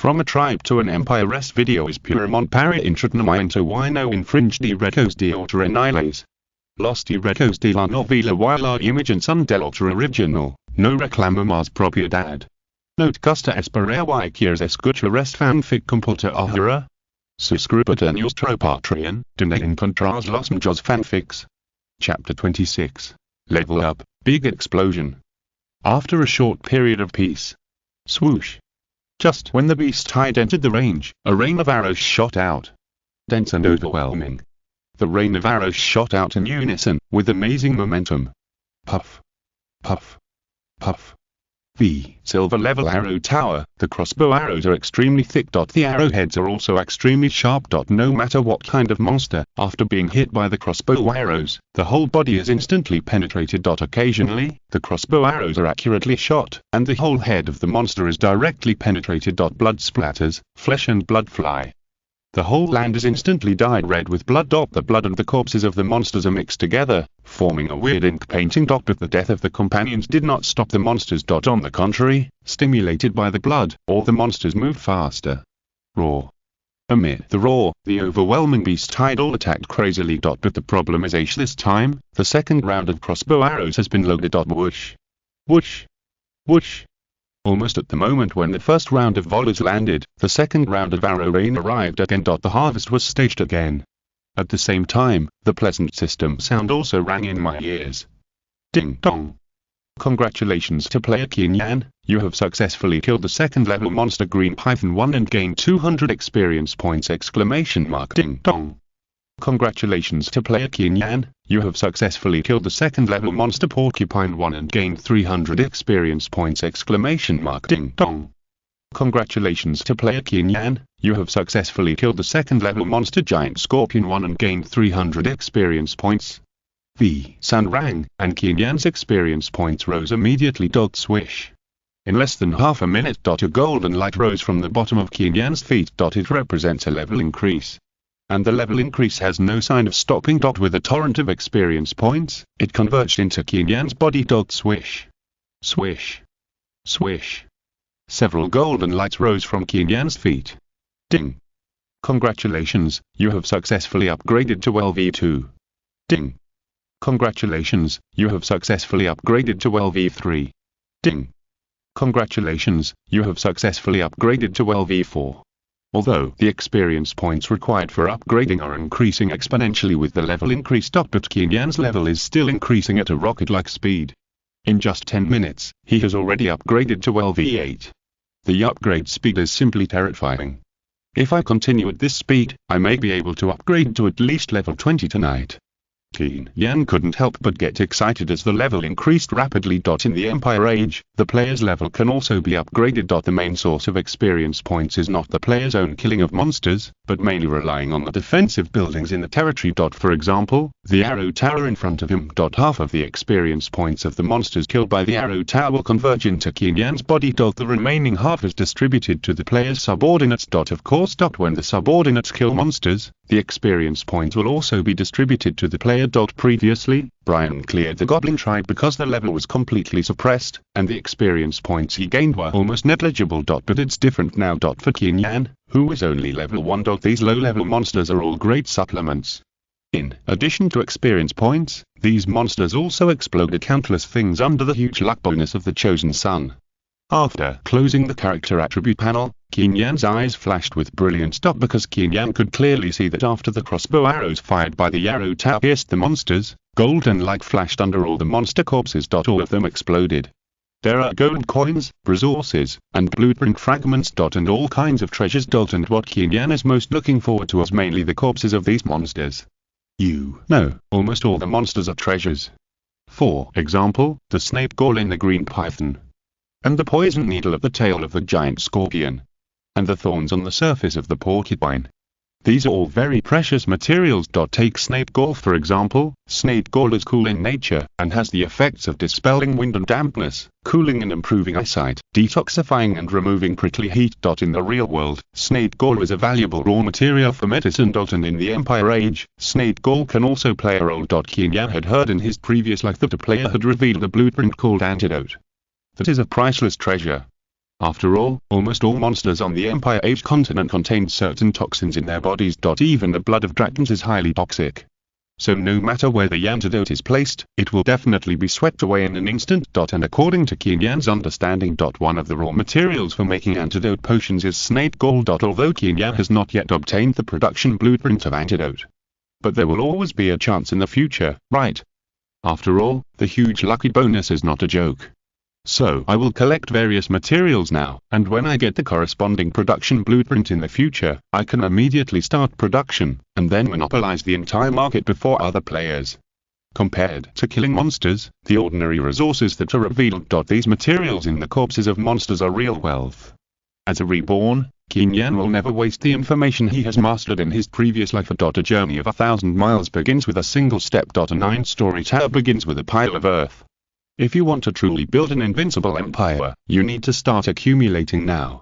From a tribe to an empire. Rest video is purement para intratnamento wino infringed de recos de alter aniles. Los de recos de la novela y la imagen son del autor original, no reclamamos propiedad. Note gusta esperar y quieres escuchar este fanfic completo ahora. Suscríbete a nuestro Patreon, donde encontrarás los mejores fanfics. Chapter 26. Level Up, Big Explosion. After a short period of peace. Swoosh. Just when the beast tide entered the range, a rain of arrows shot out. Dense and overwhelming. The rain of arrows shot out in unison, with amazing momentum. Puff. Puff. Puff. The silver level arrow tower. The crossbow arrows are extremely thick. The arrowheads are also extremely sharp. No matter what kind of monster, after being hit by the crossbow arrows, the whole body is instantly penetrated. Occasionally, the crossbow arrows are accurately shot, and the whole head of the monster is directly penetrated. Blood splatters, flesh and blood fly. The whole land is instantly dyed red with blood. The blood and the corpses of the monsters are mixed together, forming a weird ink painting. But the death of the companions did not stop the monsters. On the contrary, stimulated by the blood, all the monsters moved faster. Roar. Amid the roar, the overwhelming beast tide all attacked crazily. But the problem is this time, the second round of crossbow arrows has been loaded. Whoosh. Whoosh. Whoosh. Almost at the moment when the first round of volleys landed, the second round of arrow rain arrived again. The harvest was staged again. At the same time, the pleasant system sound also rang in my ears. Ding dong. Congratulations to player Qin Yan, you have successfully killed the second level monster Green Python 1 and gained 200 experience points! Ding dong. Congratulations to player Qin Yan, you have successfully killed the second level monster Porcupine 1 and gained 300 experience points! Ding dong. Congratulations to player Qin Yan, you have successfully killed the second level monster Giant Scorpion 1 and gained 300 experience points. The sound rang, and Qin Yan's experience points rose immediately. Swish. In less than half a minute. A golden light rose from the bottom of Qin Yan's feet. It represents a level increase. And the level increase has no sign of stopping. With a torrent of experience points, it converged into Qin Yan's body. Swish. Swish. Swish. Several golden lights rose from Qin Yan's feet. Ding. Congratulations, you have successfully upgraded to LV2. Ding. Congratulations, you have successfully upgraded to LV3. Ding. Congratulations, you have successfully upgraded to LV4. Although the experience points required for upgrading are increasing exponentially with the level increase. But Qin Yan's level is still increasing at a rocket-like speed. In just 10 minutes, he has already upgraded to LV8. The upgrade speed is simply terrifying. If I continue at this speed, I may be able to upgrade to at least level 20 tonight. Qin Yan couldn't help but get excited as the level increased rapidly. In the Empire Age, the player's level can also be upgraded. The main source of experience points is not the player's own killing of monsters, but mainly relying on the defensive buildings in the territory. For example, the arrow tower in front of him. Half of the experience points of the monsters killed by the arrow tower will converge into Qin Yan's body. The remaining half is distributed to the player's subordinates. Of course, when the subordinates kill monsters, the experience points will also be distributed to the player. Previously, Brian cleared the goblin tribe because the level was completely suppressed, and the experience points he gained were almost negligible. But it's different now. For Qin Yan, who is only level 1. These low-level monsters are all great supplements. In addition to experience points, these monsters also exploded countless things under the huge luck bonus of the Chosen Sun. After closing the character attribute panel, Qin Yan's eyes flashed with brilliance. Because Qin Yan could clearly see that after the crossbow arrows fired by the arrow tower pierced the monsters, golden light flashed under all the monster corpses. All of them exploded. There are gold coins, resources, and blueprint fragments. And all kinds of treasures. And what Qin Yan is most looking forward to is mainly the corpses of these monsters. Almost all the monsters are treasures. For example, the snake gall in the Green Python, and the poison needle at the tail of the Giant Scorpion, and the thorns on the surface of the Porcupine. These are all very precious materials. Take snake gall for example. Snake gall is cool in nature, and has the effects of dispelling wind and dampness, cooling and improving eyesight, detoxifying and removing prickly heat. In the real world, snake gall is a valuable raw material for medicine. And in the Empire Age, snake gall can also play a role. Qin Yan had heard in his previous life that a player had revealed a blueprint called Antidote. That is a priceless treasure. After all, almost all monsters on the Empire Age continent contain certain toxins in their bodies. Even the blood of dragons is highly toxic. So no matter where the antidote is placed, it will definitely be swept away in an instant. And according to Qin Yan's understanding, one of the raw materials for making antidote potions is snake gall. Although Qin Yan has not yet obtained the production blueprint of antidote. But there will always be a chance in the future, right? After all, the huge lucky bonus is not a joke. So I will collect various materials now, and when I get the corresponding production blueprint in the future, I can immediately start production, and then monopolize the entire market before other players. Compared to killing monsters, the ordinary resources that are revealed. These materials in the corpses of monsters are real wealth. As a reborn, Qin Yan will never waste the information he has mastered in his previous life. A journey of 1,000 miles begins with a single step. A 9-story tower begins with a pile of earth. If you want to truly build an invincible empire, you need to start accumulating now.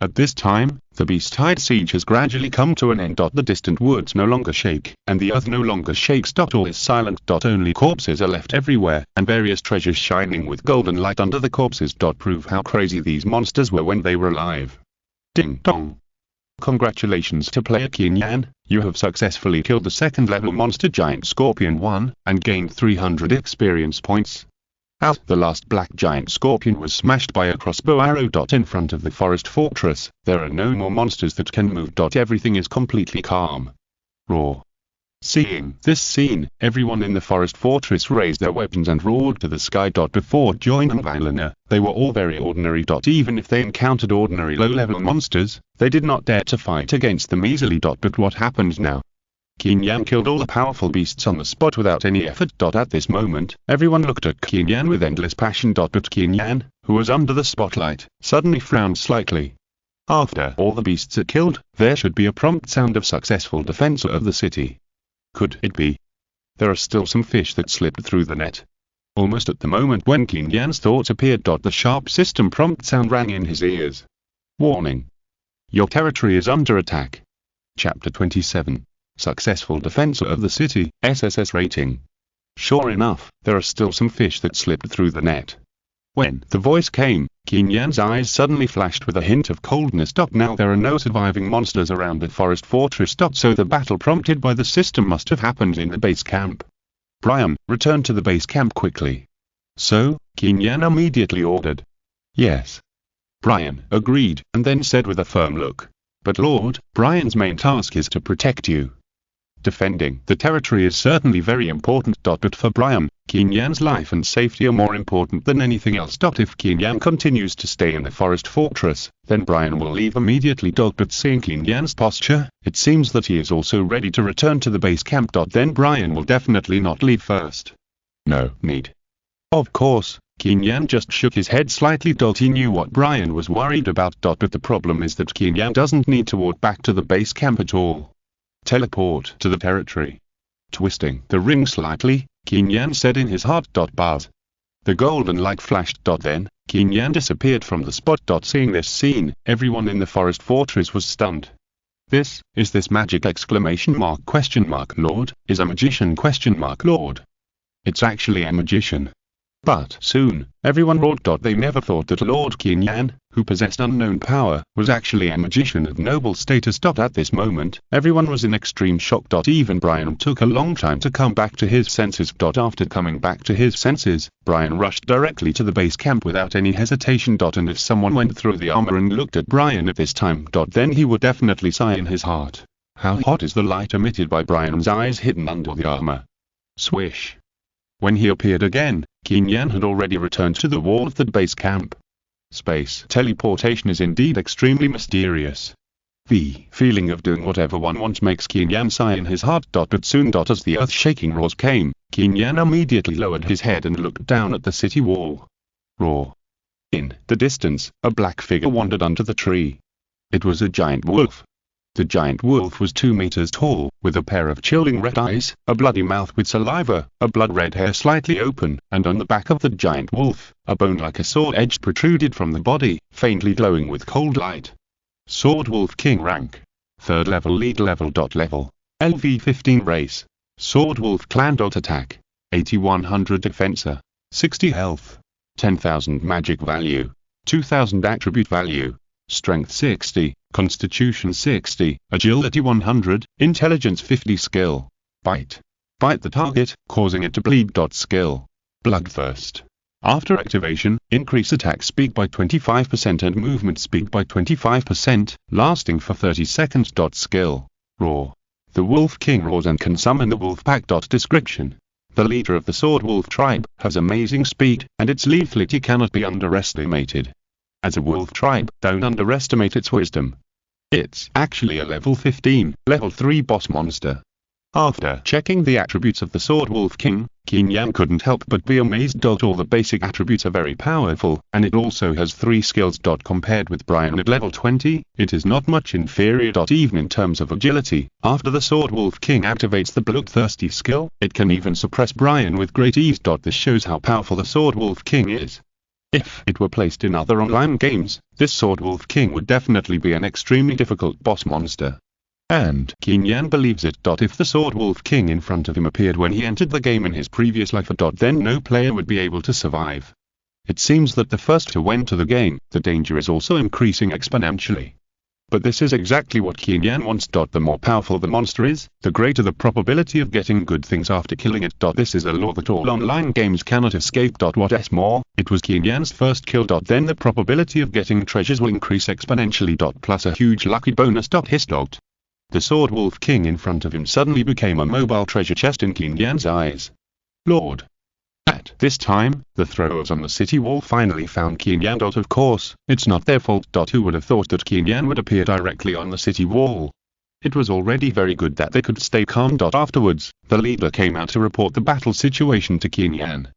At this time, the beast-tide siege has gradually come to an end. The distant woods no longer shake, and the earth no longer shakes. All is silent. Only corpses are left everywhere, and various treasures shining with golden light under the corpses. Prove how crazy these monsters were when they were alive. Ding dong. Congratulations to player Qin Yan, you have successfully killed the second-level monster giant Scorpion 1, and gained 300 experience points. The last black giant scorpion was smashed by a crossbow arrow. In front of the forest fortress, there are no more monsters that can move. Everything is completely calm. Roar. Seeing this scene, everyone in the forest fortress raised their weapons and roared to the sky. Before joining Vilena, they were all very ordinary. Even if they encountered ordinary low-level monsters, they did not dare to fight against them easily. But what happened now? Qin Yan killed all the powerful beasts on the spot without any effort. At this moment, everyone looked at Qin Yan with endless passion. But Qin Yan, who was under the spotlight, suddenly frowned slightly. After all the beasts are killed, there should be a prompt sound of successful defense of the city. Could it be? There are still some fish that slipped through the net. Almost at the moment when Qin Yan's thoughts appeared, the sharp system prompt sound rang in his ears. Warning. Your territory is under attack. Chapter 27. Successful defense of the city, SSS rating. Sure enough, there are still some fish that slipped through the net. When the voice came, Qin Yan's eyes suddenly flashed with a hint of coldness. Now there are no surviving monsters around the forest fortress. So the battle prompted by the system must have happened in the base camp. Brian, return to the base camp quickly. So, Qin Yan immediately ordered. Yes. Brian agreed, and then said with a firm look. But Lord, Brian's main task is to protect you. Defending the territory is certainly very important. But for Brian, Qin Yan's life and safety are more important than anything else. If Qin Yan continues to stay in the forest fortress, then Brian will leave immediately. But seeing Qin Yan's posture, it seems that he is also ready to return to the base camp. Then Brian will definitely not leave first. No need. Of course, Qin Yan just shook his head slightly. He knew what Brian was worried about. But the problem is that Qin Yan doesn't need to walk back to the base camp at all. Teleport to the territory. Twisting the ring slightly, Qin Yan said in his heart. Buzz. The golden light flashed. Then, Qin Yan disappeared from the spot. Seeing this scene, everyone in the forest fortress was stunned. This magic exclamation mark question mark Lord, is a magician question mark Lord. It's actually a magician. But soon, everyone roared. They never thought that Lord Qin Yan, who possessed unknown power, was actually a magician of noble status. At this moment, everyone was in extreme shock. Even Brian took a long time to come back to his senses. After coming back to his senses, Brian rushed directly to the base camp without any hesitation. And if someone went through the armor and looked at Brian at this time, then he would definitely sigh in his heart. How hot is the light emitted by Brian's eyes hidden under the armor? Swish. When he appeared again, Qin Yan had already returned to the wall of the base camp. Space teleportation is indeed extremely mysterious. The feeling of doing whatever one wants makes Qin Yan sigh in his heart. But soon, as the earth-shaking roars came, Qin Yan immediately lowered his head and looked down at the city wall. Roar. In the distance, a black figure wandered under the tree. It was a giant wolf. The giant wolf was 2 meters tall, with a pair of chilling red eyes, a bloody mouth with saliva, a blood-red hair slightly open, and on the back of the giant wolf, a bone like a sword edge protruded from the body, faintly glowing with cold light. Sword Wolf King rank. 3rd level lead level. LV15 race. Sword Wolf clan. Attack. 8100 defensa. 60 health. 10,000 magic value. 2000 attribute value, strength 60, constitution 60, agility 100, intelligence 50 skill. Bite. Bite the target, causing it to bleed. Skill. Bloodthirst. After activation, increase attack speed by 25% and movement speed by 25%, lasting for 30 seconds. Skill. Roar. The Wolf King roars and can summon the wolf pack. Description. The leader of the Sword Wolf tribe has amazing speed, and its lethality cannot be underestimated. As a wolf tribe, don't underestimate its wisdom. It's actually a level 15, level 3 boss monster. After checking the attributes of the Sword Wolf King, Qin Yan couldn't help but be amazed. All the basic attributes are very powerful, and it also has 3 skills. Compared with Brian at level 20, it is not much inferior. Even in terms of agility, after the Sword Wolf King activates the bloodthirsty skill, it can even suppress Brian with great ease. This shows how powerful the Sword Wolf King is. If it were placed in other online games, this Sword Wolf King would definitely be an extremely difficult boss monster. And Qin Yan believes it. If the Sword Wolf King in front of him appeared when he entered the game in his previous life, then no player would be able to survive. It seems that the first to enter the game, the danger is also increasing exponentially. But this is exactly what Qin Yan wants. The more powerful the monster is, the greater the probability of getting good things after killing it. This is a law that all online games cannot escape. What's more, it was Qin Yan's first kill. Then the probability of getting treasures will increase exponentially. Plus a huge lucky bonus. His. The Sword Wolf King in front of him suddenly became a mobile treasure chest in Qin Yan's eyes. Lord. At this time, the throwers on the city wall finally found Qin Yan. Of course, it's not their fault. Who would have thought that Qin Yan would appear directly on the city wall? It was already very good that they could stay calm. Afterwards, the leader came out to report the battle situation to Qin Yan.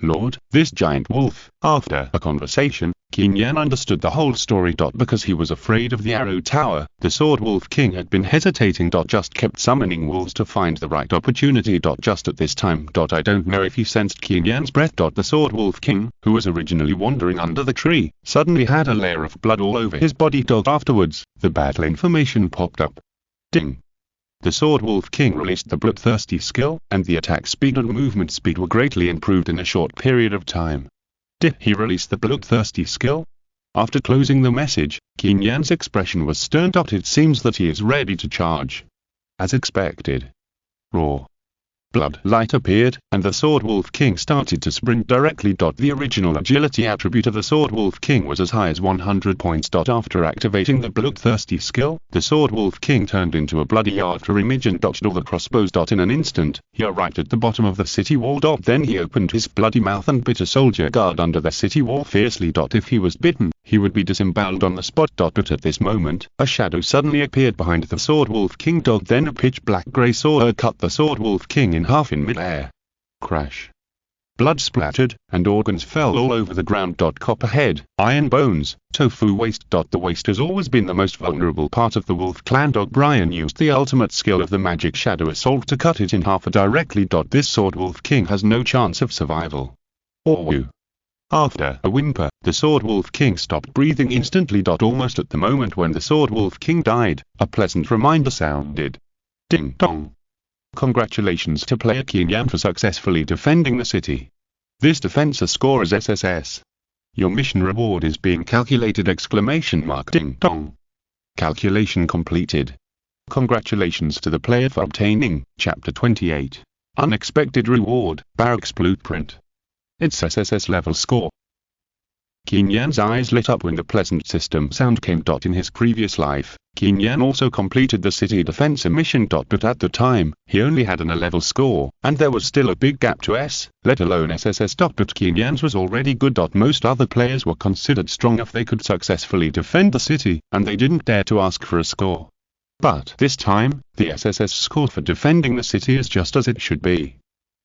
Lord, this giant wolf. After a conversation, Qin Yan understood the whole story. Because he was afraid of the Arrow Tower, the Sword Wolf King had been hesitating. Just kept summoning wolves to find the right opportunity. Just at this time. I don't know if he sensed Qin Yan's breath. The Sword Wolf King, who was originally wandering under the tree, suddenly had a layer of blood all over his body. Afterwards, the battle information popped up. Ding. The Sword Wolf King released the bloodthirsty skill, and the attack speed and movement speed were greatly improved in a short period of time. Did he release the bloodthirsty skill? After closing the message, Qin Yan's expression was stern. It seems that he is ready to charge. As expected. Roar. Blood light appeared, and the Sword Wolf King started to sprint directly. The original agility attribute of the Sword Wolf King was as high as 100 points. After activating the bloodthirsty skill, the Sword Wolf King turned into a bloody archer image and dodged all the crossbows. In an instant, he arrived at the bottom of the city wall. Then he opened his bloody mouth and bit a soldier guard under the city wall fiercely. If he was bitten, he would be disemboweled on the spot. But at this moment, a shadow suddenly appeared behind the Sword Wolf King. Then a pitch black grey sword cut the Sword Wolf King in half in mid-air. Crash. Blood splattered, and organs fell all over the ground. Copper head, iron bones, tofu waste. The waste has always been the most vulnerable part of the Wolf Clan. Brian used the ultimate skill of the magic shadow assault to cut it in half directly. This Sword Wolf King has no chance of survival. Or you. After a whimper, the Sword Wolf King stopped breathing instantly. Almost at the moment when the Sword Wolf King died, a pleasant reminder sounded. Ding dong. Congratulations to player Qin Yan for successfully defending the city. This defense score is SSS. Your mission reward is being calculated! Ding dong. Calculation completed. Congratulations to the player for obtaining Chapter 28. Unexpected reward, Barracks Blueprint. It's SSS level score. Qin Yan's eyes lit up when the pleasant system sound came. In his previous life, Qin Yan also completed the city defense mission. But at the time, he only had an A level score, and there was still a big gap to S, let alone SSS. But Qin Yan's was already good. Most other players were considered strong if they could successfully defend the city, and they didn't dare to ask for a score. But this time, the SSS score for defending the city is just as it should be.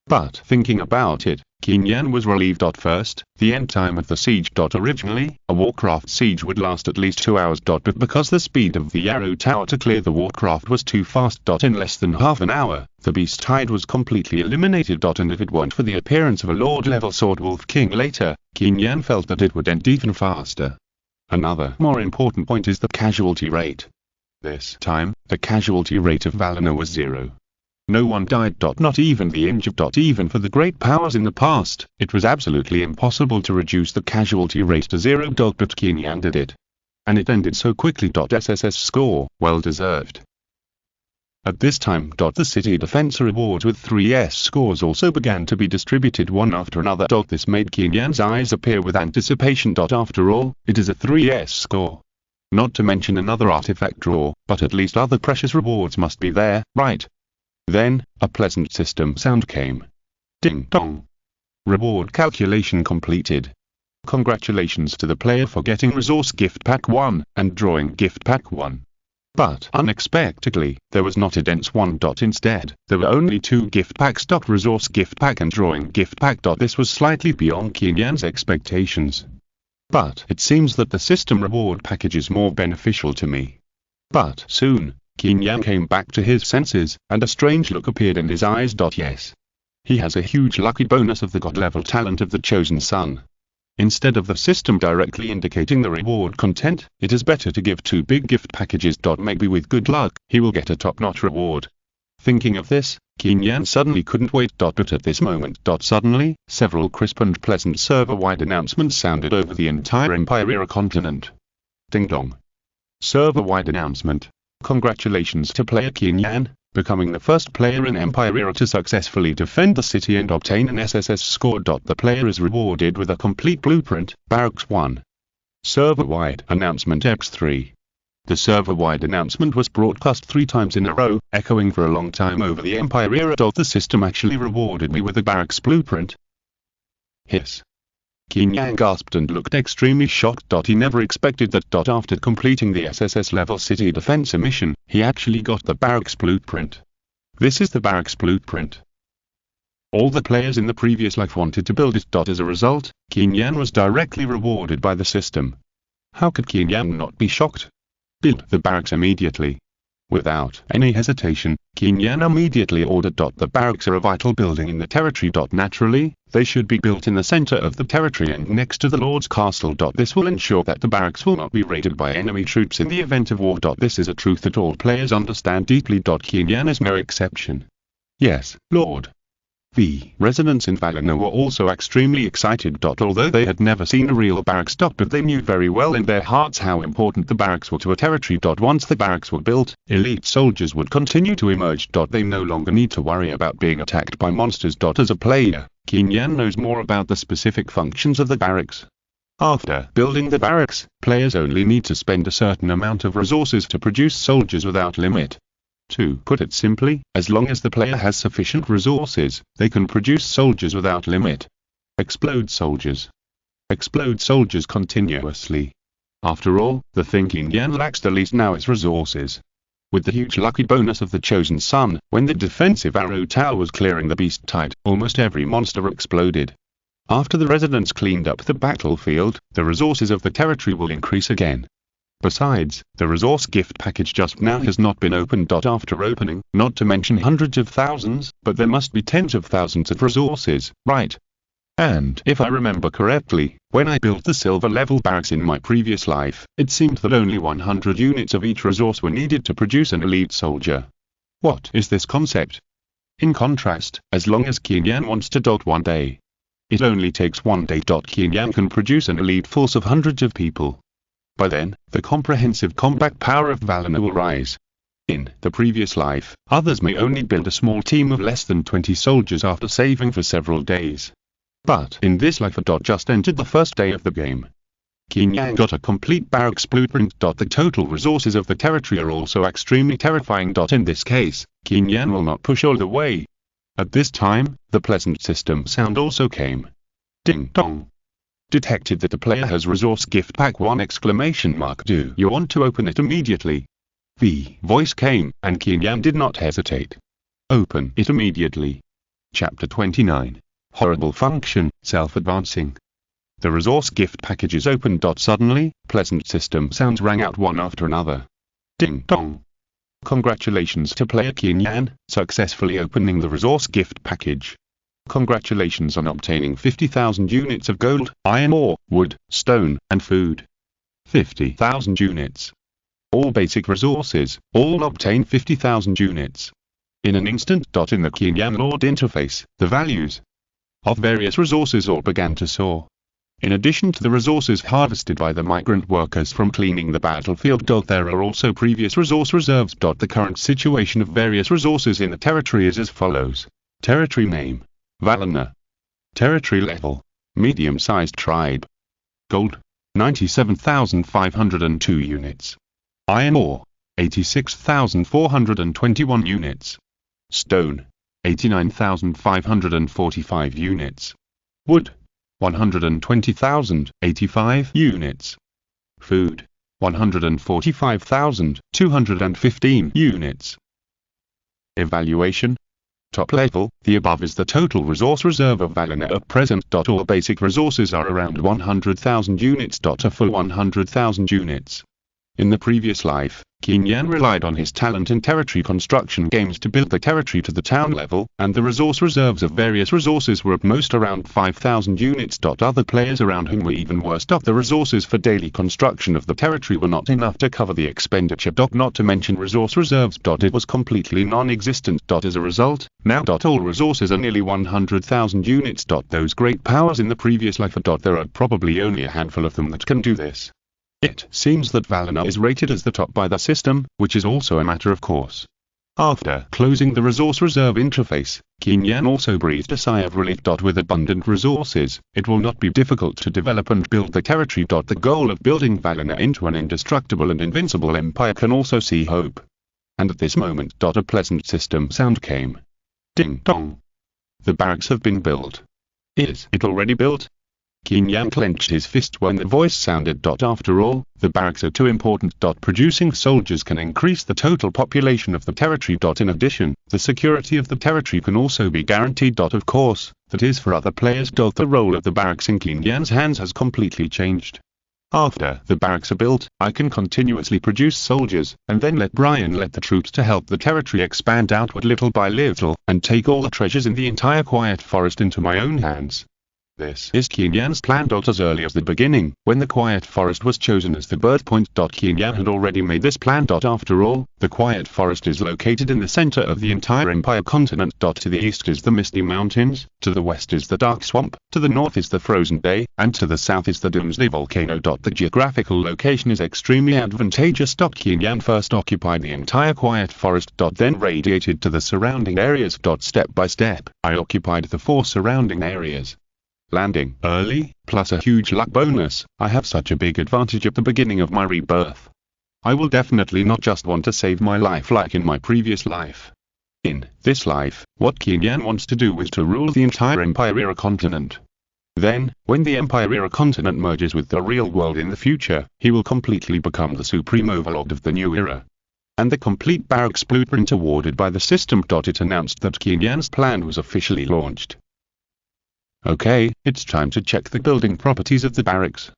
But thinking about it, Qin Yan was relieved. First, the end time of the siege. Originally, a Warcraft siege would last at least 2 hours. But because the speed of the Arrow Tower to clear the Warcraft was too fast. In less than half an hour, the Beast Tide was completely eliminated. And if it weren't for the appearance of a Lord-level Sword Wolf King later, Qin Yan felt that it would end even faster. Another more important point is the casualty rate. This time, the casualty rate of Valinor was 0. No one died. Not even the injured. Even for the great powers in the past, it was absolutely impossible to reduce the casualty rate to 0. But Qin Yan did it. And it ended so quickly. SSS score, well deserved. At this time, the city defense rewards with 3S scores also began to be distributed one after another. This made Qin Yan's eyes appear with anticipation. After all, it is a 3S score. Not to mention another artifact draw, but at least other precious rewards must be there, right? Then, a pleasant system sound came. Ding dong. Reward calculation completed. Congratulations to the player for getting Resource Gift Pack 1, and Drawing Gift Pack 1. But, unexpectedly, there was not a dense one. Instead, there were only 2 gift packs. Resource Gift Pack and Drawing Gift Pack. This was slightly beyond Qin Yan's expectations. But, it seems that the system reward package is more beneficial to me. But, soon, Qin Yan came back to his senses, and a strange look appeared in his eyes. Yes. He has a huge lucky bonus of the god-level talent of the Chosen Sun. Instead of the system directly indicating the reward content, it is better to give 2 big gift packages. Maybe with good luck, he will get a top-notch reward. Thinking of this, Qin Yan suddenly couldn't wait. But at this moment, suddenly, several crisp and pleasant server-wide announcements sounded over the entire Empire continent. Ding dong. Server-wide announcement. Congratulations to player Qin Yan, becoming the first player in Empire to successfully defend the city and obtain an SSS score. The player is rewarded with a complete blueprint, Barracks 1. Server-wide announcement X3. The server-wide announcement was broadcast 3 times in a row, echoing for a long time over the Empire era. The system actually rewarded me with a barracks blueprint. Hiss. Qin Yan gasped and looked extremely shocked. He never expected that. After completing the SSS level city defense mission, he actually got the barracks blueprint. This is the barracks blueprint. All the players in the previous life wanted to build it. As a result, Qin Yan was directly rewarded by the system. How could Qin Yan not be shocked? Build the barracks immediately. Without any hesitation, Qin Yan immediately ordered. The barracks are a vital building in the territory. Naturally, they should be built in the center of the territory and next to the Lord's castle. This will ensure that the barracks will not be raided by enemy troops in the event of war. This is a truth that all players understand deeply. Qin Yan is no exception. Yes, Lord. The residents in Valina were also extremely excited. Although they had never seen a real barracks. But they knew very well in their hearts how important the barracks were to a territory. Once the barracks were built, elite soldiers would continue to emerge. They no longer need to worry about being attacked by monsters. As a player, Qin Yan knows more about the specific functions of the barracks. After building the barracks, players only need to spend a certain amount of resources to produce soldiers without limit. To put it simply, as long as the player has sufficient resources, they can produce soldiers without limit. Explode soldiers. Explode soldiers continuously. After all, the thing Qin Yan lacks the least now is resources. With the huge lucky bonus of the Chosen Sun, when the defensive arrow tower was clearing the beast tide, almost every monster exploded. After the residents cleaned up the battlefield, the resources of the territory will increase again. Besides, the resource gift package just now has not been opened. After opening, not to mention hundreds of thousands, but there must be tens of thousands of resources, right? And if I remember correctly, when I built the silver level barracks in my previous life, it seemed that only 100 units of each resource were needed to produce an elite soldier. What is this concept? In contrast, as long as Qin Yan wants to. One day. It only takes 1 day. Qin Yan can produce an elite force of hundreds of people. By then, the comprehensive combat power of Valina will rise. In the previous life, others may only build a small team of less than 20 soldiers after saving for several days. But in this life just entered the first day of the game. Qin Yan got a complete barracks blueprint. The total resources of the territory are also extremely terrifying. In this case, Qin Yan will not push all the way. At this time, the pleasant system sound also came. Ding dong. Detected that the player has resource gift pack 1 ! Do you want to open it immediately? The voice came, and Qin Yan did not hesitate. Open it immediately. Chapter 29. Horrible function, self-advancing. The resource gift package is opened. Suddenly, pleasant system sounds rang out one after another. Ding dong. Congratulations to player Qin Yan, successfully opening the resource gift package. Congratulations on obtaining 50,000 units of gold, iron ore, wood, stone, and food. 50,000 units. All basic resources, all obtain 50,000 units. In an instant. In the Qin Yan Lord interface, the values of various resources all began to soar. In addition to the resources harvested by the migrant workers from cleaning the battlefield. There are also previous resource reserves. The current situation of various resources in the territory is as follows. Territory name: Valana. Territory level: medium-sized tribe. Gold: 97,502 units. Iron ore: 86,421 units. Stone: 89,545 units. Wood: 120,085 units. Food: 145,215 units. Evaluation: Top level: the above is the total resource reserve of Valana at present. All basic resources are around 100,000 units. A full 100,000 units. In the previous life, Qin Yan relied on his talent in territory construction games to build the territory to the town level, and the resource reserves of various resources were at most around 5,000 units. Other players around him were even worse. The resources for daily construction of the territory were not enough to cover the expenditure. Not to mention resource reserves. It was completely non-existent. As a result, now all resources are nearly 100,000 units. Those great powers in the previous life there are probably only a handful of them that can do this. It seems that Valana is rated as the top by the system, which is also a matter of course. After closing the resource reserve interface, Qin Yan also breathed a sigh of relief. With abundant resources, it will not be difficult to develop and build the territory. The goal of building Valana into an indestructible and invincible empire can also see hope. And at this moment, a pleasant system sound came. Ding dong. The barracks have been built. Is it already built? Qin Yan clenched his fist when the voice sounded. After all, the barracks are too important. Producing soldiers can increase the total population of the territory. In addition, the security of the territory can also be guaranteed. Of course, that is for other players. The role of the barracks in Qin Yan's hands has completely changed. After the barracks are built, I can continuously produce soldiers, and then let the troops to help the territory expand outward little by little, and take all the treasures in the entire Quiet Forest into my own hands. This is Qin Yan's plan. As early as the beginning, when the Quiet Forest was chosen as the birth point. Qin Yan had already made this plan. After all, the Quiet Forest is located in the center of the entire Empire continent. To the east is the Misty Mountains, to the west is the Dark Swamp, to the north is the Frozen Bay, and to the south is the Doomsday Volcano. The geographical location is extremely advantageous. Qin Yan first occupied the entire Quiet Forest. Then radiated to the surrounding areas. Step by step, I occupied the 4 surrounding areas. Landing early, plus a huge luck bonus. I have such a big advantage at the beginning of my rebirth. I will definitely not just want to save my life like in my previous life. In this life, what Qin Yan wants to do is to rule the entire Empire continent. Then, when the Empire continent merges with the real world in the future, he will completely become the supreme overlord of the new era. And the complete barracks blueprint awarded by the system. It announced that Qin Yan's plan was officially launched. Okay, it's time to check the building properties of the barracks.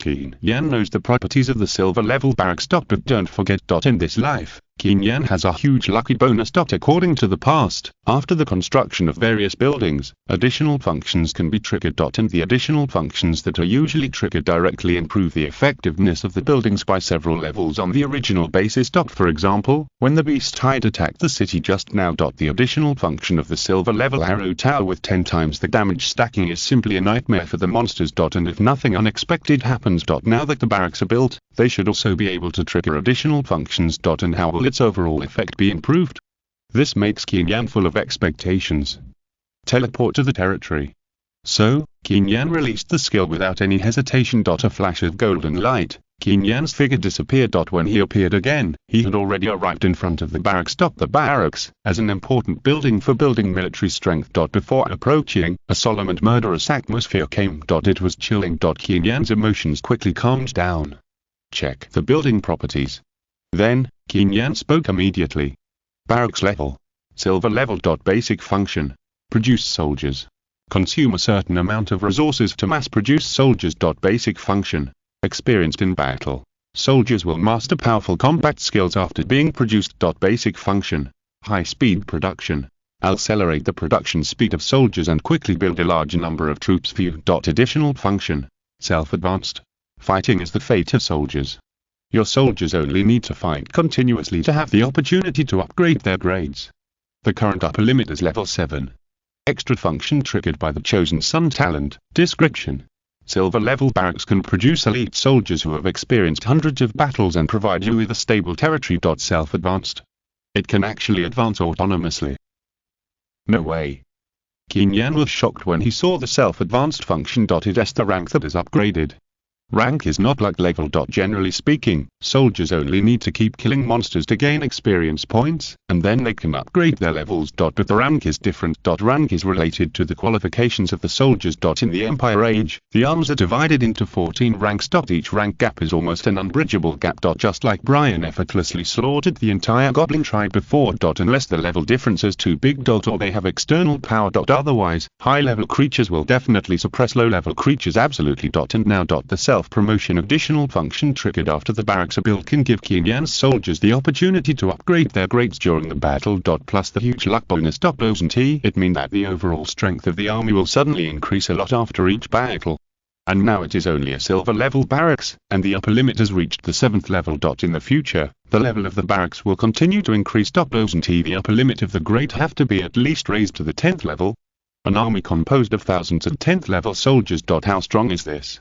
Qin Yan knows the properties of the silver level barracks. But don't forget. In this life, Qin Yan has a huge lucky bonus. According to the past, after the construction of various buildings, additional functions can be triggered. And the additional functions that are usually triggered directly improve the effectiveness of the buildings by several levels on the original basis. For example, when the beast tide attacked the city just now. The additional function of the silver level arrow tower with 10 times the damage stacking is simply a nightmare for the monsters. And if nothing unexpected happens. Now that the barracks are built, they should also be able to trigger additional functions. And how will its overall effect be improved? This makes Qin Yan full of expectations. Teleport to the territory. So, Qin Yan released the skill without any hesitation. A flash of golden light, Qin Yan's figure disappeared. When he appeared again, he had already arrived in front of the barracks. The barracks, as an important building for building military strength. Before approaching, a solemn and murderous atmosphere came. It was chilling. Qin Yan's emotions quickly calmed down. Check the building properties. Then, Qin Yan spoke immediately. Barracks level. Silver level. Basic function. Produce soldiers. Consume a certain amount of resources to mass produce soldiers. Basic function. Experienced in battle. Soldiers will master powerful combat skills after being produced. Basic function. High speed production. Accelerate the production speed of soldiers and quickly build a large number of troops for you. Additional function. Self-advanced. Fighting is the fate of soldiers. Your soldiers only need to fight continuously to have the opportunity to upgrade their grades. The current upper limit is level 7. Extra function triggered by the Chosen Sun talent. Description: Silver level barracks can produce elite soldiers who have experienced hundreds of battles and provide you with a stable territory. Self-advanced. It can actually advance autonomously. No way. Qin Yan was shocked when he saw the self-advanced function. It is the rank that is upgraded. Rank is not like level. Generally speaking, soldiers only need to keep killing monsters to gain experience points, and then they can upgrade their levels. But the rank is different. Rank is related to the qualifications of the soldiers. In the Empire Age, the arms are divided into 14 ranks. Each rank gap is almost an unbridgeable gap. Just like Brian effortlessly slaughtered the entire goblin tribe before. Unless the level difference is too big. Or they have external power. Otherwise, high-level creatures will definitely suppress low-level creatures absolutely. And now the self-promotion additional function triggered after the barracks are built can give Qin Yan's soldiers the opportunity to upgrade their grades during the battle. Plus the huge luck bonus. Doesn't it mean that the overall strength of the army will suddenly increase a lot after each battle? And now it is only a silver level barracks, and the upper limit has reached the 7th level. In the future, the level of the barracks will continue to increase. Doesn't the upper limit of the grade have to be at least raised to the 10th level? An army composed of thousands of 10th level soldiers. How strong is this?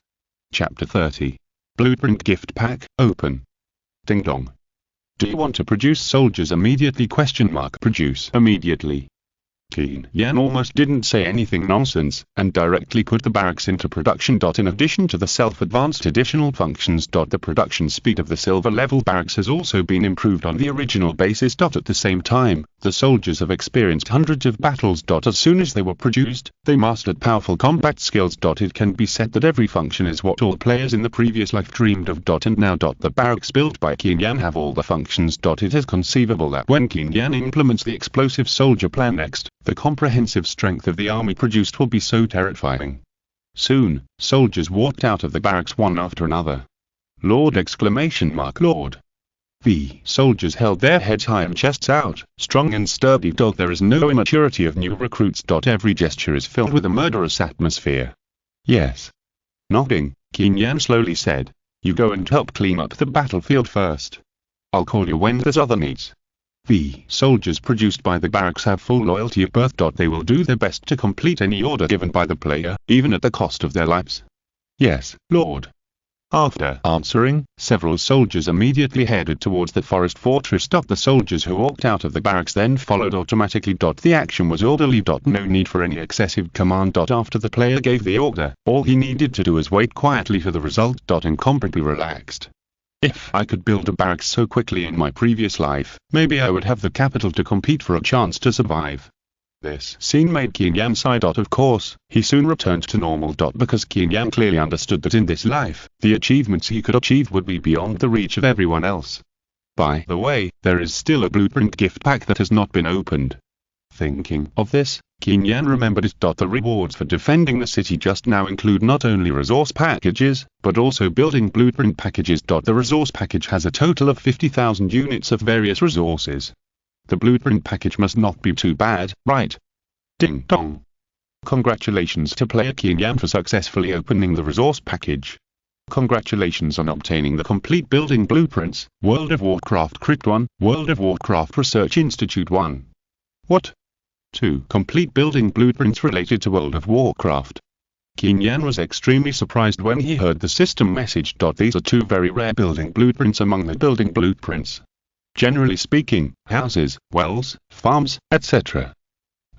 Chapter 30. Blueprint Gift Pack, Open. Ding dong. Do you want to produce soldiers immediately? Produce immediately. Qin Yan almost didn't say anything nonsense, and directly put the barracks into production. In addition to the self-advanced additional functions. The production speed of the silver level barracks has also been improved on the original basis. At the same time, the soldiers have experienced hundreds of battles. As soon as they were produced, they mastered powerful combat skills. It can be said that every function is what all players in the previous life dreamed of. And now the barracks built by Qin Yan have all the functions. It is conceivable that when Qin Yan implements the explosive soldier plan next, the comprehensive strength of the army produced will be so terrifying. Soon, soldiers walked out of the barracks one after another. Lord! Lord! The soldiers held their heads high and chests out, strong and sturdy. There is no immaturity of new recruits. Every gesture is filled with a murderous atmosphere. Yes. Nodding, Qin Yan slowly said, "You go and help clean up the battlefield first. I'll call you when there's other needs." The soldiers produced by the barracks have full loyalty of birth. They will do their best to complete any order given by the player, even at the cost of their lives. Yes, Lord. After answering, several soldiers immediately headed towards the forest fortress. The soldiers who walked out of the barracks then followed automatically. The action was orderly. No need for any excessive command. After the player gave the order, all he needed to do was wait quietly for the result. And completely relaxed. If I could build a barracks so quickly in my previous life, maybe I would have the capital to compete for a chance to survive. This scene made Qin Yan sigh. Of course, he soon returned to normal. Because Qin Yan clearly understood that in this life, the achievements he could achieve would be beyond the reach of everyone else. By the way, there is still a blueprint gift pack that has not been opened. Thinking of this, Qin Yan remembered it. The rewards for defending the city just now include not only resource packages, but also building blueprint packages. The resource package has a total of 50,000 units of various resources. The blueprint package must not be too bad, right? Ding dong. Congratulations to player Qin Yan for successfully opening the resource package. Congratulations on obtaining the complete building blueprints. World of Warcraft Crypt 1, World of Warcraft Research Institute 1. What? 2 complete building blueprints related to World of Warcraft. Qin Yan was extremely surprised when he heard the system message. These are 2 very rare building blueprints among the building blueprints. Generally speaking, houses, wells, farms, etc.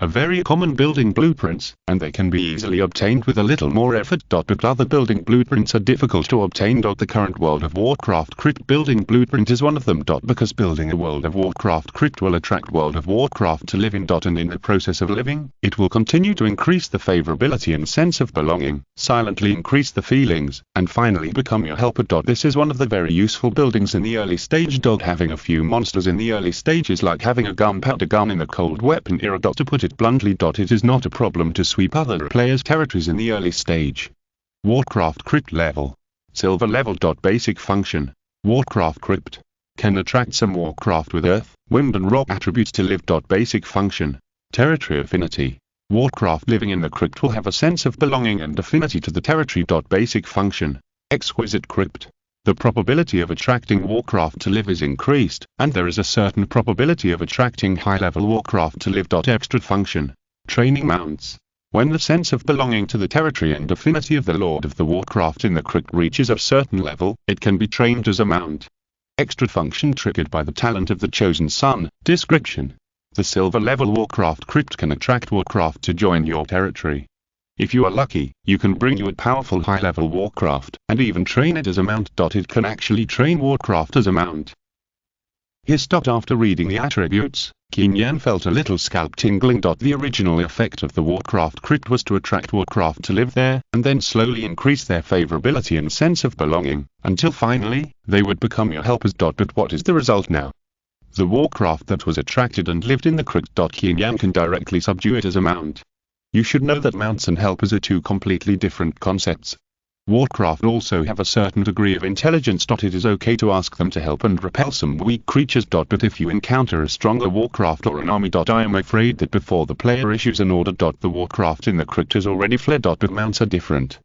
are very common building blueprints, and they can be easily obtained with a little more effort. But other building blueprints are difficult to obtain. The current World of Warcraft Crypt building blueprint is one of them. Because building a World of Warcraft Crypt will attract World of Warcraft to live in. And in the process of living, it will continue to increase the favorability and sense of belonging, silently increase the feelings, and finally become your helper. This is one of the very useful buildings in the early stage. Having a few monsters in the early stage is like having a gunpowder gun in the cold weapon era. To put it bluntly, it is not a problem to sweep other players' territories in the early stage. Warcraft Crypt level. Silver level. Basic function. Warcraft Crypt can attract some Warcraft with earth, wind and rock attributes to live. Basic function. Territory affinity. Warcraft living in the crypt will have a sense of belonging and affinity to the territory. Basic function. Exquisite Crypt The probability of attracting Warcraft to live is increased, and there is a certain probability of attracting high-level Warcraft to live. Extra function. Training mounts. When the sense of belonging to the territory and affinity of the Lord of the Warcraft in the crypt reaches a certain level, it can be trained as a mount. Extra function triggered by the talent of the chosen son. Description. The silver-level Warcraft crypt can attract Warcraft to join your territory. If you are lucky, you can bring you a powerful high-level Warcraft, and even train it as a mount. It can actually train Warcraft as a mount. He stopped after reading the attributes. Qin Yan felt a little scalp tingling. The original effect of the Warcraft crypt was to attract Warcraft to live there, and then slowly increase their favorability and sense of belonging, until finally, they would become your helpers. But what is the result now? The Warcraft that was attracted and lived in the crypt. Qin Yan can directly subdue it as a mount. You should know that mounts and helpers are two completely different concepts. Warcraft also have a certain degree of intelligence. It is okay to ask them to help and repel some weak creatures. But if you encounter a stronger Warcraft or an army, I am afraid that before the player issues an order, the Warcraft in the crypt has already fled. But mounts are different.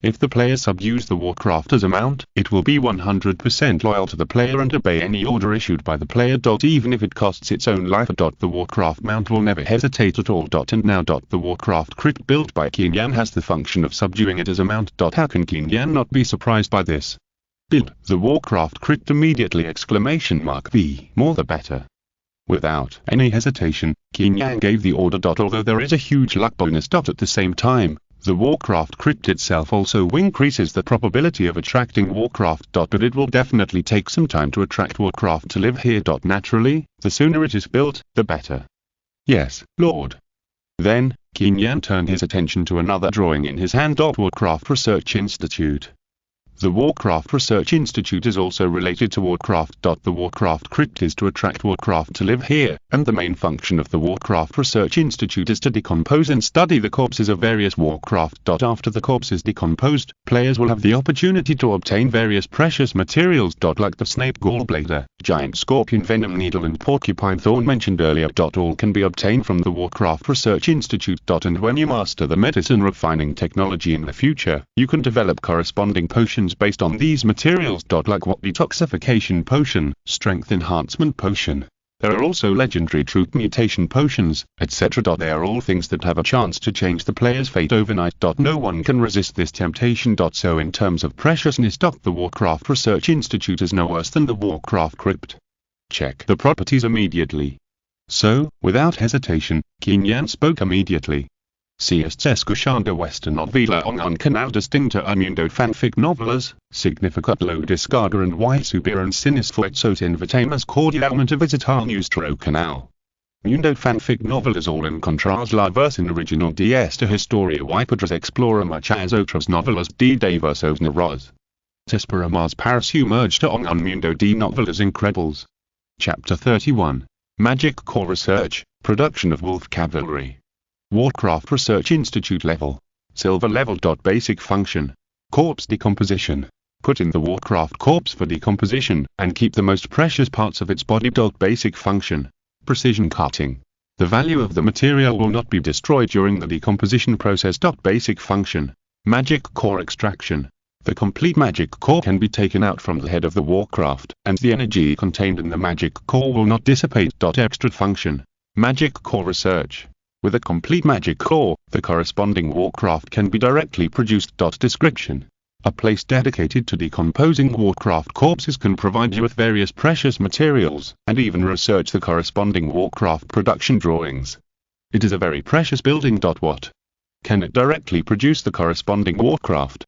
If the player subdues the Warcraft as a mount, it will be 100% loyal to the player and obey any order issued by the player. Even if it costs its own life. The Warcraft mount will never hesitate at all. And now the Warcraft crypt built by Qin Yan has the function of subduing it as a mount. How can Qin Yan not be surprised by this? Build the Warcraft crypt immediately! The more the better. Without any hesitation, Qin Yan gave the order. Although there is a huge luck bonus. At the same time, the Warcraft crypt itself also increases the probability of attracting Warcraft. But it will definitely take some time to attract Warcraft to live here. Naturally, the sooner it is built, the better. Yes, Lord. Then, Qin Yan turned his attention to another drawing in his hand. Warcraft Research Institute. The Warcraft Research Institute is also related to Warcraft. The Warcraft crypt is to attract Warcraft to live here, and the main function of the Warcraft Research Institute is to decompose and study the corpses of various Warcraft. After the corpse is decomposed, players will have the opportunity to obtain various precious materials. Like the snake gallbladder, giant scorpion venom needle and porcupine thorn mentioned earlier. All can be obtained from the Warcraft Research Institute. And when you master the medicine refining technology in the future, you can develop corresponding potions based on these materials. Like what detoxification potion, strength enhancement potion. There are also legendary truth mutation potions, etc. They are all things that have a chance to change the player's fate overnight. No one can resist this temptation. So in terms of preciousness, the Warcraft Research Institute is no worse than the Warcraft crypt. Check the properties immediately. So, without hesitation, Qin Yan spoke immediately. Siest escuchando esta novela en un canal distinto a mundo fanfic novelas, significat lo descarga and y subir en esfuerzos invitamos cordialmente a visitar nuestro canal. Mundo fanfic novelas all encontrar la versión original de esta historia y podrás explorar muchas otras novelas de diversos narradores. Te esperamos para sumergirte en un mundo de novelas incredibles. Chapter 31. Magic Core Research, Production of Wolf Cavalry. Warcraft Research Institute level. Silver level. Basic function. Corpse decomposition. Put in the Warcraft corpse for decomposition, and keep the most precious parts of its body. Basic function. Precision cutting. The value of the material will not be destroyed during the decomposition process. Basic function. Magic core extraction. The complete magic core can be taken out from the head of the Warcraft, and the energy contained in the magic core will not dissipate. Extra function. Magic core research. With a complete magic core, the corresponding Warcraft can be directly produced. Description. A place dedicated to decomposing Warcraft corpses can provide you with various precious materials, and even research the corresponding Warcraft production drawings. It is a very precious building. What? Can it directly produce the corresponding Warcraft?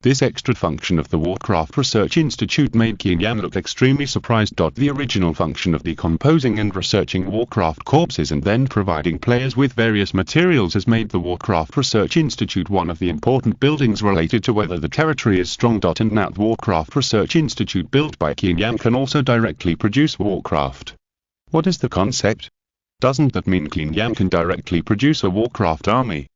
This extra function of the Warcraft Research Institute made Qin Yan look extremely surprised. The original function of decomposing and researching Warcraft corpses and then providing players with various materials has made the Warcraft Research Institute one of the important buildings related to whether the territory is strong. And now the Warcraft Research Institute built by Qin Yan can also directly produce Warcraft. What is the concept? Doesn't that mean Qin Yan can directly produce a Warcraft army?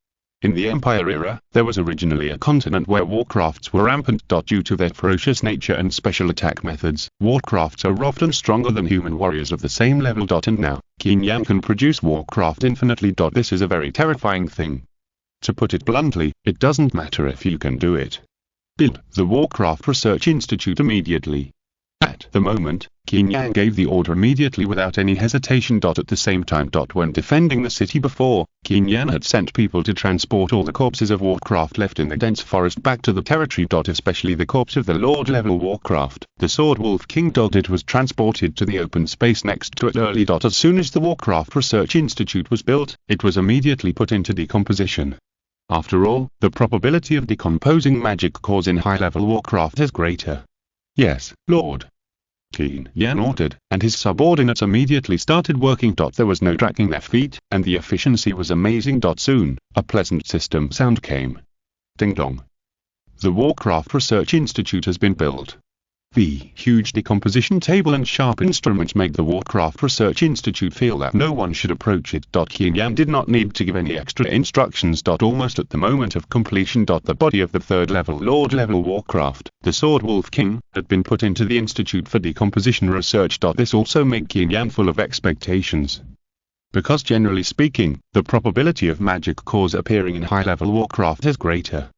In the Empire era, there was originally a continent where Warcrafts were rampant. Due to their ferocious nature and special attack methods, Warcrafts are often stronger than human warriors of the same level. And now, Qin Yan can produce Warcraft infinitely. This is a very terrifying thing. To put it bluntly, it doesn't matter if you can do it. Build the Warcraft Research Institute immediately. At the moment, Qin Yan gave the order immediately without any hesitation. At the same time, when defending the city before, Qin Yan had sent people to transport all the corpses of Warcraft left in the dense forest back to the territory. Especially the corpse of the Lord-level Warcraft, the Sword Wolf King. It was transported to the open space next to it early. As soon as the Warcraft Research Institute was built, it was immediately put into decomposition. After all, the probability of decomposing magic cores in high-level Warcraft is greater. Yes, Lord. Qin Yan ordered, and his subordinates immediately started working. There was no dragging their feet, and the efficiency was amazing. Soon, a pleasant system sound came. Ding dong. The Warcraft Research Institute has been built. The huge decomposition table and sharp instruments made the Warcraft Research Institute feel that no one should approach it. Qin Yan did not need to give any extra instructions. Almost at the moment of completion, the body of the third-level Lord-level Warcraft, the Sword Wolf King, had been put into the Institute for Decomposition Research. This also made Qin Yan full of expectations. Because generally speaking, the probability of magic cores appearing in high-level Warcraft is greater.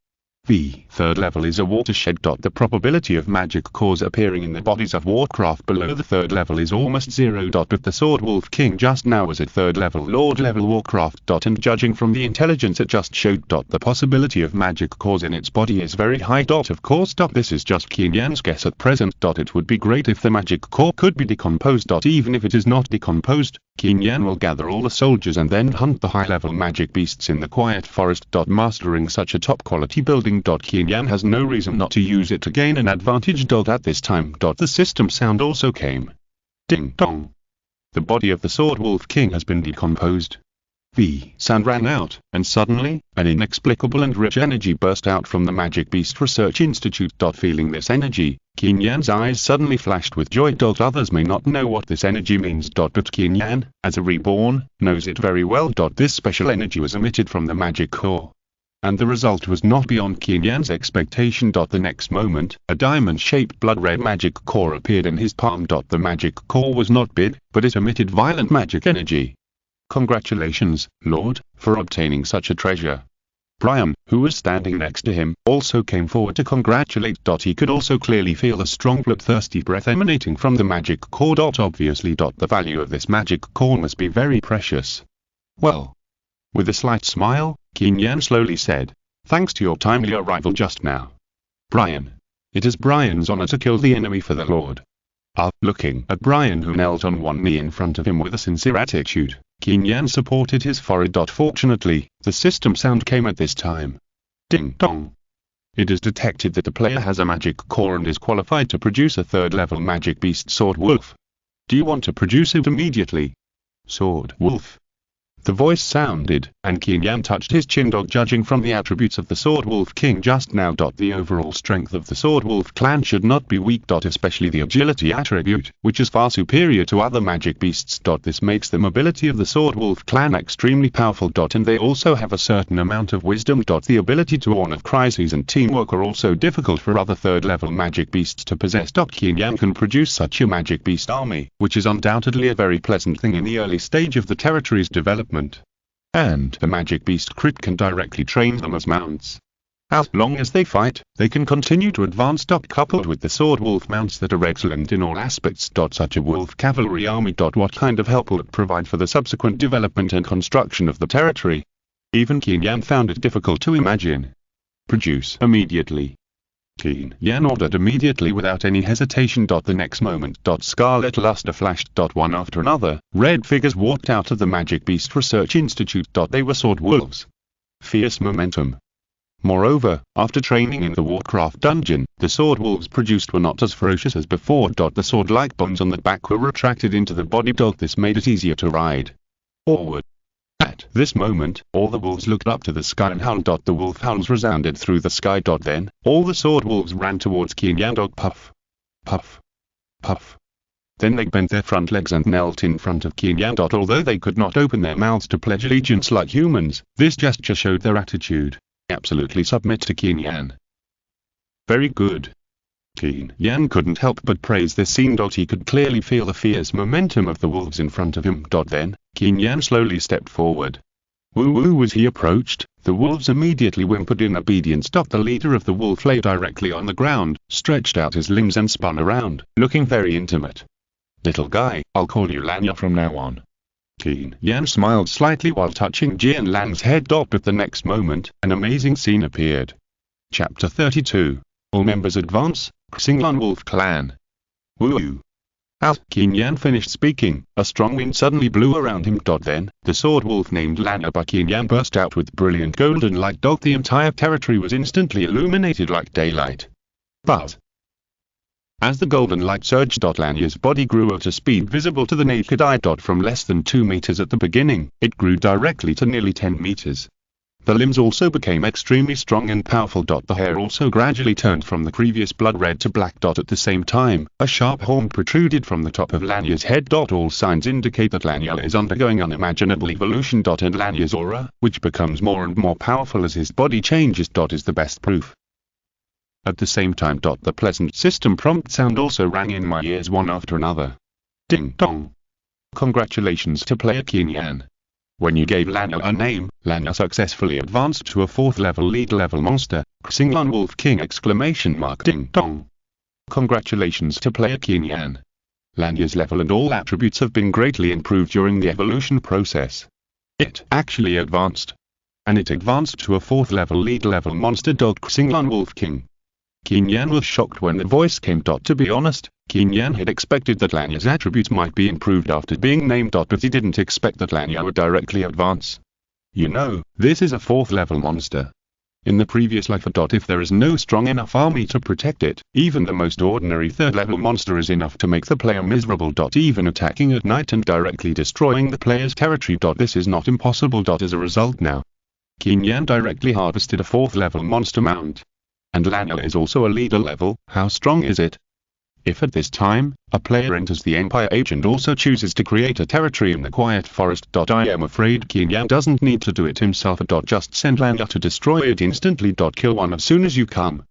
The third level is a watershed. The probability of magic cores appearing in the bodies of Warcraft below the third level is almost zero. But the Sword Wolf King just now was at third level Lord level Warcraft. And judging from the intelligence it just showed, the possibility of magic cores in its body is very high. Of course, this is just Qin Yan's guess at present. It would be great if the magic core could be decomposed. Even if it is not decomposed, Qin Yan will gather all the soldiers and then hunt the high-level magic beasts in the quiet forest. Mastering such a top-quality building. Qin Yan has no reason not to use it to gain an advantage. At this time, the system sound also came. Ding dong. The body of the Sword Wolf King has been decomposed. The sound ran out, and suddenly, an inexplicable and rich energy burst out from the Magic Beast Research Institute. Feeling this energy, Qin Yan's eyes suddenly flashed with joy. Others may not know what this energy means. But Qin Yan, as a Reborn, knows it very well. This special energy was emitted from the magic core. And the result was not beyond Qin Yan's expectation. The next moment, a diamond-shaped blood-red magic core appeared in his palm. The magic core was not big, but it emitted violent magic energy. Congratulations, Lord, for obtaining such a treasure. Brian, who was standing next to him, also came forward to congratulate. He could also clearly feel the strong bloodthirsty breath emanating from the magic core. Obviously, the value of this magic core must be very precious. Well. With a slight smile, Qin Yan slowly said, "Thanks to your timely arrival just now. Brian. It is Brian's honor to kill the enemy for the Lord." Looking at Brian, who knelt on one knee in front of him with a sincere attitude, Qin Yan supported his forehead. Fortunately, the system sound came at this time. Ding dong. It is detected that the player has a magic core and is qualified to produce a third-level magic beast Sword Wolf. Do you want to produce it immediately? Sword Wolf. The voice sounded, and Qin Yan touched his chin. Judging from the attributes of the Sword Wolf King just now, the overall strength of the Sword Wolf clan should not be weak. Especially the agility attribute, which is far superior to other magic beasts. This makes the mobility of the Sword Wolf clan extremely powerful. And they also have a certain amount of wisdom. The ability to warn of crises and teamwork are also difficult for other third-level magic beasts to possess. Qin Yan can produce such a magic beast army, which is undoubtedly a very pleasant thing in the early stage of the territory's development. And the magic beast crit can directly train them as mounts. As long as they fight, they can continue to advance. Coupled with the sword wolf mounts that are excellent in all aspects. Such a wolf cavalry army. What kind of help will it provide for the subsequent development and construction of the territory? Even Qin Yan found it difficult to imagine. Produce immediately. Qin Yan ordered immediately without any hesitation. The next moment, scarlet luster flashed. One after another, red figures walked out of the Magic Beast Research Institute. They were sword wolves. Fierce momentum. Moreover, after training in the Warcraft dungeon, the sword wolves produced were not as ferocious as before. The sword-like bones on the back were retracted into the body. This made it easier to ride. Forward. At this moment, all the wolves looked up to the sky and howled. The wolf howls resounded through the sky. Then, all the sword wolves ran towards Qin Yan. Puff. Puff. Puff. Then they bent their front legs and knelt in front of Qin Yan. Although they could not open their mouths to pledge allegiance like humans, this gesture showed their attitude. Absolutely submit to Qin Yan. Very good. Qin Yan couldn't help but praise this scene. He could clearly feel the fierce momentum of the wolves in front of him. Then, Qin Yan slowly stepped forward. Woo-woo. As he approached, the wolves immediately whimpered in obedience. The leader of the wolf lay directly on the ground, stretched out his limbs and spun around, looking very intimate. Little guy, I'll call you Lanya from now on. Qin Yan smiled slightly while touching Jian Lang's head. But the next moment, an amazing scene appeared. Chapter 32. All members advance, Qin Yan Wolf Clan. Woo! As Qin Yan finished speaking, a strong wind suddenly blew around him. Then, the sword wolf named Lanya by Qin Yan burst out with brilliant golden light. The entire territory was instantly illuminated like daylight. But as the golden light surged, Lanya's body grew at a speed visible to the naked eye. From less than 2 meters at the beginning, it grew directly to nearly 10 meters. The limbs also became extremely strong and powerful. The hair also gradually turned from the previous blood red to black. At the same time, a sharp horn protruded from the top of Lanya's head. All signs indicate that Lanya is undergoing unimaginable evolution. And Lanya's aura, which becomes more and more powerful as his body changes, is the best proof. At the same time, the pleasant system prompt sound also rang in my ears one after another. Ding dong. Congratulations to player Qin Yan. When you gave Lanya a name, Lanya successfully advanced to a 4th level lead level monster, Qin Yan Wolf King! Ding dong. Congratulations to player Qin Yan. Lanya's level and all attributes have been greatly improved during the evolution process. It actually advanced. And it advanced to a 4th level lead level monster. Qin Yan Wolf King. Qin Yan was shocked when the voice came. To be honest, Qin Yan had expected that Lanya's attributes might be improved after being named. But he didn't expect that Lanya would directly advance. You know, this is a 4th level monster. In the previous life, if there is no strong enough army to protect it, even the most ordinary 3rd level monster is enough to make the player miserable. Even attacking at night and directly destroying the player's territory. This is not impossible. As a result now, Qin Yan directly harvested a 4th level monster mount. And Lanya is also a leader level. How strong is it? If at this time, a player enters the Empire Age and also chooses to create a territory in the Quiet Forest. I am afraid Qin Yan doesn't need to do it himself. Just send Lanya to destroy it instantly. Kill one as soon as you come.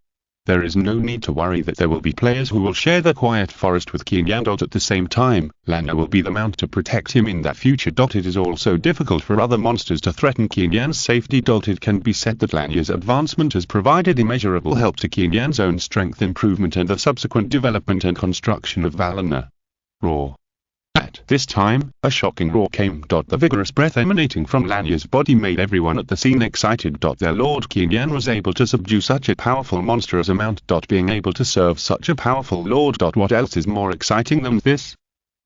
There is no need to worry that there will be players who will share the Quiet Forest with Qin Yan. At the same time, Lanya will be the mount to protect him in that future. It is also difficult for other monsters to threaten Qin Yan's safety. It can be said that Lanya's advancement has provided immeasurable help to Qin Yan's own strength improvement and the subsequent development and construction of Valana. Roar. At this time, a shocking roar came. The vigorous breath emanating from Lanya's body made everyone at the scene excited. Their lord Qin Yan was able to subdue such a powerful monster as a mount. Being able to serve such a powerful lord. What else is more exciting than this?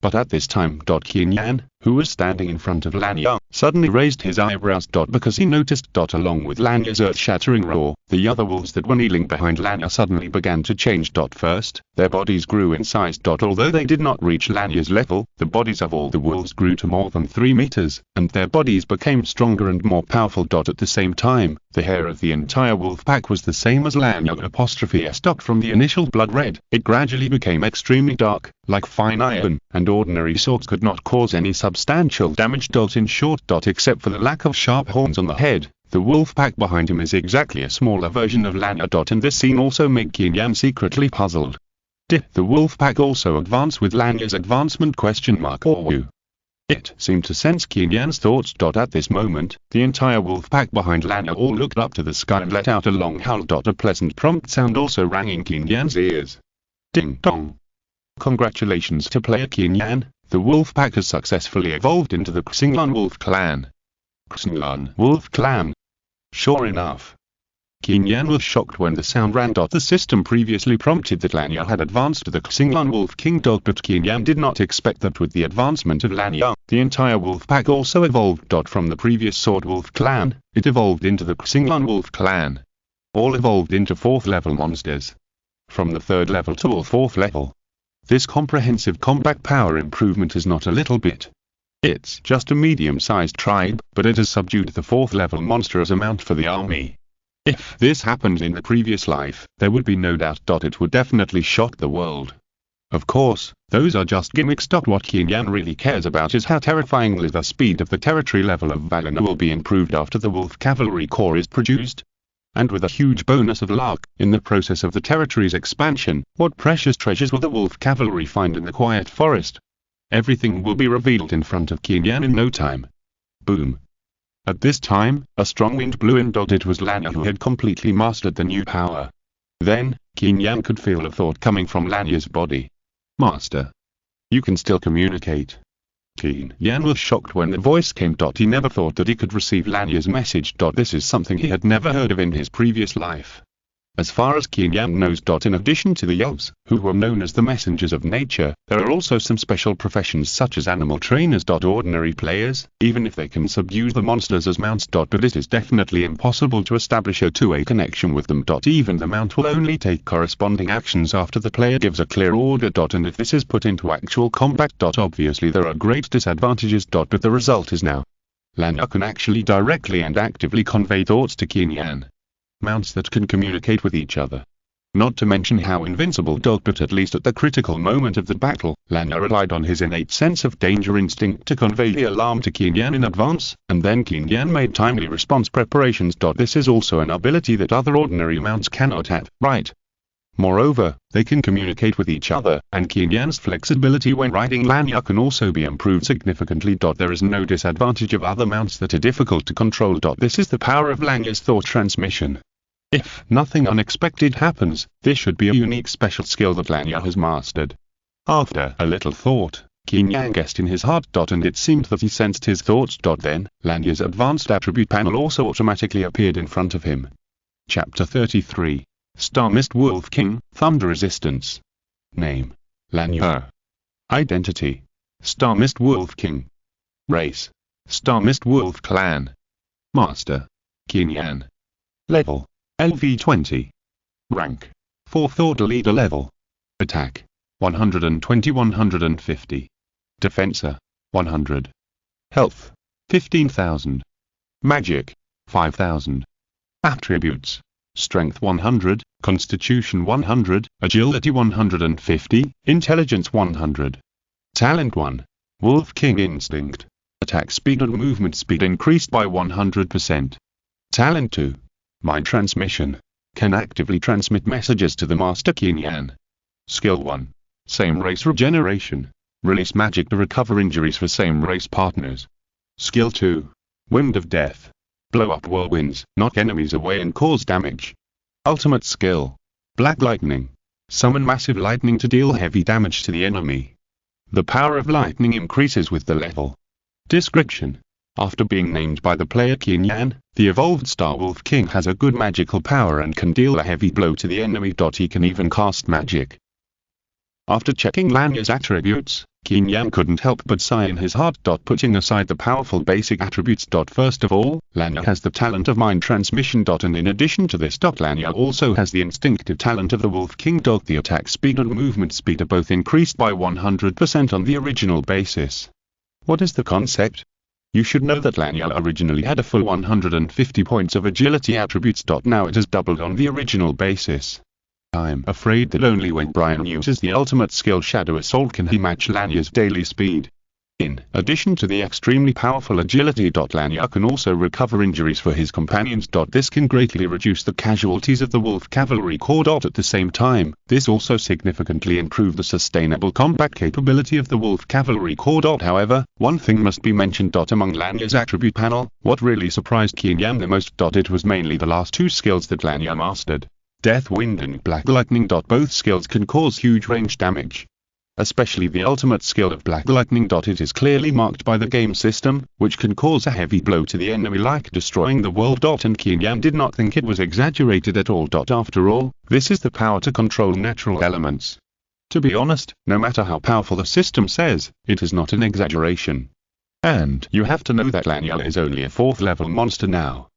But at this time, Qin Yan, who was standing in front of Lanya, suddenly raised his eyebrows. Because he noticed. Along with Lanya's earth-shattering roar, the other wolves that were kneeling behind Lanya suddenly began to change. First, their bodies grew in size. Although they did not reach Lanya's level, the bodies of all the wolves grew to more than 3 meters, and their bodies became stronger and more powerful. At the same time, the hair of the entire wolf pack was the same as Lanya''s. From the initial blood red, it gradually became extremely dark, like fine iron, and ordinary swords could not cause any substantial damage. In short, except for the lack of sharp horns on the head, the wolf pack behind him is exactly a smaller version of Lanya. And this scene also made Qin Yan secretly puzzled. Did the wolf pack also advance with Lanya's advancement? Or it seemed to sense Qin Yan's thoughts. At this moment, the entire wolf pack behind Lanya all looked up to the sky and let out a long howl. A pleasant prompt sound also rang in Qin Yan's ears. Ding dong. Congratulations to player Qin Yan. The wolf pack has successfully evolved into the Qin Yan Wolf Clan. Qin Yan Wolf Clan. Sure enough. Qin Yan was shocked when the sound ran. The system previously prompted that Lanya had advanced to the Qin Yan Wolf King. But Qin Yan did not expect that with the advancement of Lanya, the entire wolf pack also evolved. From the previous Sword Wolf Clan, it evolved into the Qin Yan Wolf Clan. All evolved into 4th level monsters. From the 3rd level to all 4th level. This comprehensive combat power improvement is not a little bit. It's just a medium-sized tribe, but it has subdued the 4th level monster as a mount for the army. If this happened in the previous life, there would be no doubt. It would definitely shock the world. Of course, those are just gimmicks. What Qin Yan really cares about is how terrifyingly the speed of the territory level of Valana will be improved after the Wolf Cavalry Corps is produced. And with a huge bonus of luck, in the process of the territory's expansion, what precious treasures will the Wolf Cavalry find in the Quiet Forest? Everything will be revealed in front of Qin Yan in no time. Boom. At this time, a strong wind blew in. It was Lanya who had completely mastered the new power. Then, Qin Yan could feel a thought coming from Lanya's body. Master, you can still communicate. Qin Yan was shocked when the voice came. He never thought that he could receive Lanya's message. This is something he had never heard of in his previous life. As far as Qin Yan knows, in addition to the elves, who were known as the messengers of nature, there are also some special professions such as animal trainers. Ordinary players, even if they can subdue the monsters as mounts. But it is definitely impossible to establish a two-way connection with them. Even the mount will only take corresponding actions after the player gives a clear order. And if this is put into actual combat. Obviously there are great disadvantages. But the result is now Lanya can actually directly and actively convey thoughts to Qin Yan. Mounts that can communicate with each other. Not to mention how invincible. But at least at the critical moment of the battle, Lanya relied on his innate sense of danger instinct to convey the alarm to Qin Yan in advance, and then Qin Yan made timely response preparations. This is also an ability that other ordinary mounts cannot have, right? Moreover, they can communicate with each other, and Qin Yan's flexibility when riding Lanya can also be improved significantly. There is no disadvantage of other mounts that are difficult to control. This is the power of Lanya's thought transmission. If nothing unexpected happens, this should be a unique special skill that Lanya has mastered. After a little thought, Qin Yan guessed in his heart. And it seemed that he sensed his thoughts. Then, Lanya's advanced attribute panel also automatically appeared in front of him. Chapter 33. Star Mist Wolf King, Thunder Resistance. Name: Lanya. Identity: Star Mist Wolf King. Race: Star Mist Wolf Clan. Master: Qin Yan. Level: LV20. Rank: 4th Order Leader level. Attack: 120-150. Defense: 100. Health: 15,000. Magic: 5,000. Attributes: Strength 100, Constitution 100, Agility 150, Intelligence 100. Talent 1. Wolf King Instinct. Attack speed and movement speed increased by 100%. Talent 2. Mind Transmission. Can actively transmit messages to the Master Qin Yan. Skill 1. Same race regeneration. Release magic to recover injuries for same race partners. Skill 2. Wind of Death. Blow up whirlwinds, knock enemies away and cause damage. Ultimate skill: Black Lightning. Summon massive lightning to deal heavy damage to the enemy. The power of lightning increases with the level. Description: After being named by the player Qin Yan, the evolved Star Wolf King has a good magical power and can deal a heavy blow to the enemy. He can even cast magic. After checking Lanya's attributes, Qin Yan couldn't help but sigh in his heart. Putting aside the powerful basic attributes. First of all, Lanya has the talent of mind transmission. And in addition to this, Lanya also has the instinctive talent of the Wolf King. The attack speed and movement speed are both increased by 100% on the original basis. What is the concept? You should know that Lanya originally had a full 150 points of agility attributes. Now it has doubled on the original basis. I'm afraid that only when Brian uses the ultimate skill Shadow Assault can he match Lanya's daily speed. In addition to the extremely powerful agility. Lanya can also recover injuries for his companions. This can greatly reduce the casualties of the Wolf Cavalry Corps. At the same time, this also significantly improved the sustainable combat capability of the Wolf Cavalry Corps. However, one thing must be mentioned. Among Lanya's attribute panel, what really surprised Qin Yan the most. It was mainly the last two skills that Lanya mastered. Death Wind and Black Lightning. Both skills can cause huge range damage. Especially the ultimate skill of Black Lightning. It is clearly marked by the game system, which can cause a heavy blow to the enemy like destroying the world. And Qin Yan did not think it was exaggerated at all. After all, this is the power to control natural elements. To be honest, no matter how powerful the system says, it is not an exaggeration. And you have to know that Lanya is only a 4th level monster now.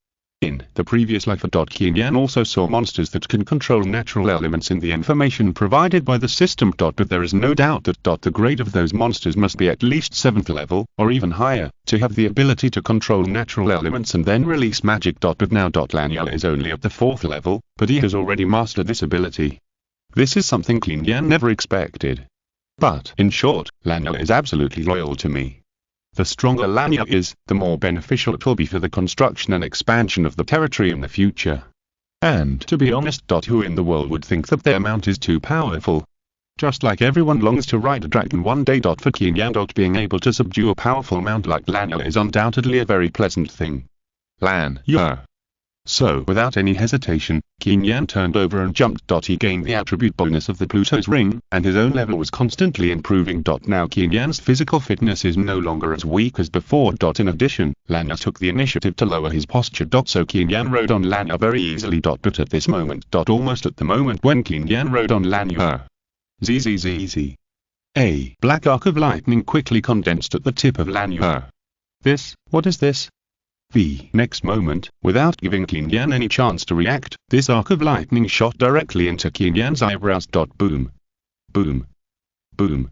In the previous life, Qin Yan also saw monsters that can control natural elements in the information provided by the system. But there is no doubt that the grade of those monsters must be at least 7th level, or even higher, to have the ability to control natural elements and then release magic. But now Lanya is only at the 4th level, but he has already mastered this ability. This is something Qin Yan never expected. But in short, Lanya is absolutely loyal to me. The stronger Lanya is, the more beneficial it will be for the construction and expansion of the territory in the future. And to be honest, who in the world would think that their mount is too powerful? Just like everyone longs to ride a dragon one day. For Qin Yan, being able to subdue a powerful mount like Lanya is undoubtedly a very pleasant thing. Lanyard. So without any hesitation, Qin Yan turned over and jumped. He gained the attribute bonus of the Pluto's ring, and his own level was constantly improving. Now Qin Yan's physical fitness is no longer as weak as before. In addition, Lanyard took the initiative to lower his posture. So Qin Yan rode on Lanyard very easily. But at this moment, almost at the moment when Qin Yan rode on Lanyard, zzz. A black arc of lightning quickly condensed at the tip of Lanyard. What is this? The next moment, without giving Qin Yan any chance to react, this arc of lightning shot directly into Qin Yan's eyebrows. Boom. Boom. Boom.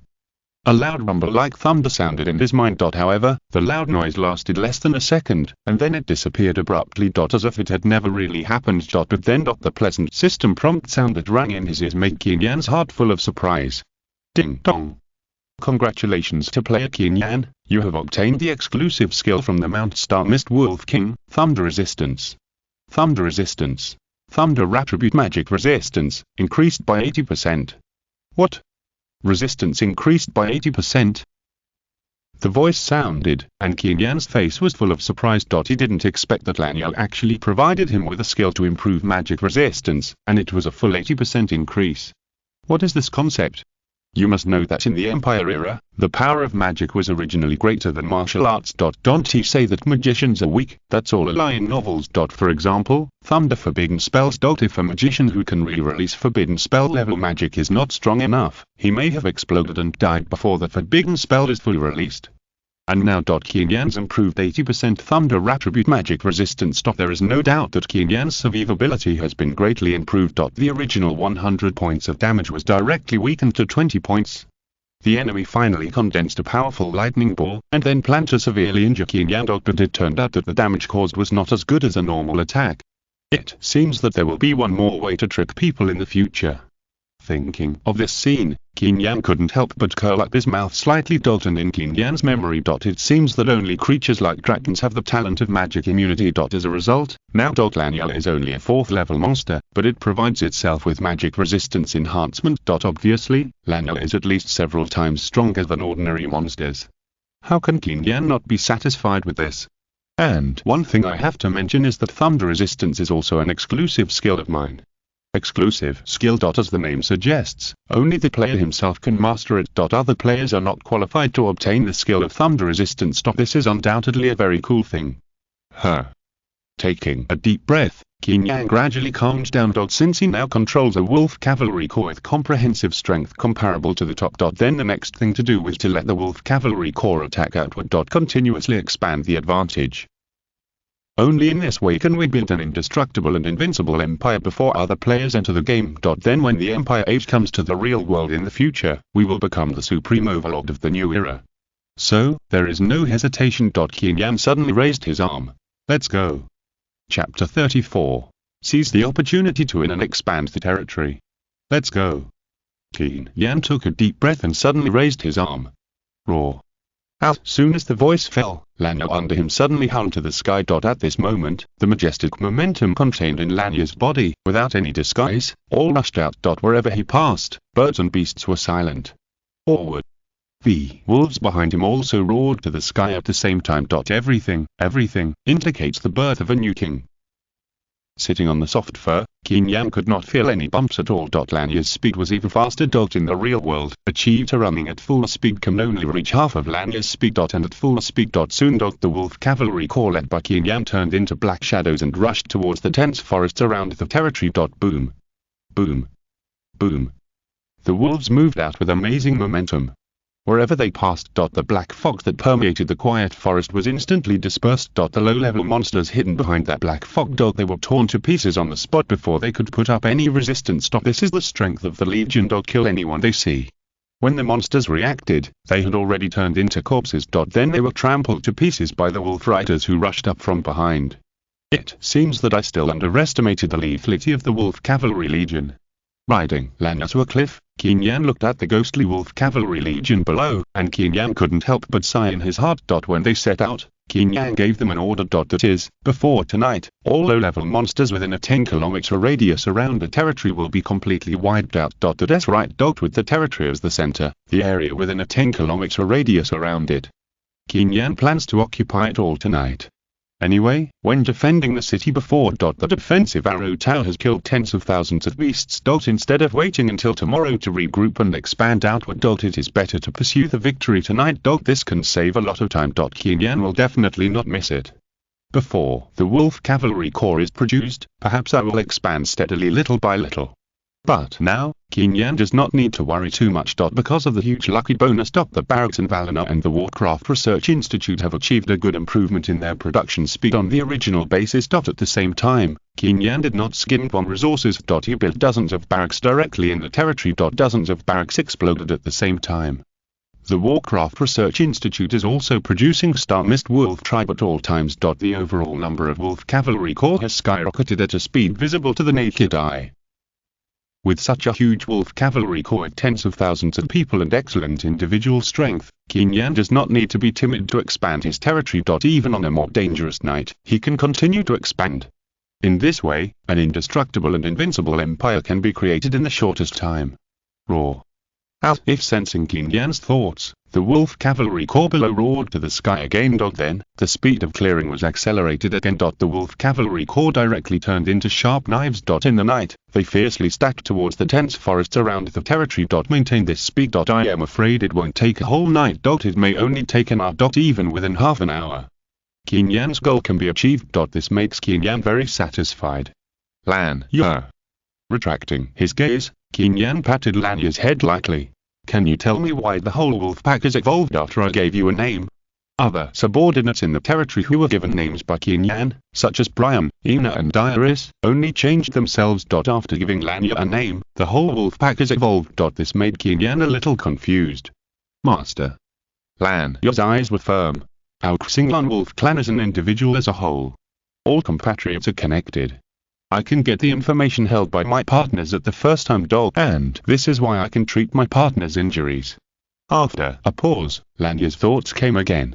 A loud rumble like thunder sounded in his mind. However, the loud noise lasted less than a second, and then it disappeared abruptly. As if it had never really happened. But then the pleasant system prompt sound that rang in his ears made Qin Yan's heart full of surprise. Ding dong. Congratulations to player Qin Yan, you have obtained the exclusive skill from the Mount Star Mist Wolf King, Thunder Resistance. Thunder Resistance. Thunder attribute magic resistance, increased by 80%. What? Resistance increased by 80%? The voice sounded, and Qin Yan's face was full of surprise. He didn't expect that Lanyard actually provided him with a skill to improve magic resistance, and it was a full 80% increase. What is this concept? You must know that in the Empire era, the power of magic was originally greater than martial arts. Don't he say that magicians are weak? That's all a lie in novels. For example, thunder forbidden spells. If a magician who can re-release forbidden spell level magic is not strong enough, he may have exploded and died before the forbidden spell is fully released. And now Qin Yan's improved 80% thunder attribute magic resistance. There is no doubt that Qin Yan's survivability has been greatly improved. The original 100 points of damage was directly weakened to 20 points. The enemy finally condensed a powerful lightning ball, and then planned to severely injure Qin Yan. But it turned out that the damage caused was not as good as a normal attack. It seems that there will be one more way to trick people in the future. Thinking of this scene, Qin Yan couldn't help but curl up his mouth slightly. And in Qin Yan's memory, it seems that only creatures like dragons have the talent of magic immunity. As a result, now Lanyard is only a 4th level monster, but it provides itself with magic resistance enhancement. Obviously, Lanyard is at least several times stronger than ordinary monsters. How can Qin Yan not be satisfied with this? And one thing I have to mention is that thunder resistance is also an exclusive skill of mine. Exclusive skill. As the name suggests, only the player himself can master it. Other players are not qualified to obtain the skill of thunder resistance. This is undoubtedly a very cool thing. Taking a deep breath, Qin Yan gradually calmed down. Since he now controls a wolf cavalry corps with comprehensive strength comparable to the top. Then the next thing to do was to let the wolf cavalry corps attack outward. Continuously expand the advantage. Only in this way can we build an indestructible and invincible empire before other players enter the game. Then when the Empire Age comes to the real world in the future, we will become the supreme overlord of the new era. So, there is no hesitation. Qin Yan suddenly raised his arm. Let's go. Chapter 34. Seize the opportunity to win and expand the territory. Let's go. Qin Yan took a deep breath and suddenly raised his arm. Roar. As soon as the voice fell, Lanyard under him suddenly hung to the sky. At this moment, the majestic momentum contained in Lanyard's body, without any disguise, all rushed out. Wherever he passed, birds and beasts were silent. Forward. The wolves behind him also roared to the sky at the same time. Everything indicates the birth of a new king. Sitting on the soft fur, Qin Yan could not feel any bumps at all. Lanyard's speed was even faster. In the real world, a cheetah running at full speed can only reach half of Lanyard's speed. And at full speed. Soon the wolf cavalry corps led by Qin Yan turned into black shadows and rushed towards the dense forests around the territory. Boom. Boom. Boom. The wolves moved out with amazing momentum. Wherever they passed, the black fog that permeated the quiet forest was instantly dispersed. The low-level monsters hidden behind that black fog, they were torn to pieces on the spot before they could put up any resistance. This is the strength of the Legion. Kill anyone they see. When the monsters reacted, they had already turned into corpses. Then they were trampled to pieces by the wolf riders who rushed up from behind. It seems that I still underestimated the lethality of the wolf cavalry legion. Riding Lanyard to a cliff, Qin Yan looked at the ghostly wolf cavalry legion below, and Qin Yan couldn't help but sigh in his heart. When they set out, Qin Yan gave them an order. That is, before tonight, all low-level monsters within a 10-kilometer radius around the territory will be completely wiped out. That's right. With the territory as the center, the area within a 10-kilometer radius around it. Qin Yan plans to occupy it all tonight. Anyway, when defending the city before. The defensive arrow tower has killed tens of thousands of beasts. Instead of waiting until tomorrow to regroup and expand outward. It is better to pursue the victory tonight. This can save a lot of time. Qin Yan will definitely not miss it. Before the Wolf Cavalry Corps is produced, perhaps I will expand steadily little by little. But now, Qin Yan does not need to worry too much. Because of the huge lucky bonus. The barracks in Valina and the Warcraft Research Institute have achieved a good improvement in their production speed on the original basis. At the same time, Qin Yan did not skimp on resources. He built dozens of barracks directly in the territory. Dozens of barracks exploded at the same time. The Warcraft Research Institute is also producing Star Mist Wolf Tribe at all times. The overall number of Wolf Cavalry Corps has skyrocketed at a speed visible to the naked eye. With such a huge Wolf Cavalry Corps at tens of thousands of people and excellent individual strength, Qin Yan does not need to be timid to expand his territory. Even on a more dangerous night, he can continue to expand. In this way, an indestructible and invincible empire can be created in the shortest time. Roar. As if sensing Qin Yan's thoughts, the Wolf Cavalry Corps below roared to the sky again. Then, the speed of clearing was accelerated again. The Wolf Cavalry Corps directly turned into sharp knives. In the night, they fiercely stacked towards the dense forests around the territory. Maintain this speed. I am afraid it won't take a whole night. It may only take an hour. Even within half an hour, Qin Yan's goal can be achieved. This makes Qin Yan very satisfied. Lan Ya. Retracting his gaze, Qin Yan patted Lanya's head lightly. Can you tell me why the whole wolf pack has evolved after I gave you a name? Other subordinates in the territory who were given names by Qin Yan, such as Brian, Ina and Iris, only changed themselves. After giving Lanya a name, the whole wolf pack has evolved. This made Qin Yan a little confused. Master. Lanya's eyes were firm. Our Xinglan Wolf clan is an individual as a whole. All compatriots are connected. I can get the information held by my partners at the first time. And this is why I can treat my partner's injuries. After a pause, Lanya's thoughts came again.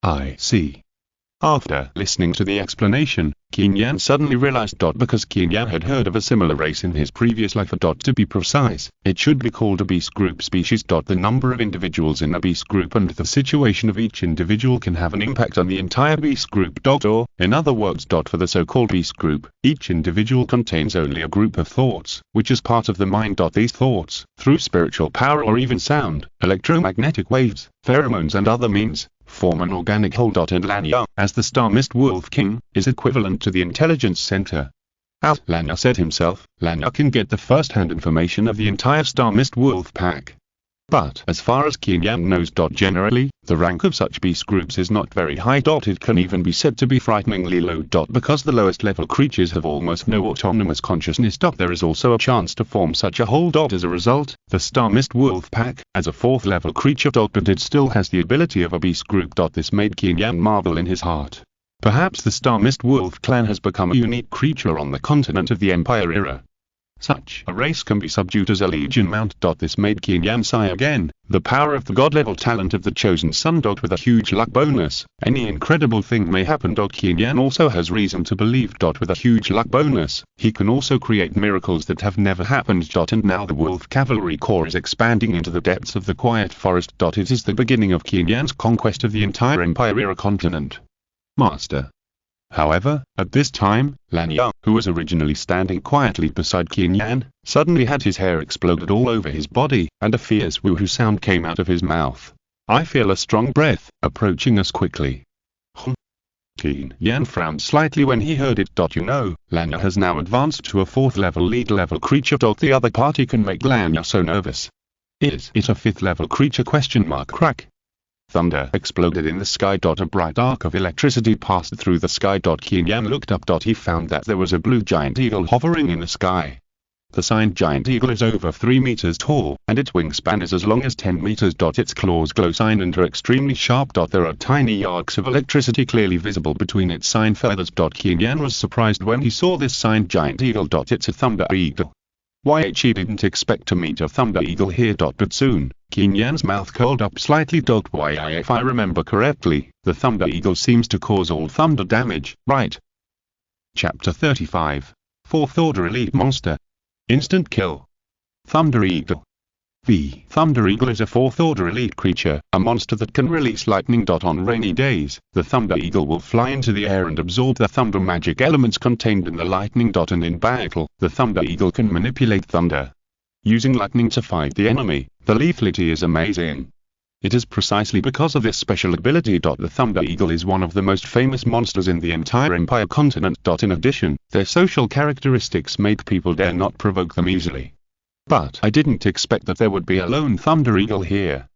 I see. After listening to the explanation, Qin Yan suddenly realized. Because Qin Yan had heard of a similar race in his previous life. To be precise, it should be called a beast group species. The number of individuals in a beast group and the situation of each individual can have an impact on the entire beast group. Or, in other words, for the so-called beast group, each individual contains only a group of thoughts, which is part of the mind. These thoughts, through spiritual power or even sound, electromagnetic waves, pheromones and other means, form an organic whole. And Lanya, as the Star Mist Wolf King, is equivalent to the intelligence center. As Lanya said himself, Lanya can get the first-hand information of the entire Star Mist Wolf pack. But as far as Qin Yan knows, generally, the rank of such beast groups is not very high. It can even be said to be frighteningly low. Because the lowest level creatures have almost no autonomous consciousness. There is also a chance to form such a whole. As a result, the Star Mist Wolf pack, as a 4th level creature. But it still has the ability of a beast group. This made Qin Yan marvel in his heart. Perhaps the Star Mist Wolf clan has become a unique creature on the continent of the Empire era. Such a race can be subdued as a legion mount. This made Qin Yan sigh again. The power of the god-level talent of the chosen son. With a huge luck bonus, any incredible thing may happen. Qin Yan also has reason to believe. With a huge luck bonus, he can also create miracles that have never happened. And now the Wolf Cavalry Corps is expanding into the depths of the quiet forest. It is the beginning of Qin Yan's conquest of the entire Empire era continent. Master. However, at this time, Lanya, who was originally standing quietly beside Qin Yan, suddenly had his hair exploded all over his body, and a fierce woohoo sound came out of his mouth. I feel a strong breath approaching us quickly. Qin Yan frowned slightly when he heard it. You know, Lanya has now advanced to a 4th level lead level creature. The other party can make Lanya so nervous. Is it a 5th level creature? Crack. Thunder exploded in the sky. A bright arc of electricity passed through the sky. Qin Yan looked up. He found that there was a blue giant eagle hovering in the sky. The signed giant eagle is over 3 meters tall, and its wingspan is as long as 10 meters. Its claws glow sign and are extremely sharp. There are tiny arcs of electricity clearly visible between its sign feathers. Qin Yan was surprised when he saw this signed giant eagle. It's a thunder eagle. He didn't expect to meet a thunder eagle here. But soon, Qin Yan's mouth curled up slightly. If I remember correctly, the thunder eagle seems to cause all thunder damage, right? Chapter 35. 4th Order Elite Monster. Instant Kill. Thunder Eagle. The Thunder Eagle is a 4th order elite creature, a monster that can release lightning. On rainy days, the Thunder Eagle will fly into the air and absorb the thunder magic elements contained in the lightning. And in battle, the Thunder Eagle can manipulate thunder, using lightning to fight the enemy. The lethality is amazing. It is precisely because of this special ability. The Thunder Eagle is one of the most famous monsters in the entire Empire continent. In addition, their social characteristics make people dare not provoke them easily. But I didn't expect that there would be a lone Thunder Eagle here.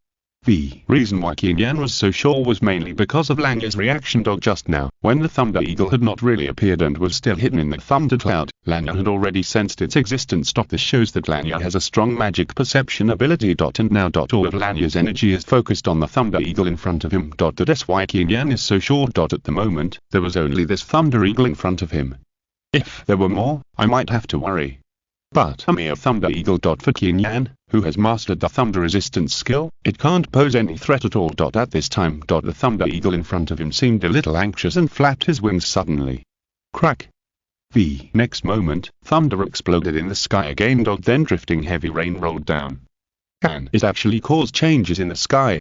The reason why Qin Yan was so sure was mainly because of Lanya's reaction. Just now, when the Thunder Eagle had not really appeared and was still hidden in the thunder cloud, Lanya had already sensed its existence. This shows that Lanya has a strong magic perception ability. And now all of Lanya's energy is focused on the Thunder Eagle in front of him. That's why Qin Yan is so sure. At the moment, there was only this Thunder Eagle in front of him. If there were more, I might have to worry. But a mere Thunder Eagle. For Qin Yan, who has mastered the thunder resistance skill, it can't pose any threat at all. At this time, the Thunder Eagle in front of him seemed a little anxious and flapped his wings suddenly. Crack! The next moment, thunder exploded in the sky again. Then drifting heavy rain rolled down. And it actually caused changes in the sky.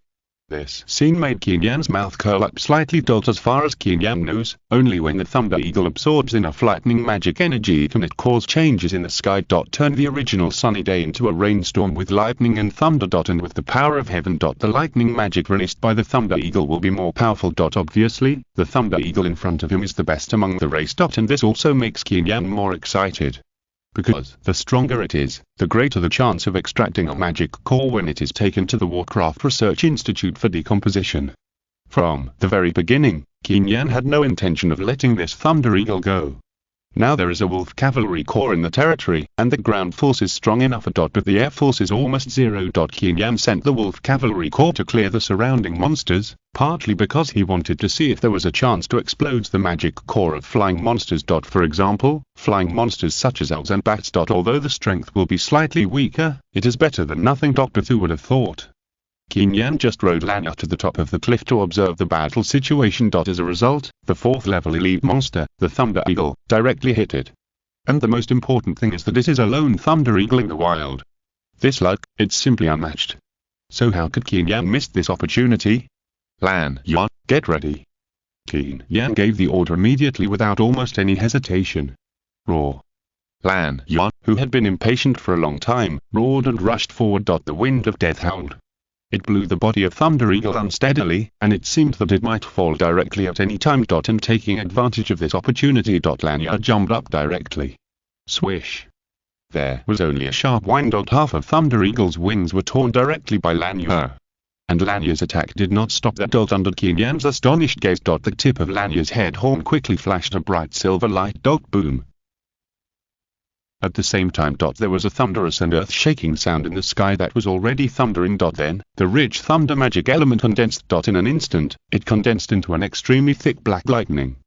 This scene made Qin Yan's mouth curl up slightly. As far as Qin Yan knows, only when the Thunder Eagle absorbs enough lightning magic energy can it cause changes in the sky. Turn the original sunny day into a rainstorm with lightning and thunder. And with the power of heaven. The lightning magic released by the Thunder Eagle will be more powerful. Obviously, the Thunder Eagle in front of him is the best among the race. And this also makes Qin Yan more excited. Because the stronger it is, the greater the chance of extracting a magic core when it is taken to the Warcraft Research Institute for decomposition. From the very beginning, Qin Yan had no intention of letting this Thunder Eagle go. Now there is a wolf cavalry corps in the territory, and the ground force is strong enough. But the air force is almost zero. Qin Yan sent the wolf cavalry corps to clear the surrounding monsters, partly because he wanted to see if there was a chance to explode the magic core of flying monsters. For example, flying monsters such as owls and bats. Although the strength will be slightly weaker, it is better than nothing. Who would have thought? Qin Yan just rode Lanya to the top of the cliff to observe the battle situation. As a result, the 4th level elite monster, the Thunder Eagle, directly hit it. And the most important thing is that it is a lone Thunder Eagle in the wild. This luck, it's simply unmatched. So how could Qin Yan miss this opportunity? Lan Yan, get ready. Qin Yan gave the order immediately without almost any hesitation. Roar. Lan Yan, who had been impatient for a long time, roared and rushed forward. The wind of death howled. It blew the body of Thunder Eagle unsteadily, and it seemed that it might fall directly at any time. And taking advantage of this opportunity, Lanya jumped up directly. Swish! There was only a sharp whine. Half of Thunder Eagle's wings were torn directly by Lanya. And Lanya's attack did not stop that. Under Qin Yan's astonished gaze. The tip of Lanya's head horn quickly flashed a bright silver light. Boom! At the same time, there was a thunderous and earth-shaking sound in the sky that was already thundering. Then, the rich thunder magic element condensed. In an instant, it condensed into an extremely thick black lightning.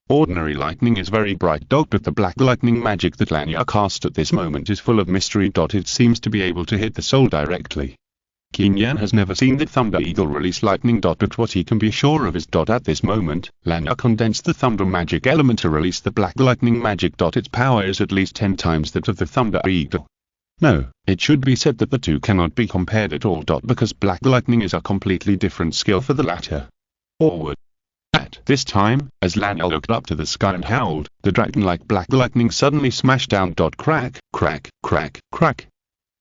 Ordinary lightning is very bright. But the black lightning magic that Lanya cast at this moment is full of mystery. It seems to be able to hit the soul directly. Qin Yan has never seen the Thunder Eagle release lightning. But what he can be sure of is at this moment, Lanya condensed the thunder magic element to release the black lightning magic. Its power is at least 10 times that of the Thunder Eagle. No, it should be said that the two cannot be compared at all. Because black lightning is a completely different skill for the latter. Forward. At this time, as Lanya looked up to the sky and howled, the dragon-like black lightning suddenly smashed down. Crack, crack, crack, crack.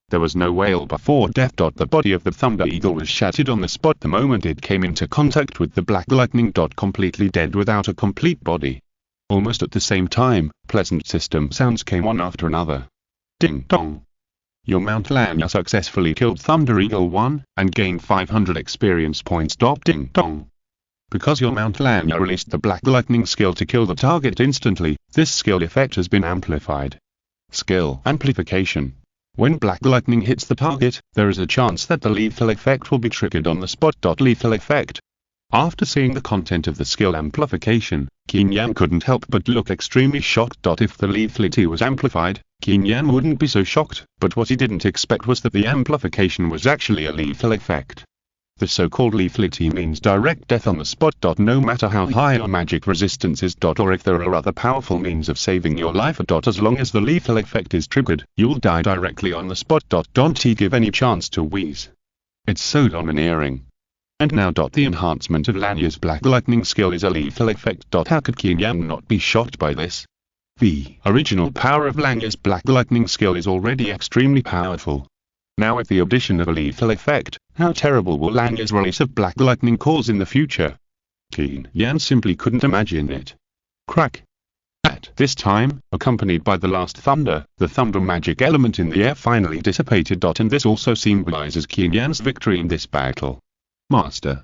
There was no wail before death. The body of the Thunder Eagle was shattered on the spot the moment it came into contact with the black lightning. Completely dead without a complete body. Almost at the same time, pleasant system sounds came one after another. Ding dong. Your Mount Lanya successfully killed Thunder Eagle 1, and gained 500 experience points. Ding dong. Because your Mount Lanya released the black lightning skill to kill the target instantly, this skill effect has been amplified. Skill amplification. When black lightning hits the target, there is a chance that the lethal effect will be triggered on the spot. Lethal effect. After seeing the content of the skill amplification, Qin Yan couldn't help but look extremely shocked. If the lethality was amplified, Qin Yan wouldn't be so shocked, but what he didn't expect was that the amplification was actually a lethal effect. The so-called lethality means direct death on the spot. No matter how high your magic resistance is. Or if there are other powerful means of saving your life. As long as the lethal effect is triggered, you'll die directly on the spot. Don't give any chance to wheeze. It's so domineering. And now. The enhancement of Lanya's Black Lightning skill is a lethal effect. How could Qin Yan not be shocked by this? The original power of Lanya's Black Lightning skill is already extremely powerful. Now with the addition of a lethal effect, how terrible will Lanya's release of Black Lightning cause in the future? Qin Yan simply couldn't imagine it. Crack! At this time, accompanied by the last thunder, the thunder magic element in the air finally dissipated. And this also symbolizes Qin Yan's victory in this battle. Master.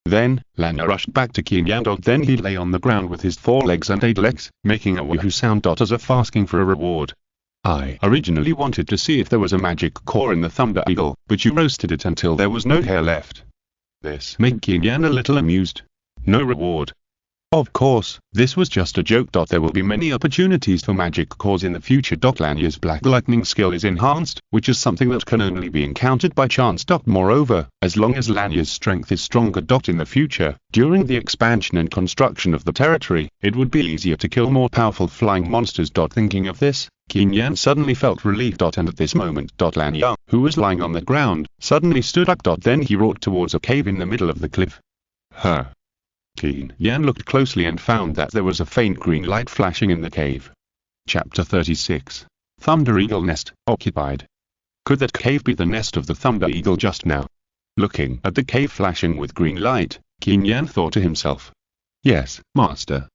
Then, Lanya rushed back to Qin Yan. Then he lay on the ground with his 4 legs and 8 legs, making a woohoo sound. As if asking for a reward. I originally wanted to see if there was a magic core in the Thunder Eagle, but you roasted it until there was no hair left. This made Qin Yan a little amused. No reward. Of course, this was just a joke. There will be many opportunities for magic cores in the future. Lanya's Black Lightning skill is enhanced, which is something that can only be encountered by chance. Moreover, as long as Lanya's strength is stronger. In the future, during the expansion and construction of the territory, it would be easier to kill more powerful flying monsters. Thinking of this, Qin Yan suddenly felt relieved. And at this moment, Lanya, who was lying on the ground, suddenly stood up. Then he roared towards a cave in the middle of the cliff. Qin Yan looked closely and found that there was a faint green light flashing in the cave. Chapter 36. Thunder Eagle Nest, occupied. Could that cave be the nest of the Thunder Eagle just now? Looking at the cave flashing with green light, Qin Yan thought to himself. Yes, master.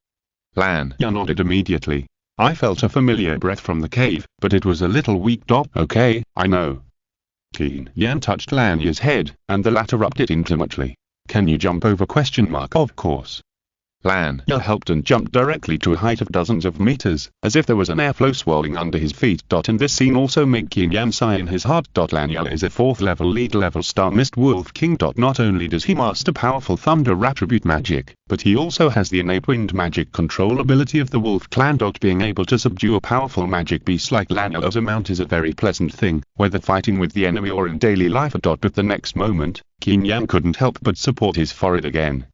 Lanya nodded immediately. I felt a familiar breath from the cave, but it was a little weak. Okay, I know. Qin Yan touched Lanya's head, and the latter rubbed it intimately. Can you jump over? Of course. Lanya helped and jumped directly to a height of dozens of meters, as if there was an airflow swirling under his feet. And this scene also made Qin Yan sigh in his heart. Lanya is a 4th level lead level Star Mist Wolf King. Not only does he master powerful thunder attribute magic, but he also has the innate wind magic control ability of the Wolf Clan. Being able to subdue a powerful magic beast like Lanya as a mount is a very pleasant thing, whether fighting with the enemy or in daily life. But the next moment, Qin Yan couldn't help but support his forehead again.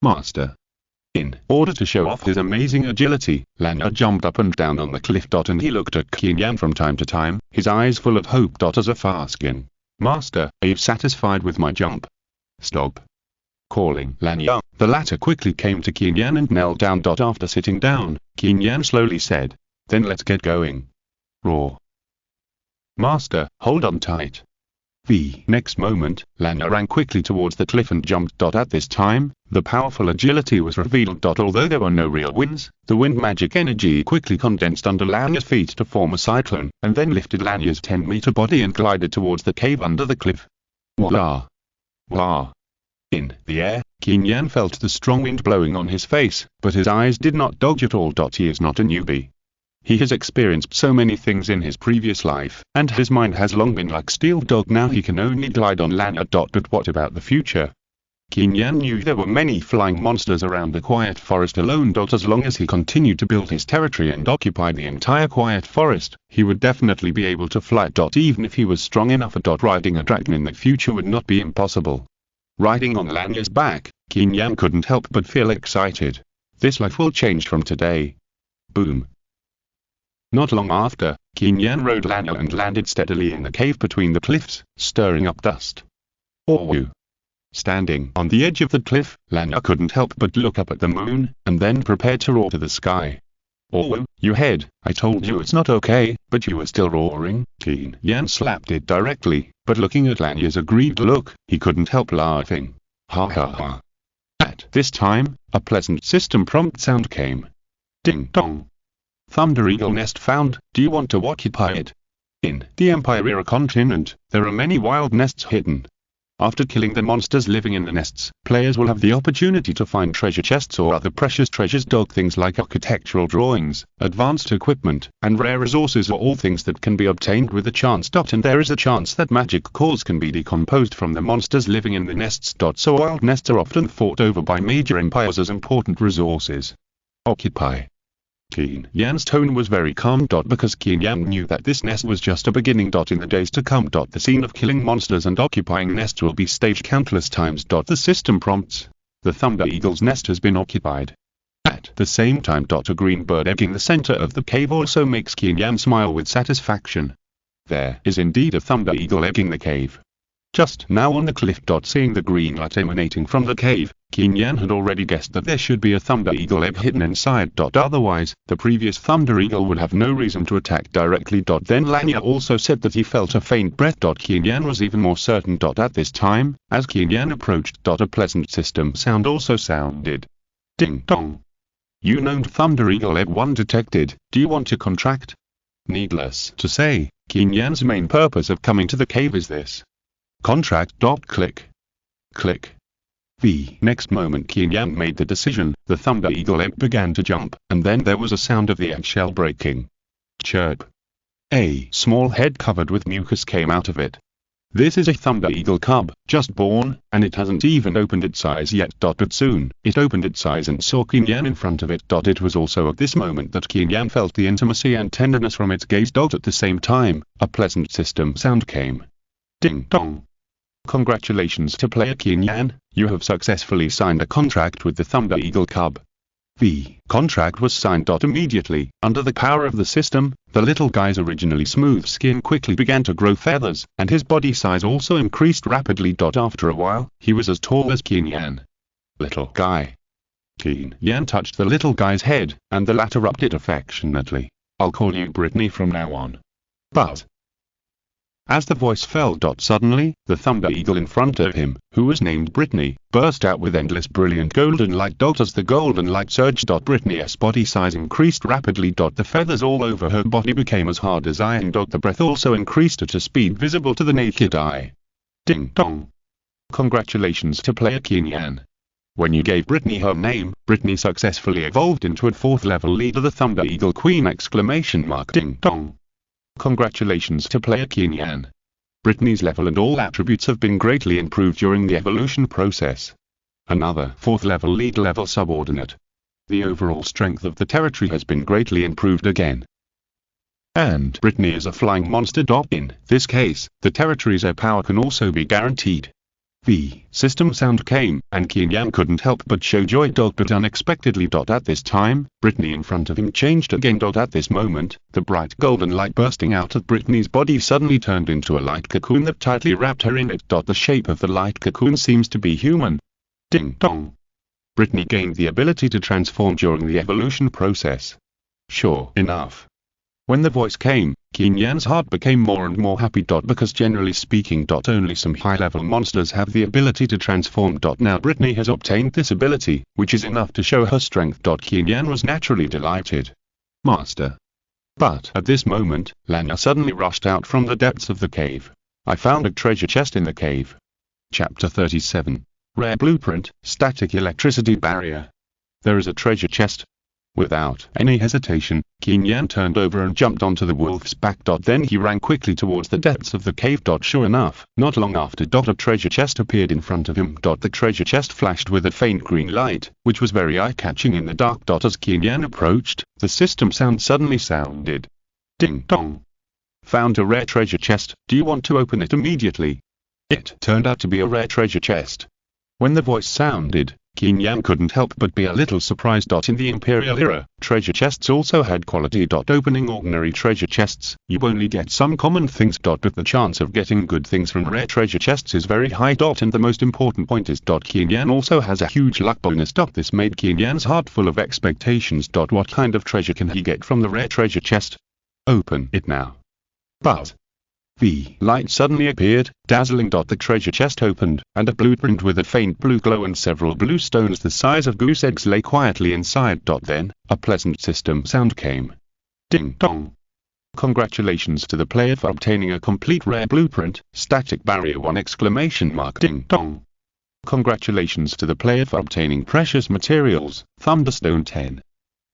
Master. In order to show off his amazing agility, Lanya jumped up and down on the cliff. And he looked at Qin Yan from time to time, his eyes full of hope. As if asking, Master, are you satisfied with my jump? Stop. Calling Lanya, the latter quickly came to Qin Yan and knelt down. After sitting down, Qin Yan slowly said, Then let's get going. Roar. Master, hold on tight. The next moment, Lanya ran quickly towards the cliff and jumped. At this time, the powerful agility was revealed. Although there were no real winds, the wind magic energy quickly condensed under Lanya's feet to form a cyclone, and then lifted Lanya's 10-meter body and glided towards the cave under the cliff. Wah! Wah! In the air, Qin Yan felt the strong wind blowing on his face, but his eyes did not dodge at all. He is not a newbie. He has experienced so many things in his previous life, and his mind has long been like steel. Now he can only glide on Lanya. But what about the future? Qin Yan knew there were many flying monsters around the Quiet Forest alone. As long as he continued to build his territory and occupy the entire Quiet Forest, he would definitely be able to fly. Even if he was strong enough. Riding a dragon in the future would not be impossible. Riding on Lanya's back, Qin Yan couldn't help but feel excited. This life will change from today. Boom. Not long after, Qin Yan rode Lanya and landed steadily in the cave between the cliffs, stirring up dust. Oh! Standing on the edge of the cliff, Lanya couldn't help but look up at the moon, and then prepared to roar to the sky. Oh, you head, I told you it's not okay, but you were still roaring. Qin Yan slapped it directly, but looking at Lanya's aggrieved look, he couldn't help laughing. Ha ha ha. At this time, a pleasant system prompt sound came. Ding dong. Thunder Eagle Nest found, do you want to occupy it? In the Empire continent, there are many wild nests hidden. After killing the monsters living in the nests, players will have the opportunity to find treasure chests or other precious treasures. Things like architectural drawings, advanced equipment, and rare resources are all things that can be obtained with a chance. And there is a chance that magic cores can be decomposed from the monsters living in the nests. So wild nests are often fought over by major empires as important resources. Occupy. Qin Yan's tone was very calm. Because Qin Yan knew that this nest was just a beginning. In the days to come. The scene of killing monsters and occupying nests will be staged countless times. The system prompts. The Thunder Eagle's nest has been occupied. At the same time. A green bird egging the center of the cave also makes Qin Yan smile with satisfaction. There is indeed a Thunder Eagle egging the cave. Just now on the cliff. Seeing the green light emanating from the cave, Qin Yan had already guessed that there should be a Thunder Eagle egg hidden inside. Otherwise, the previous Thunder Eagle would have no reason to attack directly. Then Lanya also said that he felt a faint breath. Qin Yan was even more certain. At this time, as Qin Yan approached. A pleasant system sound also sounded. Ding dong. You named Thunder Eagle Egg 1 detected. Do you want to contract? Needless to say, Qin Yan's main purpose of coming to the cave is this. Contract. Click. Click. The next moment Qin Yan made the decision, the Thunder Eagle egg began to jump, and then there was a sound of the eggshell breaking. Chirp. A small head covered with mucus came out of it. This is a Thunder Eagle cub, just born, and it hasn't even opened its eyes yet. But soon, it opened its eyes and saw Qin Yan in front of it. It was also at this moment that Qin Yan felt the intimacy and tenderness from its gaze. At the same time, a pleasant system sound came. Ding dong. Congratulations to player Qin Yan, you have successfully signed a contract with the Thunder Eagle cub. The contract was signed. Immediately, under the power of the system, the little guy's originally smooth skin quickly began to grow feathers, and his body size also increased rapidly. After a while, he was as tall as Qin Yan. Little guy. Qin Yan touched the little guy's head, and the latter rubbed it affectionately. I'll call you Brittany from now on. But as the voice fell. Suddenly, the Thunder Eagle in front of him, who was named Brittany, burst out with endless brilliant golden light. As the golden light surged. Brittany's body size increased rapidly. The feathers all over her body became as hard as iron. The breath also increased at a speed visible to the naked eye. Ding dong. Congratulations to player Qin Yan. When you gave Brittany her name, Brittany successfully evolved into a 4th level leader, the Thunder Eagle Queen! Ding dong. Congratulations to player Qin Yan. Brittany's level and all attributes have been greatly improved during the evolution process. Another 4th level lead level subordinate. The overall strength of the territory has been greatly improved again. And Brittany is a flying monster. In this case, the territory's air power can also be guaranteed. The system sound came, and Qin Yan couldn't help but show joy. But unexpectedly. At this time, Brittany in front of him changed again. At this moment, the bright golden light bursting out of Brittany's body suddenly turned into a light cocoon that tightly wrapped her in it. The shape of the light cocoon seems to be human. Ding dong. Brittany gained the ability to transform during the evolution process. Sure enough, when the voice came, Qin Yan's heart became more and more happy. Because generally speaking. Only some high-level monsters have the ability to transform. Now Brittany has obtained this ability, which is enough to show her strength. Qin Yan was naturally delighted. Master. But at this moment, Lanya suddenly rushed out from the depths of the cave. I found a treasure chest in the cave. Chapter 37. Rare Blueprint, Static Electricity Barrier. There is a treasure chest. Without any hesitation, Qin Yan turned over and jumped onto the wolf's back. Then he ran quickly towards the depths of the cave. Sure enough, not long after. A treasure chest appeared in front of him. The treasure chest flashed with a faint green light, which was very eye-catching in the dark. As Qin Yan approached, the system sound suddenly sounded. Ding dong. Found a rare treasure chest, do you want to open it immediately? It turned out to be a rare treasure chest. When the voice sounded, Qin Yan couldn't help but be a little surprised. In the Imperial era, treasure chests also had quality. Opening ordinary treasure chests, you only get some common things. But the chance of getting good things from rare treasure chests is very high. And the most important point is. Qin Yan also has a huge luck bonus. This made Qin Yan's heart full of expectations. What kind of treasure can he get from the rare treasure chest? Open it now. But the light suddenly appeared, dazzling. The treasure chest opened, and a blueprint with a faint blue glow and several blue stones the size of goose eggs lay quietly inside. Then, a pleasant system sound came. Ding dong. Congratulations to the player for obtaining a complete rare blueprint, Static Barrier 1! Ding dong. Congratulations to the player for obtaining precious materials, Thunderstone 10.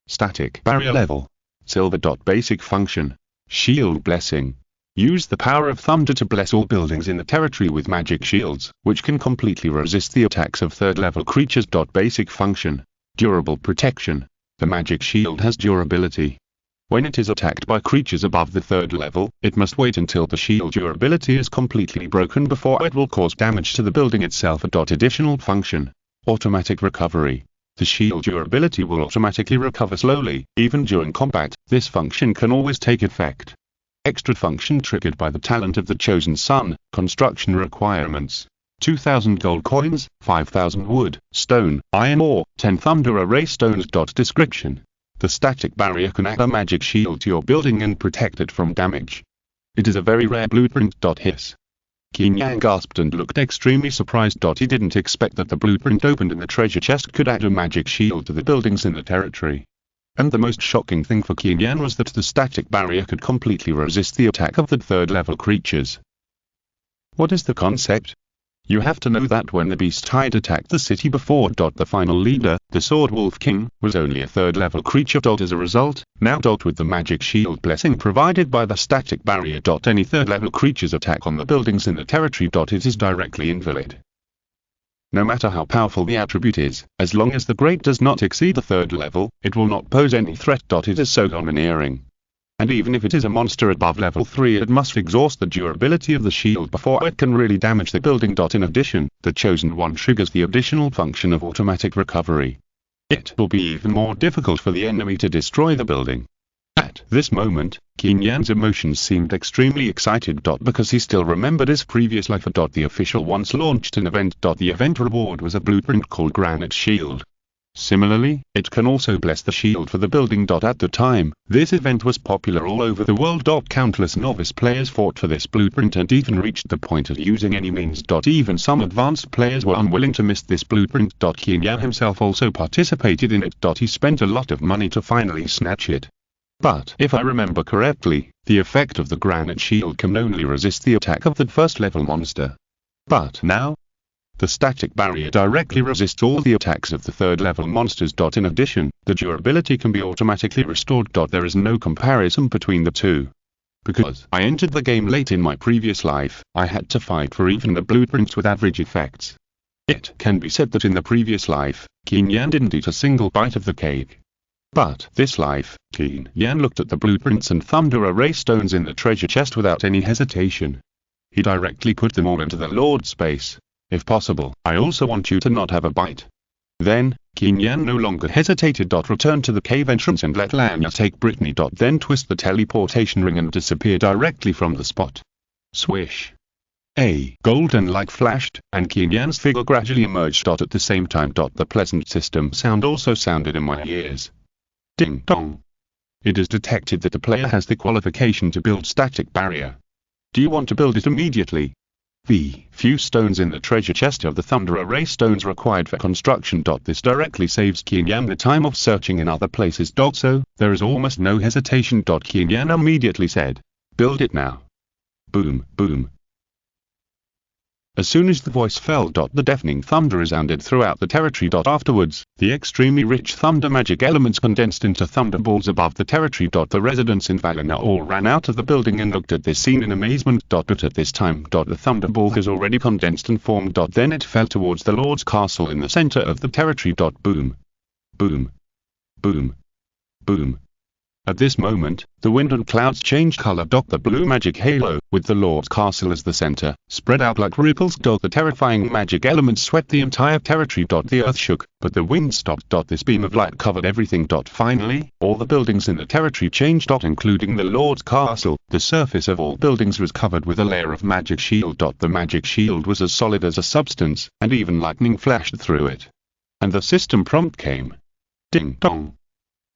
Static Barrier level. Silver. Basic function. Shield Blessing. Use the power of thunder to bless all buildings in the territory with magic shields, which can completely resist the attacks of 3rd level creatures. Basic function. Durable protection. The magic shield has durability. When it is attacked by creatures above the 3rd level, it must wait until the shield durability is completely broken before it will cause damage to the building itself. Additional function. Automatic recovery. The shield durability will automatically recover slowly, even during combat. This function can always take effect. Extra function triggered by the talent of the chosen son. Construction requirements. 2,000 gold coins, 5,000 wood, stone, iron ore, 10 thunder array stones. Description. The static barrier can add a magic shield to your building and protect it from damage. It is a very rare blueprint. Hiss. Qin Yan gasped and looked extremely surprised. He didn't expect that the blueprint opened in the treasure chest could add a magic shield to the buildings in the territory. And the most shocking thing for Qin Yan was that the static barrier could completely resist the attack of the 3rd level creatures. What is the concept? You have to know that when the Beast Tide attacked the city before. The final leader, the Sword Wolf King, was only a 3rd level creature. As a result, now with the magic shield blessing provided by the static barrier. Any 3rd level creature's attack on the buildings in the territory. It is directly invalid. No matter how powerful the attribute is, as long as the great does not exceed the 3rd level, it will not pose any threat. It is so domineering. And even if it is a monster above level 3, it must exhaust the durability of the shield before it can really damage the building. In addition, the chosen one triggers the additional function of automatic recovery. It will be even more difficult for the enemy to destroy the building. At this moment, Qin Yan's emotions seemed extremely excited. Because he still remembered his previous life. The official once launched an event. The event reward was a blueprint called Granite Shield. Similarly, it can also bless the shield for the building. At the time, this event was popular all over the world. Countless novice players fought for this blueprint and even reached the point of using any means. Even some advanced players were unwilling to miss this blueprint. Qin Yan himself also participated in it. He spent a lot of money to finally snatch it. But if I remember correctly, the effect of the granite shield can only resist the attack of the 1st level monster. But now, the static barrier directly resists all the attacks of the 3rd level monsters. In addition, the durability can be automatically restored. There is no comparison between the two. Because I entered the game late in my previous life, I had to fight for even the blueprints with average effects. It can be said that in the previous life, Qin Yan didn't eat a single bite of the cake. But this life, Qin Yan looked at the blueprints and thunder array stones in the treasure chest without any hesitation. He directly put them all into the Lord's space. If possible, I also want you to not have a bite. Then, Qin Yan no longer hesitated. Return to the cave entrance and let Lanya take Brittany. Then twist the teleportation ring and disappear directly from the spot. Swish. A golden light flashed, and Qin Yan's figure gradually emerged. At the same time. The pleasant system sound also sounded in my ears. Ding dong. It is detected that the player has the qualification to build static barrier. Do you want to build it immediately? The few stones in the treasure chest are the thunder array stones required for construction. This directly saves Qin Yan the time of searching in other places. So, there is almost no hesitation. Qin Yan immediately said, "Build it now." Boom, boom. As soon as the voice fell. The deafening thunder resounded throughout the territory. Afterwards, the extremely rich thunder magic elements condensed into thunderballs above the territory. The residents in Valina all ran out of the building and looked at this scene in amazement. But at this time. The thunderball has already condensed and formed. Then it fell towards the Lord's castle in the center of the territory. Boom. Boom. Boom. Boom. At this moment, the wind and clouds changed color. The blue magic halo, with the Lord's castle as the center, spread out like ripples. The terrifying magic elements swept the entire territory. The earth shook, but the wind stopped. This beam of light covered everything. Finally, all the buildings in the territory changed. Including the Lord's castle. The surface of all buildings was covered with a layer of magic shield. The magic shield was as solid as a substance, and even lightning flashed through it. And the system prompt came. Ding dong.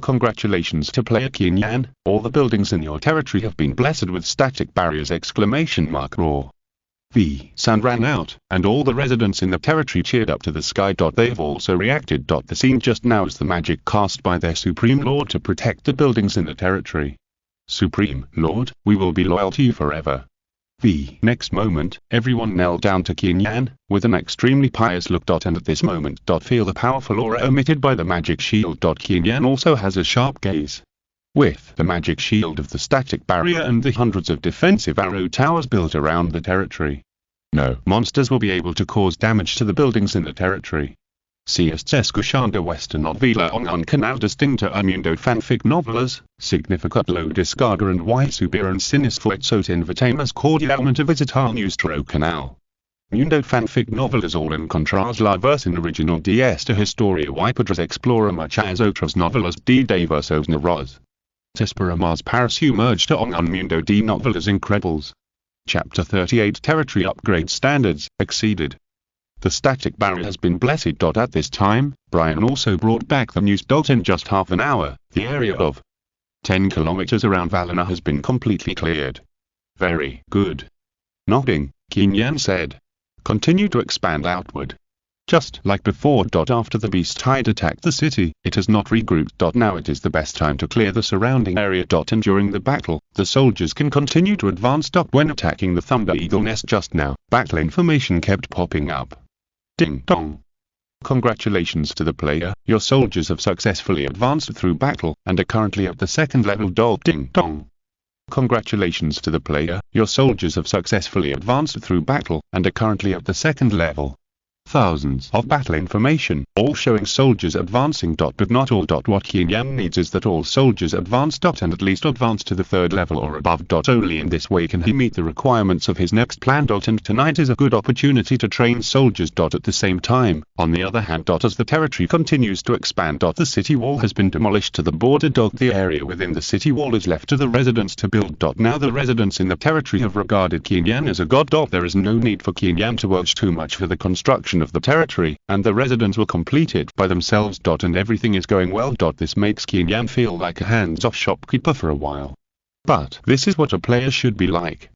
Congratulations to player Qin Yan, all the buildings in your territory have been blessed with static barriers! Roar. The sound rang out, and all the residents in the territory cheered up to the sky. They have also reacted. The scene just now is the magic cast by their Supreme Lord to protect the buildings in the territory. Supreme Lord, we will be loyal to you forever. The next moment, everyone knelt down to Qin Yan, with an extremely pious look. And at this moment. Feel the powerful aura emitted by the magic shield. Qin Yan also has a sharp gaze. With the magic shield of the static barrier and the hundreds of defensive arrow towers built around the territory, no monsters will be able to cause damage to the buildings in the territory. CSS Kushanda Western Novela on Canal Distinta Mundo Fanfic Novelas, Significat Lo Descarga and Y Subir and Sinisfoit Sot Invitamus Cordialmente Visitar Nostro Canal. Mundo Fanfic Novelas all encontras la versión original de esta historia y podrás explorar muchas otras novelas de diversos narradores. Te esperamos para sumergirte en un mundo de novelas incredibles. Chapter 38 Territory Upgrade Standards Exceeded. The static barrier has been blessed. At this time, Brian also brought back the news. In just half an hour, the area of 10 kilometers around Valena has been completely cleared. Very good. Nodding, Qin Yan said. Continue to expand outward. Just like before. After the beast tide attacked the city, it has not regrouped. Now it is the best time to clear the surrounding area. And during the battle, the soldiers can continue to advance. When attacking the Thunder Eagle nest just now, battle information kept popping up. Ding dong. Congratulations to the player, your soldiers have successfully advanced through battle, and are currently at the second level. Ding dong. Congratulations to the player, your soldiers have successfully advanced through battle, and are currently at the second level. Thousands of battle information, all showing soldiers advancing. But not all. What Qin Yan needs is that all soldiers advance. And at least advance to the third level or above. Only in this way can he meet the requirements of his next plan. And tonight is a good opportunity to train soldiers. At the same time, on the other hand. As the territory continues to expand. The city wall has been demolished to the border. The area within the city wall is left to the residents to build. Now the residents in the territory have regarded Qin Yan as a god. There is no need for Qin Yan to urge too much for the construction of the territory, and the residents will complete it by themselves. And everything is going well. This makes Qin Yan feel like a hands-off shopkeeper for a while. But this is what a player should be like.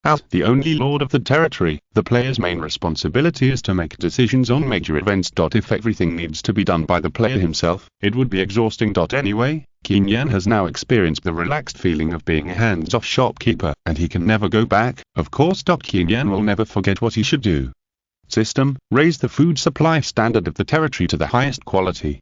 As the only lord of the territory, the player's main responsibility is to make decisions on major events. If everything needs to be done by the player himself, it would be exhausting. Anyway, Qin Yan has now experienced the relaxed feeling of being a hands-off shopkeeper, and he can never go back. Of course. Qin Yan will never forget what he should do. System, raise the food supply standard of the territory to the highest quality.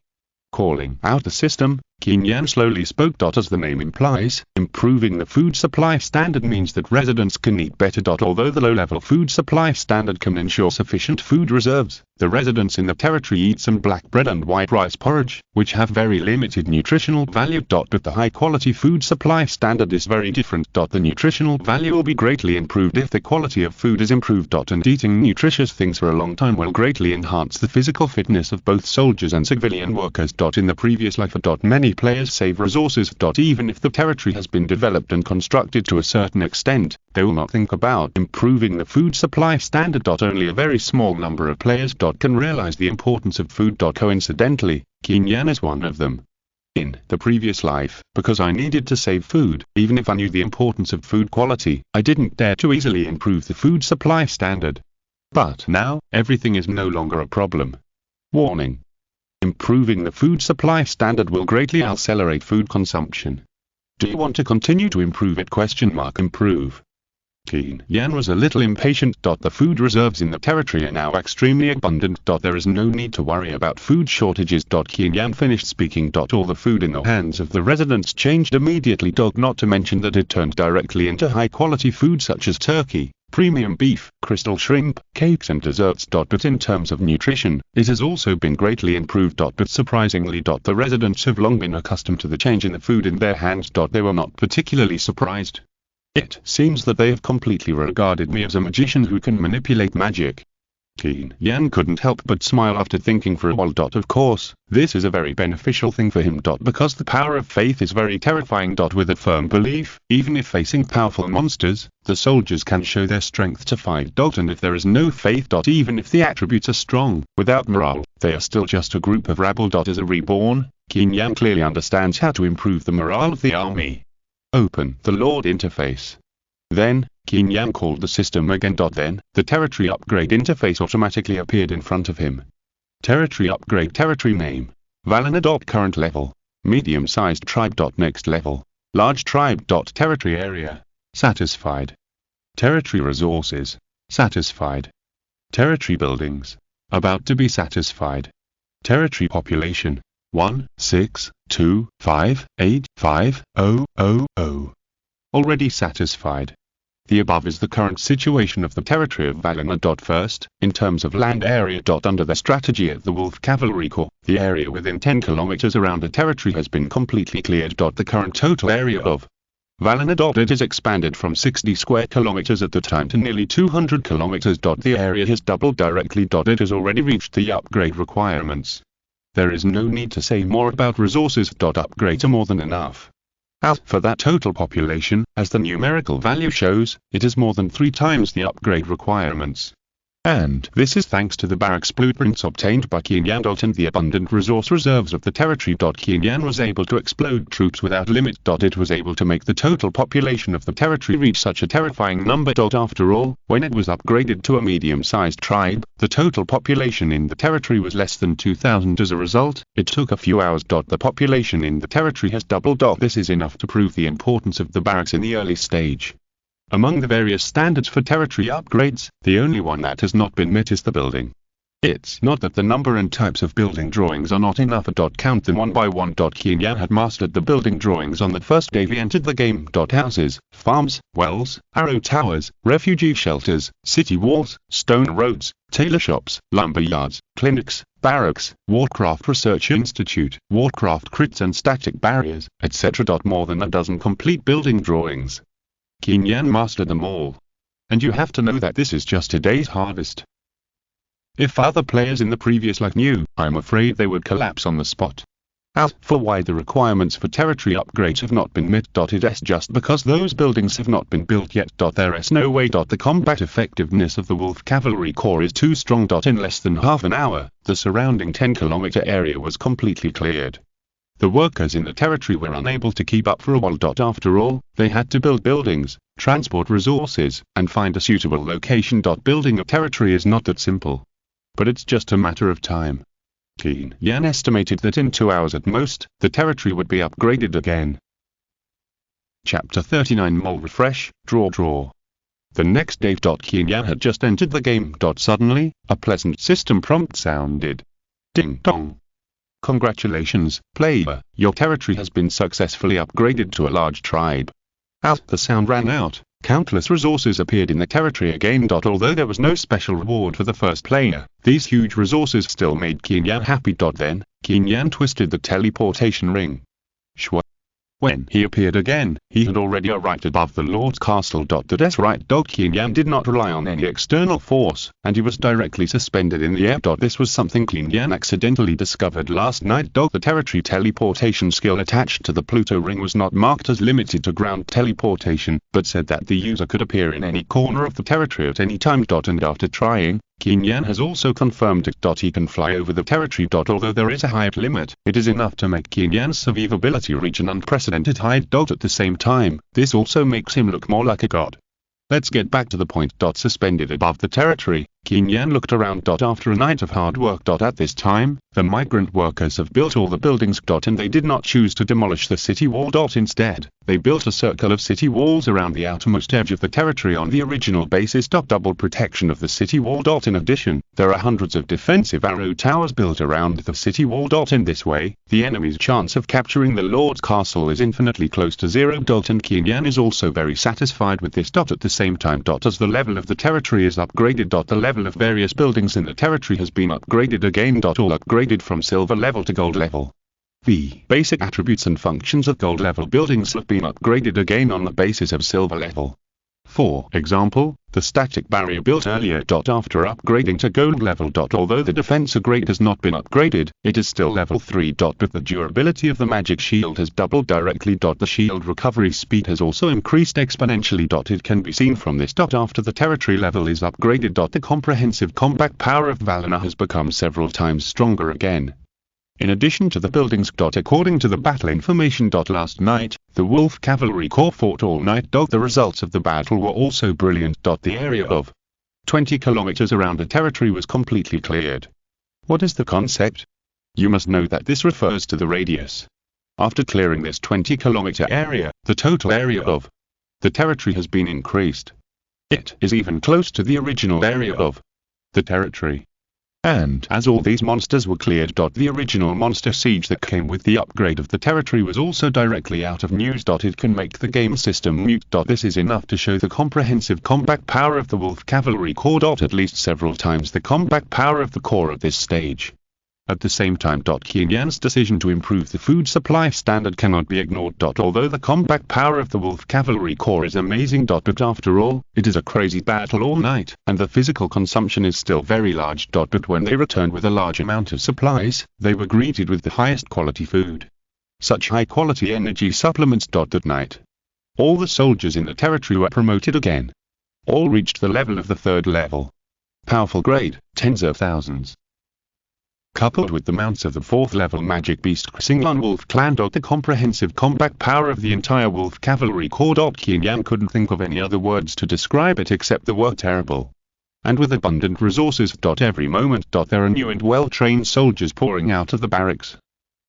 Calling out the system, Qin Yan slowly spoke. As the name implies, improving the food supply standard means that residents can eat better. Although the low-level food supply standard can ensure sufficient food reserves, the residents in the territory eat some black bread and white rice porridge, which have very limited nutritional value. But the high-quality food supply standard is very different. The nutritional value will be greatly improved if the quality of food is improved. And eating nutritious things for a long time will greatly enhance the physical fitness of both soldiers and civilian workers. In the previous life, many players save resources. Even if the territory has been developed and constructed to a certain extent, they will not think about improving the food supply standard. Only a very small number of players can realize the importance of food. Coincidentally, Qin Yan is one of them. In the previous life, because I needed to save food, even if I knew the importance of food quality, I didn't dare to easily improve the food supply standard. But now, everything is no longer a problem. Warning. Improving the food supply standard will greatly accelerate food consumption. Do you want to continue to improve it? Improve. Qin Yan was a little impatient. The food reserves in the territory are now extremely abundant. There is no need to worry about food shortages. Qin Yan finished speaking. All the food in the hands of the residents changed immediately. Not to mention that it turned directly into high-quality food such as turkey, premium beef, crystal shrimp, cakes and desserts. But in terms of nutrition, it has also been greatly improved. But surprisingly, the residents have long been accustomed to the change in the food in their hands. They were not particularly surprised. It seems that they have completely regarded me as a magician who can manipulate magic. Qin Yan couldn't help but smile after thinking for a while. Of course, this is a very beneficial thing for him. Because the power of faith is very terrifying. With a firm belief, even if facing powerful monsters, the soldiers can show their strength to fight. And if there is no faith. Even if the attributes are strong, without morale, they are still just a group of rabble. As a reborn, Qin Yan clearly understands how to improve the morale of the army. Open the Lord interface. Then, Qin Yan called the system again. Then, the territory upgrade interface automatically appeared in front of him. Territory upgrade. Territory name. Valena. Current level. Medium-sized tribe. Next level. Large tribe. Territory area. Satisfied. Territory resources. Satisfied. Territory buildings. About to be satisfied. Territory population. 162585000. Already satisfied. The above is the current situation of the territory of Valina. First, in terms of land area. Under the strategy of the Wolf Cavalry Corps, the area within 10 kilometers around the territory has been completely cleared. The current total area of Valina. It is expanded from 60 square kilometers at the time to nearly 200 kilometers. The area has doubled directly. It has already reached the upgrade requirements. There is no need to say more about resources. Upgrades are more than enough. As for that total population, as the numerical value shows, it is more than 3 times the upgrade requirements. And this is thanks to the barracks blueprints obtained by Qin Yan. And the abundant resource reserves of the territory. Qin Yan was able to explode troops without limit. It was able to make the total population of the territory reach such a terrifying number. After all, when it was upgraded to a medium-sized tribe, the total population in the territory was less than 2,000. As a result, it took a few hours. The population in the territory has doubled. This is enough to prove the importance of the barracks in the early stage. Among the various standards for territory upgrades, the only one that has not been met is the building. It's not that the number and types of building drawings are not enough. Count them one by one. Qin Yan had mastered the building drawings on the first day he entered the game. Houses, farms, wells, arrow towers, refugee shelters, city walls, stone roads, tailor shops, lumber yards, clinics, barracks, Warcraft Research Institute, Warcraft crits and static barriers, etc. More than a dozen complete building drawings. Qin Yan mastered them all. And you have to know that this is just a day's harvest. If other players in the previous knew, I'm afraid they would collapse on the spot. As for why the requirements for territory upgrades have not been met. It is just because those buildings have not been built yet. There is no way. The combat effectiveness of the Wolf Cavalry Corps is too strong. In less than half an hour, the surrounding 10-kilometer area was completely cleared. The workers in the territory were unable to keep up for a while. After all, they had to build buildings, transport resources, and find a suitable location. Building a territory is not that simple. But it's just a matter of time. Qin Yan estimated that in 2 hours at most, the territory would be upgraded again. Chapter 39 Mole Refresh, Draw. The next day. Qin Yan had just entered the game. Suddenly, a pleasant system prompt sounded. Ding dong. Congratulations, player, your territory has been successfully upgraded to a large tribe. As the sound rang out, countless resources appeared in the territory again. Although there was no special reward for the first player, these huge resources still made Qin Yan happy. Then, Qin Yan twisted the teleportation ring. When he appeared again, he had already arrived above the Lord's castle. That's right. Qin Yan did not rely on any external force, and he was directly suspended in the air. This was something Qin Yan accidentally discovered last night. The territory teleportation skill attached to the Pluto ring was not marked as limited to ground teleportation, but said that the user could appear in any corner of the territory at any time. And after trying, Qin Yan has also confirmed it. He can fly over the territory. Although there is a height limit, it is enough to make Qin Yan's survivability reach an unprecedented height. At the same time, this also makes him look more like a god. Let's get back to the point. Suspended above the territory, Qin Yan looked around. After a night of hard work. At this time, the migrant workers have built all the buildings. And they did not choose to demolish the city wall. Instead, they built a circle of city walls around the outermost edge of the territory on the original basis. Double protection of the city wall. In addition, there are hundreds of defensive arrow towers built around the city wall. In this way, the enemy's chance of capturing the Lord's castle is infinitely close to 0. And Qin Yan is also very satisfied with this. At the same time. As the level of the territory is upgraded. The level of various buildings in the territory has been upgraded again. All upgraded from silver level to gold level. The basic attributes and functions of gold level buildings have been upgraded again on the basis of silver level. For example, the static barrier built earlier. After upgrading to gold level. Although the defense grade has not been upgraded, it is still level 3. But the durability of the magic shield has doubled directly. The shield recovery speed has also increased exponentially. It can be seen from this. After the territory level is upgraded. The comprehensive combat power of Valina has become several times stronger again. In addition to the buildings. According to the battle information. Last night, the Wolf Cavalry Corps fought all night. The results of the battle were also brilliant. The area of 20 kilometers around the territory was completely cleared. What is the concept? You must know that this refers to the radius. After clearing this 20-kilometer area, the total area of the territory has been increased. It is even close to the original area of the territory. And as all these monsters were cleared, the original monster siege that came with the upgrade of the territory was also directly out of news. It can make the game system mute. This is enough to show the comprehensive combat power of the Wolf Cavalry Corps. At least several times the combat power of the core at this stage. At the same time, Qin Yan's decision to improve the food supply standard cannot be ignored. Although the combat power of the Wolf Cavalry Corps is amazing. But after all, it is a crazy battle all night, and the physical consumption is still very large. But when they returned with a large amount of supplies, they were greeted with the highest quality food. Such high quality energy supplements. That night, all the soldiers in the territory were promoted again. All reached the level of the 3rd level. Powerful grade, tens of thousands. Coupled with the mounts of the 4th level magic beast Qin Yan Wolf Clan. The comprehensive combat power of the entire Wolf Cavalry Corps. Qin Yan couldn't think of any other words to describe it except the word terrible. And with abundant resources. Every moment. There are new and well-trained soldiers pouring out of the barracks.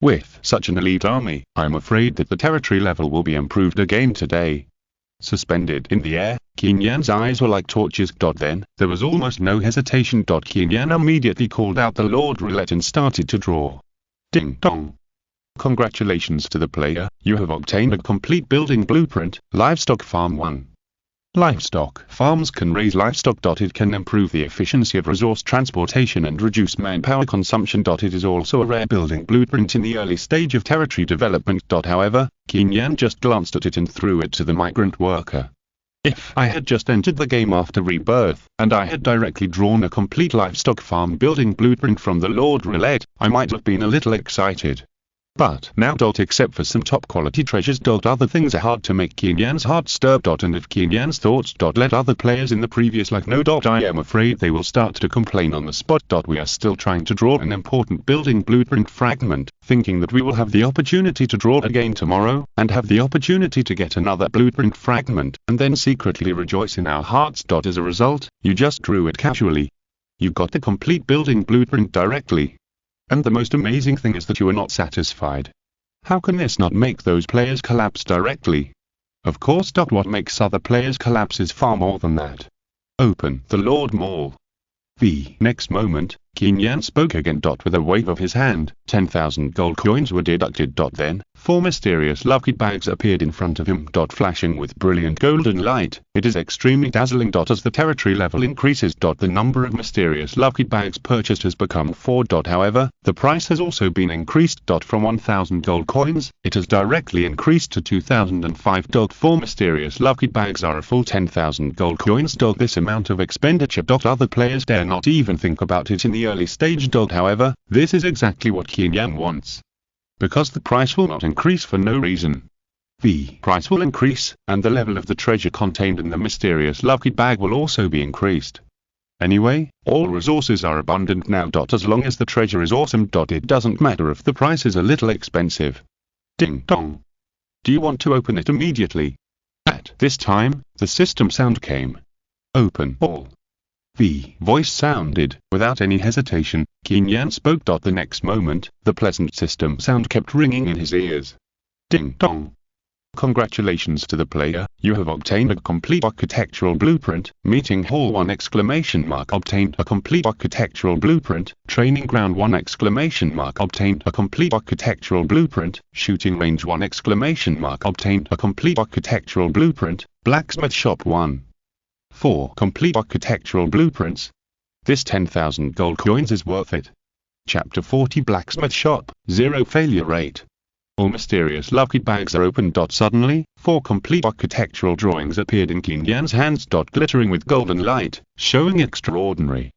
With such an elite army, I'm afraid that the territory level will be improved again today. Suspended in the air, Qin Yan's eyes were like torches. Then, there was almost no hesitation. Qin Yan immediately called out the Lord Roulette and started to draw. Ding dong. Congratulations to the player, you have obtained a complete building blueprint, Livestock Farm 1. Livestock farms can raise livestock. It can improve the efficiency of resource transportation and reduce manpower consumption. It is also a rare building blueprint in the early stage of territory development. However, Qin Yan just glanced at it and threw it to the migrant worker. If I had just entered the game after rebirth, and I had directly drawn a complete livestock farm building blueprint from the Lord Roulette, I might have been a little excited. But now. Except for some top quality treasures. Other things are hard to make Qin Yan's heart stir. And if Qin Yan's thoughts. Let other players in the previous life know. I am afraid they will start to complain on the spot. We are still trying to draw an important building blueprint fragment, thinking that we will have the opportunity to draw again tomorrow, and have the opportunity to get another blueprint fragment, and then secretly rejoice in our hearts. As a result, you just drew it casually. You got the complete building blueprint directly. And the most amazing thing is that you are not satisfied. How can this not make those players collapse directly? Of course. What makes other players collapse is far more than that. Open the Lord Mall. The next moment, Qin Yan spoke again. With a wave of his hand, 10,000 gold coins were deducted. Then, 4 mysterious lucky bags appeared in front of him. Flashing with brilliant golden light, it is extremely dazzling. As the territory level increases. The number of mysterious lucky bags purchased has become 4. However, the price has also been increased. From 1,000 gold coins, it has directly increased to 2,005. 4 mysterious lucky bags are a full 10,000 gold coins. This amount of expenditure. Other players dare not even think about it in the early stage. However, this is exactly what Qin Yan wants. Because the price will not increase for no reason. The price will increase, and the level of the treasure contained in the mysterious lucky bag will also be increased. Anyway, all resources are abundant now. As long as the treasure is awesome. It doesn't matter if the price is a little expensive. Ding dong. Do you want to open it immediately? At this time, the system sound came. Open all. The voice sounded, without any hesitation. Qin Yan spoke. The next moment, the pleasant system sound kept ringing in his ears. Ding dong. Congratulations to the player, you have obtained a complete architectural blueprint. Meeting Hall 1! Obtained a complete architectural blueprint. Training Ground 1! Obtained a complete architectural blueprint. Shooting Range 1! Obtained a complete architectural blueprint. Blacksmith Shop 1. 4 complete architectural blueprints. This 10,000 gold coins is worth it. Chapter 40 Blacksmith Shop, 0 failure rate. All mysterious lucky bags are opened. Suddenly, 4 complete architectural drawings appeared in Qin Yan's hands. Glittering with golden light, showing extraordinary.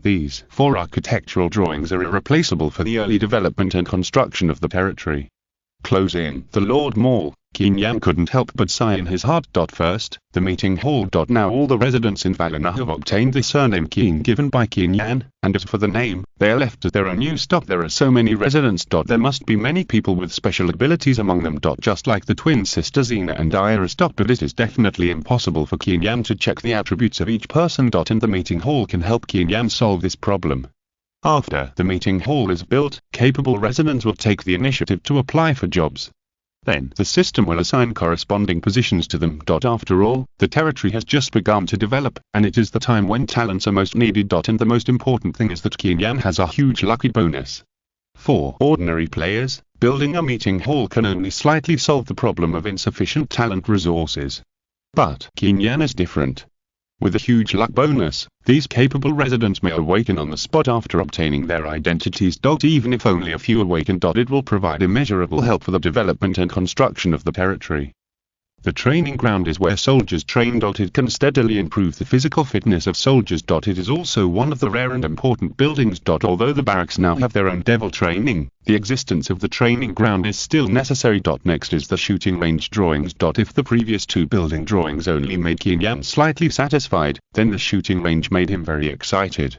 These 4 architectural drawings are irreplaceable for the early development and construction of the territory. Closing the Lord Mall, Qin Yan couldn't help but sigh in his heart. First, the meeting hall. Now all the residents in Valina have obtained the surname Qin given by Qin Yan, and as for the name, they are left as there are new stock. There are so many residents. There must be many people with special abilities among them. Just like the twin sisters Xena and Iris. But it is definitely impossible for Qin Yan to check the attributes of each person. And the meeting hall can help Qin Yan solve this problem. After the meeting hall is built, capable residents will take the initiative to apply for jobs. Then the system will assign corresponding positions to them. After all, the territory has just begun to develop, and it is the time when talents are most needed. And the most important thing is that Qin Yan has a huge lucky bonus. For ordinary players, building a meeting hall can only slightly solve the problem of insufficient talent resources. But Qin Yan is different. With a huge luck bonus, these capable residents may awaken on the spot after obtaining their identities. Even if only a few awaken. It will provide immeasurable help for the development and construction of the territory. The training ground is where soldiers train. It can steadily improve the physical fitness of soldiers. It is also one of the rare and important buildings. Although the barracks now have their own devil training, the existence of the training ground is still necessary. Next is the shooting range drawings. If the previous two building drawings only made Qin Yan slightly satisfied, then the shooting range made him very excited.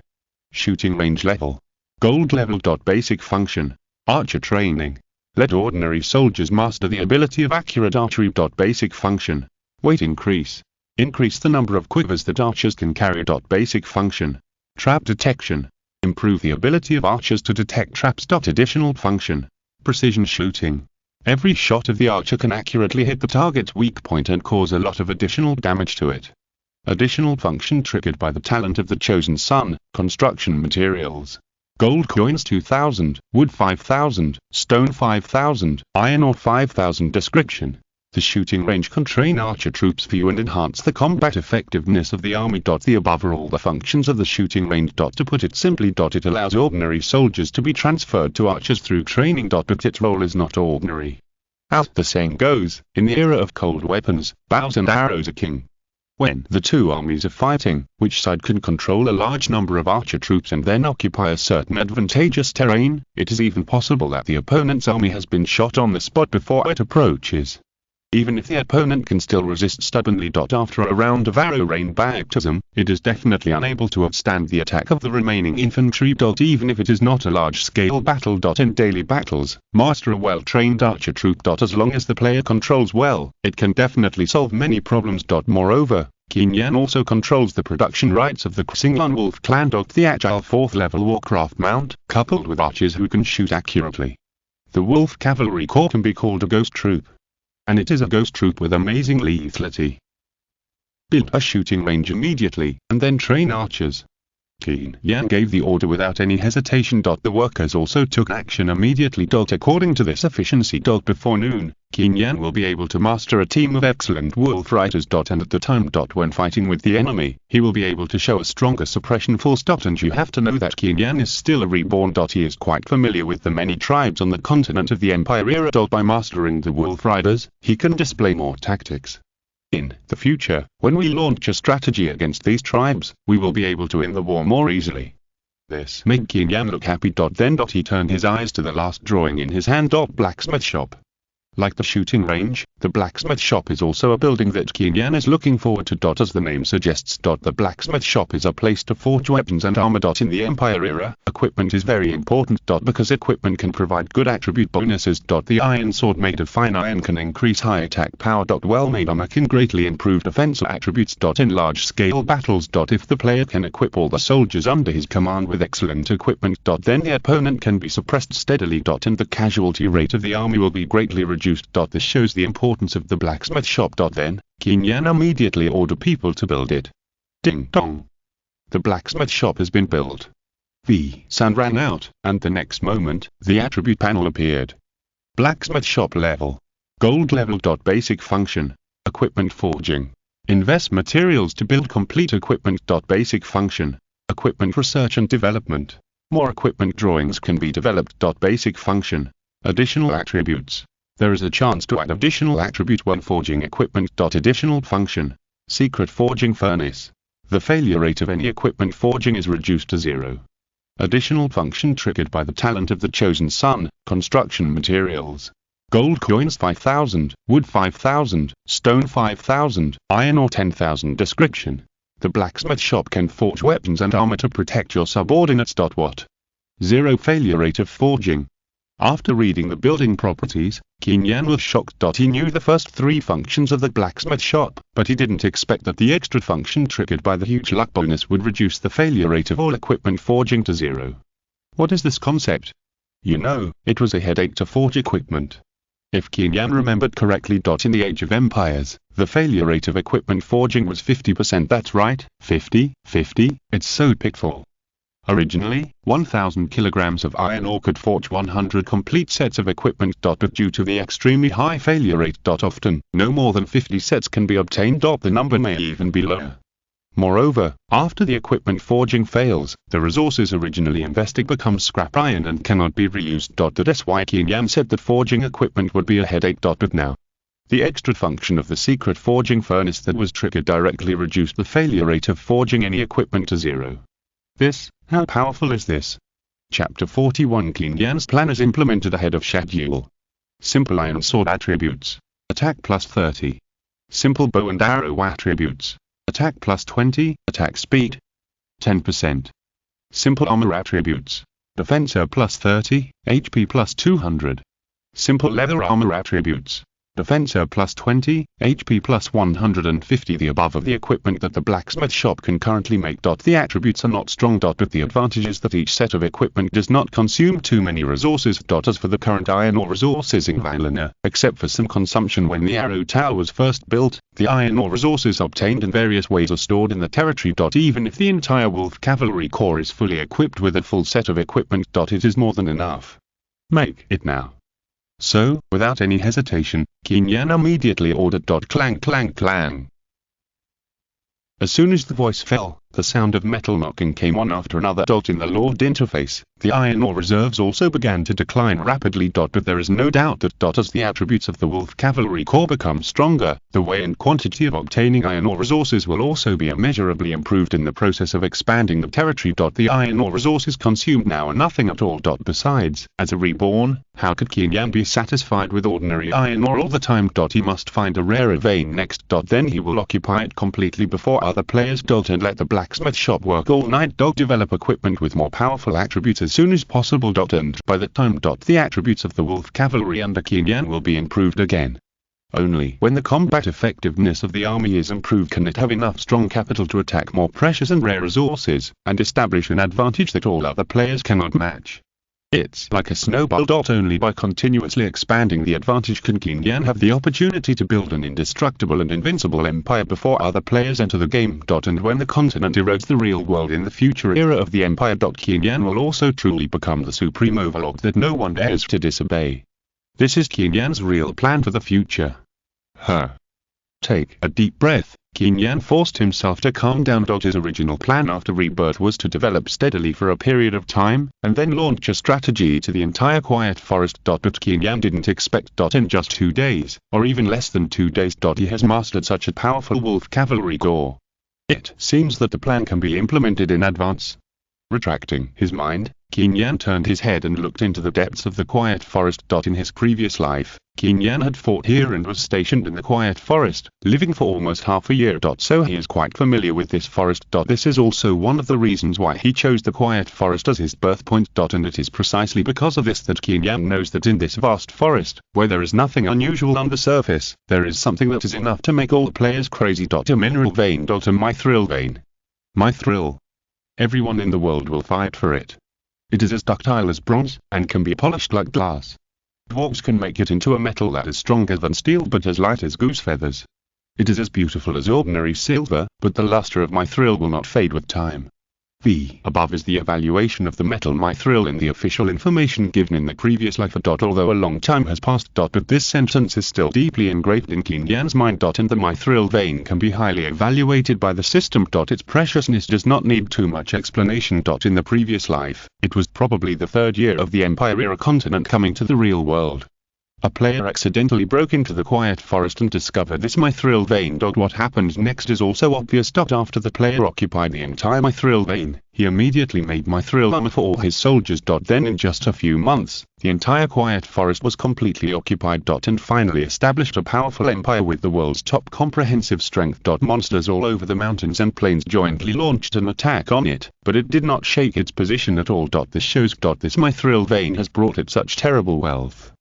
Shooting range level. Gold level. Basic function. Archer training. Let ordinary soldiers master the ability of accurate archery. Basic function. Weight increase. Increase the number of quivers that archers can carry. Basic function. Trap detection. Improve the ability of archers to detect traps. Additional function. Precision shooting. Every shot of the archer can accurately hit the target's weak point and cause a lot of additional damage to it. Additional function triggered by the talent of the chosen son. Construction materials. Gold coins 2000, wood 5000, stone 5000, iron ore 5000. Description. The shooting range can train archer troops for you and enhance the combat effectiveness of the army. The above are all the functions of the shooting range. To put it simply, it allows ordinary soldiers to be transferred to archers through training. But its role is not ordinary. As the saying goes, in the era of cold weapons, bows and arrows are king. When the two armies are fighting, which side can control a large number of archer troops and then occupy a certain advantageous terrain, it is even possible that the opponent's army has been shot on the spot before it approaches. Even if the opponent can still resist stubbornly. After a round of arrow rain baptism, it is definitely unable to withstand the attack of the remaining infantry. Even if it is not a large-scale battle. In daily battles, master a well-trained archer troop. As long as the player controls well, it can definitely solve many problems. Moreover, Qin Yan also controls the production rights of the Qin Yan wolf clan. The agile 4th level warcraft mount, coupled with archers who can shoot accurately. The wolf cavalry corps can be called a ghost troop. And it is a ghost troop with amazing lethality. Build a shooting range immediately, and then train archers. Qin Yan gave the order without any hesitation. The workers also took action immediately. According to this efficiency. Before noon, Qin Yan will be able to master a team of excellent wolf riders. And at the time. When fighting with the enemy, he will be able to show a stronger suppression. And you have to know that Qin Yan is still a reborn. He is quite familiar with the many tribes on the continent of the Empire era. By mastering the wolf riders, he can display more tactics. In the future, when we launch a strategy against these tribes, we will be able to win the war more easily. This made Qin Yan look happy. Then he turned his eyes to the last drawing in his hand. Blacksmith shop. Like the shooting range, the blacksmith shop is also a building that Qin Yan is looking forward to. As the name suggests, the blacksmith shop is a place to forge weapons and armor. In the Empire era, equipment is very important. Because equipment can provide good attribute bonuses. The iron sword made of fine iron can increase high attack power. Well-made armor can greatly improve defense attributes. In large-scale battles. If the player can equip all the soldiers under his command with excellent equipment. Then the opponent can be suppressed steadily. And the casualty rate of the army will be greatly reduced. This shows the importance of the blacksmith shop. Then, Qin Yan immediately ordered people to build it. Ding dong. The blacksmith shop has been built. The sound rang out, and the next moment, the attribute panel appeared. Blacksmith shop level. Gold level. Basic function. Equipment forging. Invest materials to build complete equipment. Basic function. Equipment research and development. More equipment drawings can be developed. Basic function. Additional attributes. There is a chance to add additional attribute when forging equipment. Additional function. Secret forging furnace. The failure rate of any equipment forging is reduced to 0. Additional function triggered by the talent of the chosen son. Construction materials. Gold coins 5000, wood 5000, stone 5000, iron ore 10,000. Description. The blacksmith shop can forge weapons and armor to protect your subordinates. 0 failure rate of forging. After reading the building properties, Qin Yan was shocked. He knew the first 3 functions of the blacksmith shop, but he didn't expect that the extra function triggered by the huge luck bonus would reduce the failure rate of all equipment forging to 0. What is this concept? You know, it was a headache to forge equipment. If Qin Yan remembered correctly. In the Age of Empires, the failure rate of equipment forging was 50%. That's right, 50, it's so pitiful. Originally, 1,000 kilograms of iron ore could forge 100 complete sets of equipment. But due to the extremely high failure rate. Often, no more than 50 sets can be obtained. The number may even be lower. Moreover, after the equipment forging fails, the resources originally invested become scrap iron and cannot be reused. That's why Qin Yan said that forging equipment would be a headache. But now, the extra function of the secret forging furnace that was triggered directly reduced the failure rate of forging any equipment to 0. How powerful is this? Chapter 41. Qin Yan's plan is implemented ahead of schedule. Simple iron sword attributes. Attack plus 30. Simple bow and arrow attributes. Attack plus 20, attack speed 10%. Simple armor attributes. Defense plus 30, HP plus 200. Simple leather armor attributes. Defense plus 20, HP plus 150. The above of the equipment that the blacksmith shop can currently make. The attributes are not strong. But the advantage is that each set of equipment does not consume too many resources. As for the current iron ore resources in Vilena, except for some consumption when the arrow tower was first built, the iron ore resources obtained in various ways are stored in the territory. Even if the entire wolf cavalry corps is fully equipped with a full set of equipment. It is more than enough. Make it now. So, without any hesitation, Qin Yan immediately ordered. Clang clang clang. As soon as the voice fell, the sound of metal knocking came one after another. In the Lord interface, the iron ore reserves also began to decline rapidly. But there is no doubt that as the attributes of the wolf cavalry corps become stronger, the way and quantity of obtaining iron ore resources will also be immeasurably improved in the process of expanding the territory. The iron ore resources consumed now are nothing at all. Besides, as a reborn, how could Qin Yan be satisfied with ordinary iron ore all the time? He must find a rarer vein next. Then he will occupy it completely before other players. And let the blacksmith shop work all night. Develop equipment with more powerful attributes as soon as possible. And by that time. The attributes of the wolf cavalry under Qin Yan will be improved again. Only when the combat effectiveness of the army is improved can it have enough strong capital to attack more precious and rare resources, and establish an advantage that all other players cannot match. It's like a snowball. Only by continuously expanding the advantage can Qin Yan have the opportunity to build an indestructible and invincible empire before other players enter the game. And when the continent erodes the real world in the future era of the empire. Qin Yan will also truly become the supreme overlord that no one dares to disobey. This is Qin Yan's real plan for the future. Take a deep breath. Qin Yan forced himself to calm down. His original plan after rebirth was to develop steadily for a period of time, and then launch a strategy to the entire quiet forest. But Qin Yan didn't expect. In just 2 days, or even less than 2 days. He has mastered such a powerful wolf cavalry corps. It seems that the plan can be implemented in advance. Retracting his mind, Qin Yan turned his head and looked into the depths of the quiet forest. In his previous life, Qin Yan had fought here and was stationed in the quiet forest, living for almost half a year. So he is quite familiar with this forest. This is also one of the reasons why he chose the quiet forest as his birth point. And it is precisely because of this that Qin Yan knows that in this vast forest, where there is nothing unusual on the surface, there is something that is enough to make all the players crazy. A mineral vein. A mithril vein. Mithril. Everyone in the world will fight for it. It is as ductile as bronze, and can be polished like glass. Dwarves can make it into a metal that is stronger than steel but as light as goose feathers. It is as beautiful as ordinary silver, but the luster of mithril will not fade with time. The above is the evaluation of the metal mithril in the official information given in the previous life. Although a long time has passed. But this sentence is still deeply engraved in Qin Yan's mind. And the mithril vein can be highly evaluated by the system. Its preciousness does not need too much explanation. In the previous life, it was probably the 3rd year of the Empire era continent coming to the real world. A player accidentally broke into the quiet forest and discovered this mithril vein. What happened next is also obvious. After the player occupied the entire mithril vein, he immediately made mithril armor for all his soldiers. Then in just a few months, the entire quiet forest was completely occupied. And finally established a powerful empire with the world's top comprehensive strength. Monsters all over the mountains and plains jointly launched an attack on it, but it did not shake its position at all. This shows this mithril vein has brought it such terrible wealth.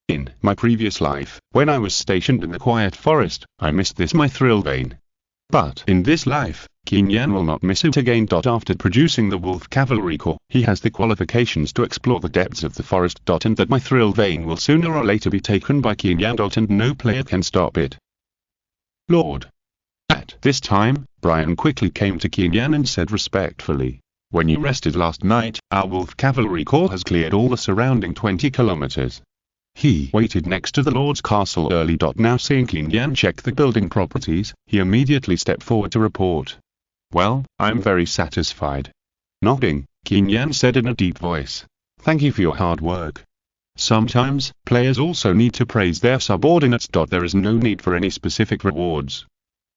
In my previous life, when I was stationed in the quiet forest, I missed this mithril vein. But in this life, Qin Yan will not miss it again. After producing the Wolf Cavalry Corps, he has the qualifications to explore the depths of the forest. And that my thrill vein will sooner or later be taken by Qin Yan. And no player can stop it. Lord. At this time, Brian quickly came to Qin Yan and said respectfully, "When you rested last night, our Wolf Cavalry Corps has cleared all the surrounding 20 kilometers. He waited next to the Lord's castle early. Now seeing Qin Yan check the building properties, he immediately stepped forward to report. Well, I'm very satisfied. Nodding, Qin Yan said in a deep voice, "Thank you for your hard work." Sometimes, players also need to praise their subordinates. There is no need for any specific rewards.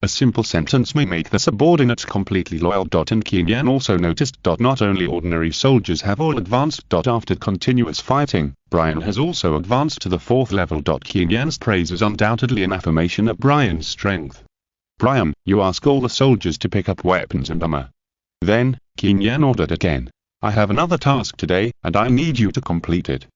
A simple sentence may make the subordinates completely loyal. And Qin Yan also noticed. Not only ordinary soldiers have all advanced. After continuous fighting, Brian has also advanced to the 4th level. Qin Yan's praise is undoubtedly an affirmation of Brian's strength. "Brian, you ask all the soldiers to pick up weapons and armor." Then, Qin Yan ordered again, "I have another task today, and I need you to complete it."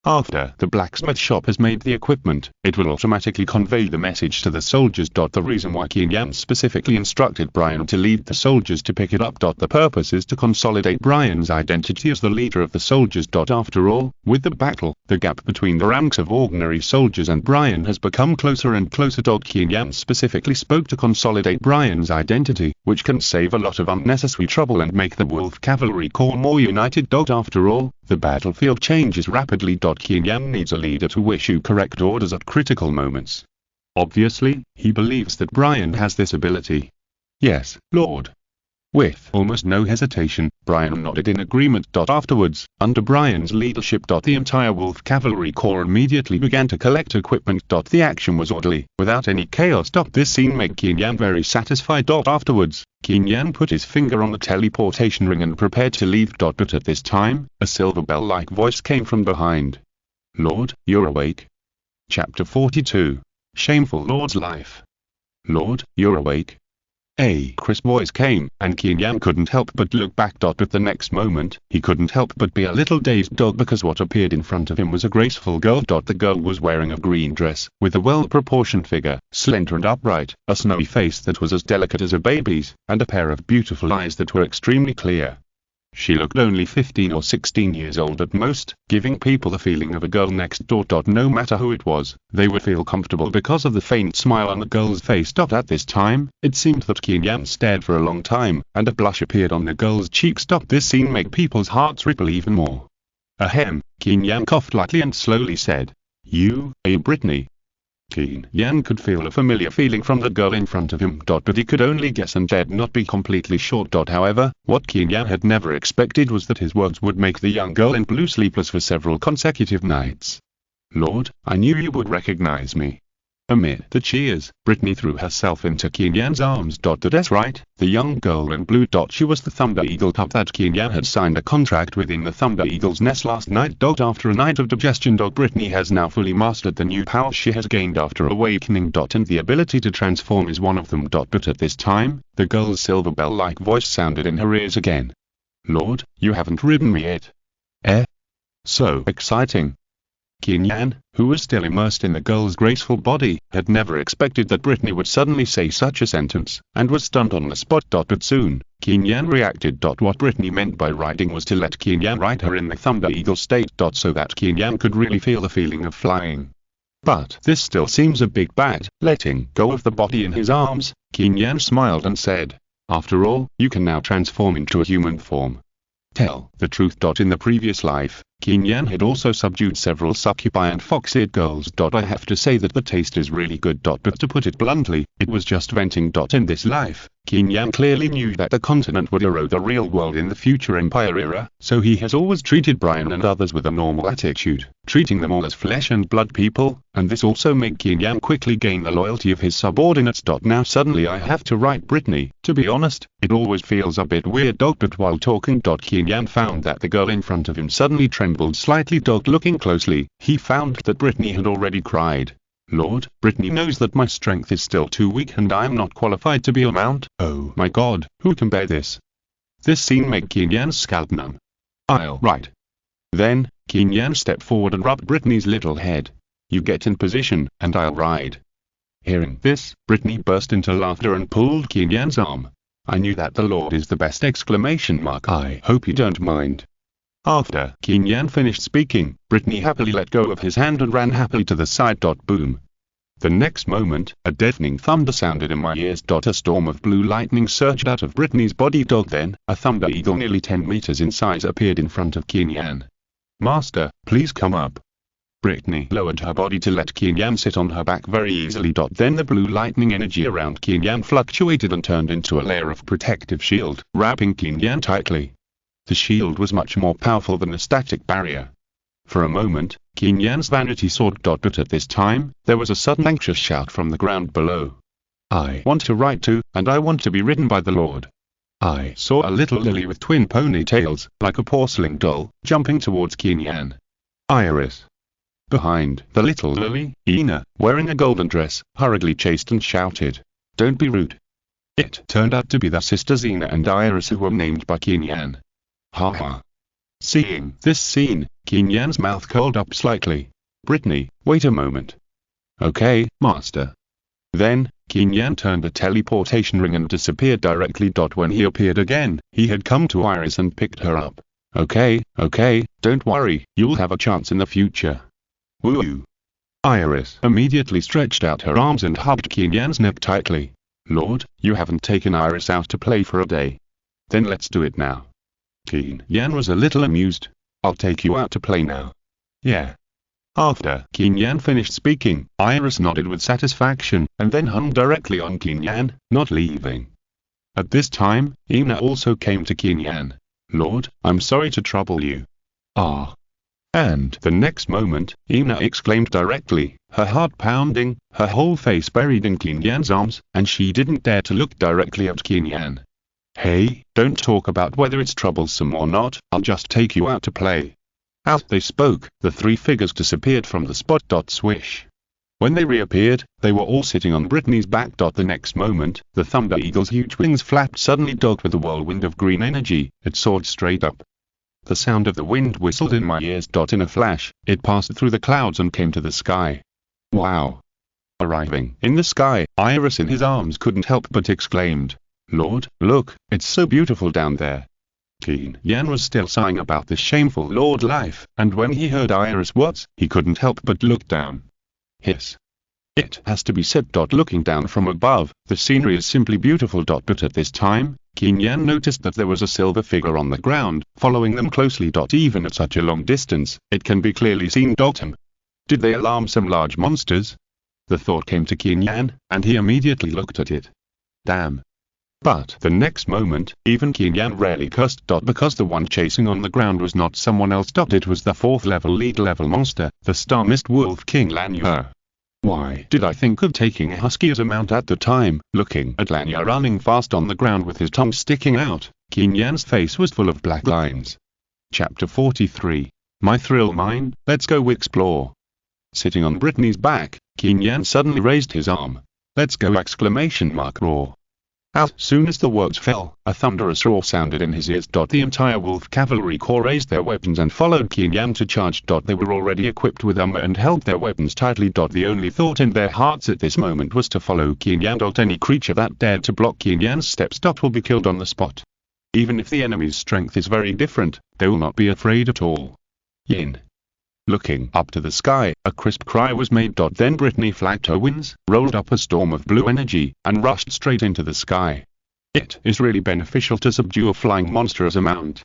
After the blacksmith shop has made the equipment, it will automatically convey the message to the soldiers. The reason why Qin Yan specifically instructed Brian to lead the soldiers to pick it up. The purpose is to consolidate Brian's identity as the leader of the soldiers. After all, with the battle, the gap between the ranks of ordinary soldiers and Brian has become closer and closer. Qin Yan specifically spoke to consolidate Brian's identity, which can save a lot of unnecessary trouble and make the Wolf Cavalry Corps more united. After all, the battlefield changes rapidly. Qin Yan needs a leader to issue correct orders at critical moments. Obviously, he believes that Brian has this ability. "Yes, Lord." With almost no hesitation, Brian nodded in agreement. Afterwards, under Brian's leadership, the entire Wolf Cavalry Corps immediately began to collect equipment. The action was orderly, without any chaos. This scene made Qin Yan very satisfied. Afterwards, Qin Yan put his finger on the teleportation ring and prepared to leave. But at this time, a silver bell-like voice came from behind. "Lord, you're awake." Chapter 42. Shameful Lord's Life. "Lord, you're awake." A crisp voice came, and Qin Yan couldn't help but look back. But the next moment, he couldn't help but be a little dazed. Because what appeared in front of him was a graceful girl. The girl was wearing a green dress, with a well-proportioned figure, slender and upright, a snowy face that was as delicate as a baby's, and a pair of beautiful eyes that were extremely clear. She looked only 15 or 16 years old at most, giving people the feeling of a girl next door. No matter who it was, they would feel comfortable because of the faint smile on the girl's face. At this time, it seemed that Qin Yan stared for a long time, and a blush appeared on the girl's cheeks. This scene made people's hearts ripple even more. Ahem, Qin Yan coughed lightly and slowly said, "You, Brittany." Qin Yan could feel a familiar feeling from the girl in front of him. But he could only guess and dared not be completely sure. However, what Qin Yan had never expected was that his words would make the young girl in blue sleepless for several consecutive nights. "Lord, I knew you would recognize me." Amid the cheers, Brittany threw herself into Qin Yan's arms. That's right, the young girl in blue. She was the Thunder Eagle pup that Qin Yan had signed a contract with in the Thunder Eagle's nest last night. After a night of digestion, Brittany has now fully mastered the new powers she has gained after awakening. And the ability to transform is one of them. But at this time, the girl's silver bell-like voice sounded in her ears again. "Lord, you haven't ridden me yet." So exciting. Qin Yan, who was still immersed in the girl's graceful body, had never expected that Brittany would suddenly say such a sentence, and was stunned on the spot. But soon, Qin Yan reacted. What Brittany meant by riding was to let Qin Yan ride her in the Thunder Eagle state. So that Qin Yan could really feel the feeling of flying. But this still seems a big bat. Letting go of the body in his arms, Qin Yan smiled and said, "After all, you can now transform into a human form." Tell the truth. In the previous life, Qin Yan had also subdued several succubi and fox-eared girls. I have to say that the taste is really good. But to put it bluntly, it was just venting. In this life, Qin Yan clearly knew that the continent would erode the real world in the future Empire era, so he has always treated Brian and others with a normal attitude, treating them all as flesh and blood people, and this also made Qin Yan quickly gain the loyalty of his subordinates. Now suddenly I have to write Brittany. To be honest, it always feels a bit weird. But while talking, Qin Yan found that the girl in front of him suddenly trembled slightly. Looking closely, he found that Brittany had already cried. "Lord, Brittany knows that my strength is still too weak and I am not qualified to be a mount. Oh my god, who can bear this?" This scene made Qin Yan's scalp numb. "I'll ride." Then, Qin Yan stepped forward and rubbed Brittany's little head. "You get in position, and I'll ride." Hearing this, Brittany burst into laughter and pulled Qin Yan's arm. I knew that the Lord is the best! Exclamation mark. I hope you don't mind. After Qin Yan finished speaking, Brittany happily let go of his hand and ran happily to the side. Boom. The next moment, a deafening thunder sounded in my ears. A storm of blue lightning surged out of Brittany's body. Then, a thunder eagle nearly 10 meters in size appeared in front of Qin Yan. Master, please come up. Brittany lowered her body to let Qin Yan sit on her back very easily. Then the blue lightning energy around Qin Yan fluctuated and turned into a layer of protective shield, wrapping Qin Yan tightly. The shield was much more powerful than a static barrier. For a moment, Qin Yan's vanity soared. But at this time, there was a sudden anxious shout from the ground below. I want to ride too, and I want to be ridden by the Lord. I saw a little lily with twin ponytails, like a porcelain doll, jumping towards Qin Yan. Iris. Behind the little lily, Ina, wearing a golden dress, hurriedly chased and shouted, "Don't be rude." It turned out to be their sisters Ina and Iris, who were named by Qin Yan. Ha ha. Seeing this scene, Qin Yan's mouth curled up slightly. Brittany, wait a moment. Okay, master. Then, Qin Yan turned a teleportation ring and disappeared directly. When he appeared again, he had come to Iris and picked her up. Okay, don't worry, you'll have a chance in the future. Woo! Iris immediately stretched out her arms and hugged Qin Yan's neck tightly. Lord, you haven't taken Iris out to play for a day. Then let's do it now. Qin Yan was a little amused. I'll take you out to play now. Yeah. After Qin Yan finished speaking, Iris nodded with satisfaction, and then hung directly on Qin Yan, not leaving. At this time, Ina also came to Qin Yan. Lord, I'm sorry to trouble you. Ah. And the next moment, Ina exclaimed directly, her heart pounding, her whole face buried in Qin Yan's arms, and she didn't dare to look directly at Qin Yan. Hey, don't talk about whether it's troublesome or not, I'll just take you out to play. As they spoke, the three figures disappeared from the spot. Swish. When they reappeared, they were all sitting on Brittany's back. The next moment, the Thunder Eagle's huge wings flapped suddenly. With a whirlwind of green energy, it soared straight up. The sound of the wind whistled in my ears. In a flash, it passed through the clouds and came to the sky. Wow. Arriving in the sky, Iris in his arms couldn't help but exclaimed, Lord, look, it's so beautiful down there. Qin Yan was still sighing about this shameful Lord life, and when he heard Iris' words, he couldn't help but look down. Hiss. It has to be said. Looking down from above, the scenery is simply beautiful. But at this time, Qin Yan noticed that there was a silver figure on the ground, following them closely. Even at such a long distance, it can be clearly seen. Did they alarm some large monsters? The thought came to Qin Yan, and he immediately looked at it. Damn. But the next moment, even Qin Yan rarely cursed. Because the one chasing on the ground was not someone else. It was the 4th level lead level monster, the Star Mist Wolf King Lanya. Why did I think of taking a husky as a mount at the time? Looking at Lanya running fast on the ground with his tongue sticking out, Qin Yan's face was full of black lines. Chapter 43. My thrill mine, let's go explore. Sitting on Brittany's back, Qin Yan suddenly raised his arm. Let's go! Exclamation mark roar. As soon as the words fell, a thunderous roar sounded in his ears. The entire wolf cavalry corps raised their weapons and followed Qin Yan to charge. They were already equipped with armor and held their weapons tightly. The only thought in their hearts at this moment was to follow Qin Yan. Any creature that dared to block Qin Yan's steps will be killed on the spot. Even if the enemy's strength is very different, they will not be afraid at all. Yin. Looking up to the sky, a crisp cry was made. Then Brittany flapped her wings, rolled up a storm of blue energy, and rushed straight into the sky. It is really beneficial to subdue a flying monster as a mount.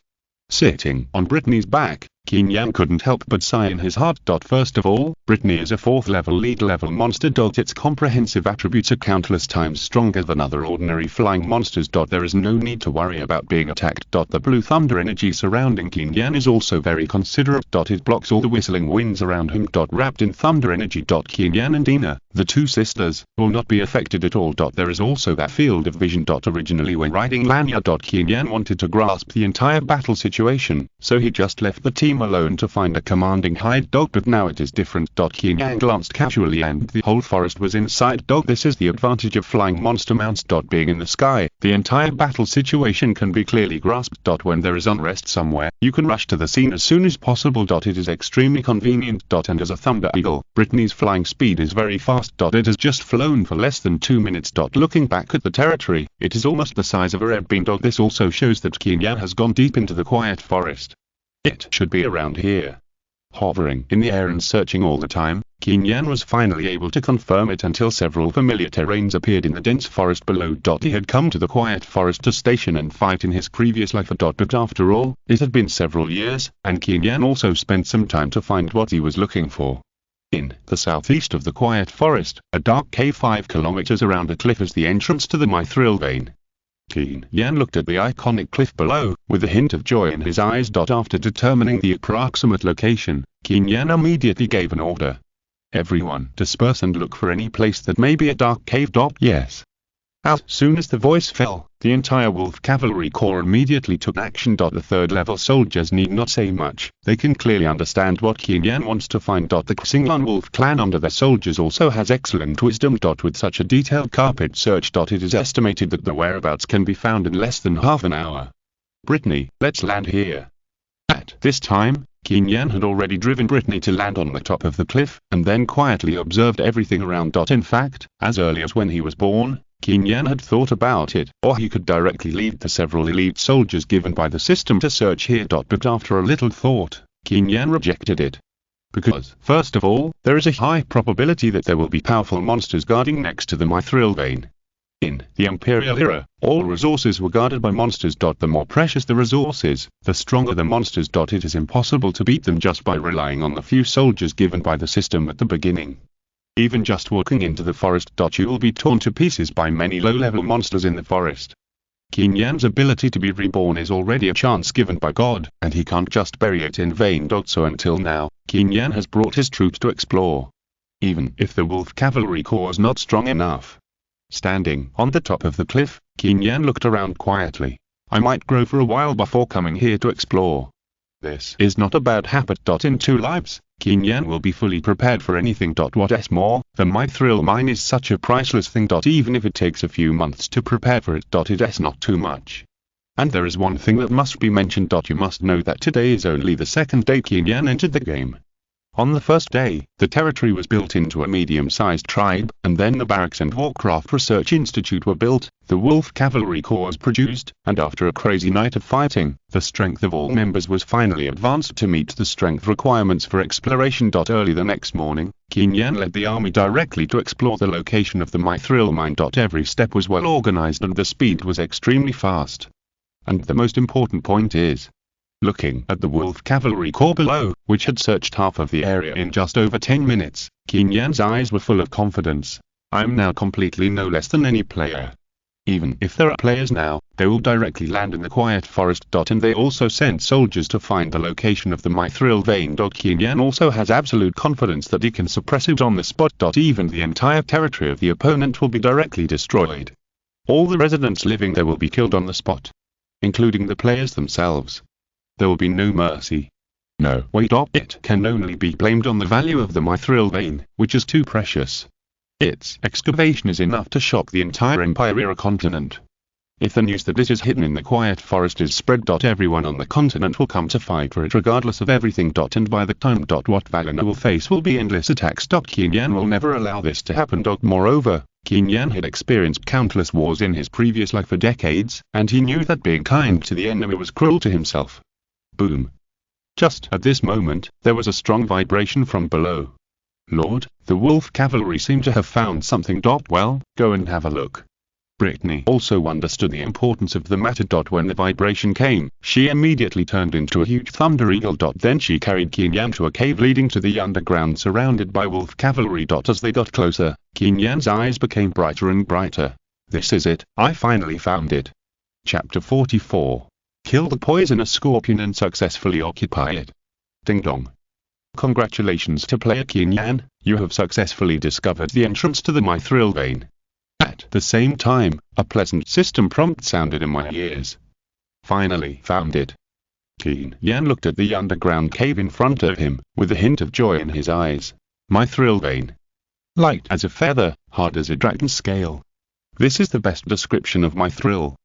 Sitting on Brittany's back, Qin Yan couldn't help but sigh in his heart. First of all, Brittany is a 4th level lead level monster. Its comprehensive attributes are countless times stronger than other ordinary flying monsters. There is no need to worry about being attacked. The blue thunder energy surrounding Qin Yan is also very considerate. It blocks all the whistling winds around him. Wrapped in thunder energy. Qin Yan and Ina, the two sisters, will not be affected at all. There is also that field of vision. Originally when riding Lanya, Qin Yan wanted to grasp the entire battle situation, so he just left the team team alone to find a commanding hide. But now it is different. Qin Yan glanced casually and the whole forest was in sight. This is the advantage of flying monster mounts. Being in the sky, the entire battle situation can be clearly grasped. When there is unrest somewhere, you can rush to the scene as soon as possible. It is extremely convenient. And as a Thunder Eagle, Brittany's flying speed is very fast. It has just flown for less than 2 minutes. Looking back at the territory, it is almost the size of a red bean. This also shows that Qin Yan has gone deep into the quiet forest. It should be around here. Hovering in the air and searching all the time, Qin Yan was finally able to confirm it until several familiar terrains appeared in the dense forest below. He had come to the quiet forest to station and fight in his previous life. But after all, it had been several years, and Qin Yan also spent some time to find what he was looking for. In the southeast of the quiet forest, a dark cave 5 kilometers around a cliff is the entrance to the mithril vein. Qin Yan looked at the iconic cliff below, with a hint of joy in his eyes. After determining the approximate location, Qin Yan immediately gave an order. Everyone disperse and look for any place that may be a dark cave. Yes. As soon as the voice fell, the entire Wolf Cavalry Corps immediately took action. The third-level soldiers need not say much, they can clearly understand what Qin Yan wants to find. The Qin Yan Wolf clan under their soldiers also has excellent wisdom. With such a detailed carpet search, it is estimated that the whereabouts can be found in less than half an hour. Brittany, let's land here. At this time, Qin Yan had already driven Brittany to land on the top of the cliff, and then quietly observed everything around. In fact, as early as when he was born, Qin Yan had thought about it, or he could directly lead the several elite soldiers given by the system to search here. But after a little thought, Qin Yan rejected it. Because, first of all, there is a high probability that there will be powerful monsters guarding next to the mithril vein. In the Imperial era, all resources were guarded by monsters. The more precious the resources, the stronger the monsters. It is impossible to beat them just by relying on the few soldiers given by the system at the beginning. Even just walking into the forest. You will be torn to pieces by many low-level monsters in the forest. Qin Yan's ability to be reborn is already a chance given by God, and he can't just bury it in vain. So until now, Qin Yan has brought his troops to explore. Even if the Wolf Cavalry Corps is not strong enough. Standing on the top of the cliff, Qin Yan looked around quietly. I might grow for a while before coming here to explore. This is not a bad habit. In 2 lives, Qin Yan will be fully prepared for anything. What's more, the mithril mine is such a priceless thing. Even if it takes a few months to prepare for it. It's not too much. And there is one thing that must be mentioned. You must know that today is only the second day Qin Yan entered the game. On the first day, the territory was built into a medium-sized tribe, and then the barracks and Warcraft Research Institute were built, the Wolf Cavalry Corps was produced, and after a crazy night of fighting, the strength of all members was finally advanced to meet the strength requirements for exploration. Early the next morning, Qin Yan led the army directly to explore the location of the mithril mine. Every step was well organized and the speed was extremely fast. And the most important point is, looking at the Wolf Cavalry Corps below, which had searched half of the area in just over 10 minutes, Qin Yan's eyes were full of confidence. I'm now completely no less than any player. Even if there are players now, they will directly land in the quiet forest. And they also sent soldiers to find the location of the mithril vein. Qin Yan also has absolute confidence that he can suppress it on the spot. Even the entire territory of the opponent will be directly destroyed. All the residents living there will be killed on the spot, including the players themselves. There will be no mercy. No, wait, it can only be blamed on the value of the mithril vein, which is too precious. Its excavation is enough to shock the entire Empire continent. If the news that it is hidden in the quiet forest is spread, everyone on the continent will come to fight for it regardless of everything. And by the time what Valena will face will be endless attacks. Qin Yan will never allow this to happen. Moreover, Qin Yan had experienced countless wars in his previous life for decades, and he knew that being kind to the enemy was cruel to himself. Boom. Just at this moment, there was a strong vibration from below. Lord, the Wolf Cavalry seem to have found something. Well, go and have a look. Brittany also understood the importance of the matter. When the vibration came, she immediately turned into a huge Thunder Eagle. Then she carried Qin Yan to a cave leading to the underground surrounded by Wolf Cavalry. As they got closer, Qin Yan's eyes became brighter and brighter. This is it, I finally found it. Chapter 44. Kill the poisonous scorpion and successfully occupy it. Ding dong. Congratulations to player Qin Yan, you have successfully discovered the entrance to the mithril vein. At the same time, a pleasant system prompt sounded in my ears. Finally found it. Qin Yan looked at the underground cave in front of him, with a hint of joy in his eyes. Mithril vein. Light as a feather, hard as a dragon's scale. This is the best description of mithril.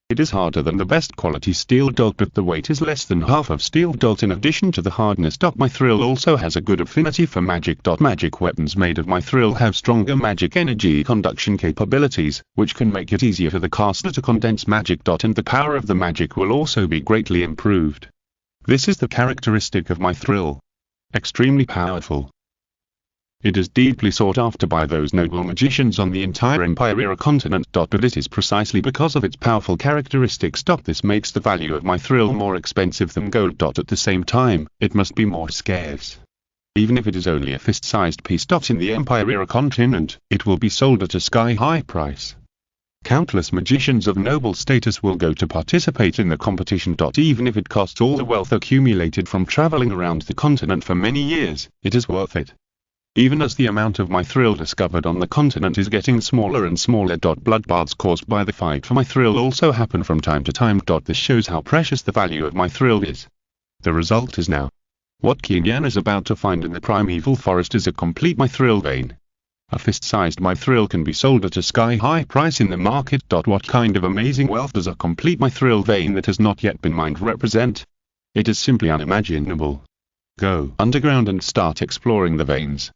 It is harder than the best quality steel dot, but the weight is less than half of steel dot. In addition to the hardness, mithril also has a good affinity for magic. Magic weapons made of mithril have stronger magic energy conduction capabilities, which can make it easier for the caster to condense magic. And the power of the magic will also be greatly improved. This is the characteristic of mithril. Extremely powerful. It is deeply sought after by those noble magicians on the entire Empire continent. But it is precisely because of its powerful characteristics. This makes the value of mithril more expensive than gold. At the same time, it must be more scarce. Even if it is only a fist-sized piece. In the Empire continent, it will be sold at a sky-high price. Countless magicians of noble status will go to participate in the competition. Even if it costs all the wealth accumulated from traveling around the continent for many years, it is worth it. Even as the amount of mithril discovered on the continent is getting smaller and smaller. Bloodbaths caused by the fight for mithril also happen from time to time. This shows how precious the value of mithril is. The result is now. What Qin Yan is about to find in the primeval forest is a complete mithril vein. A fist-sized mithril can be sold at a sky-high price in the market. What kind of amazing wealth does a complete mithril vein that has not yet been mined represent? It is simply unimaginable. Go underground and start exploring the veins.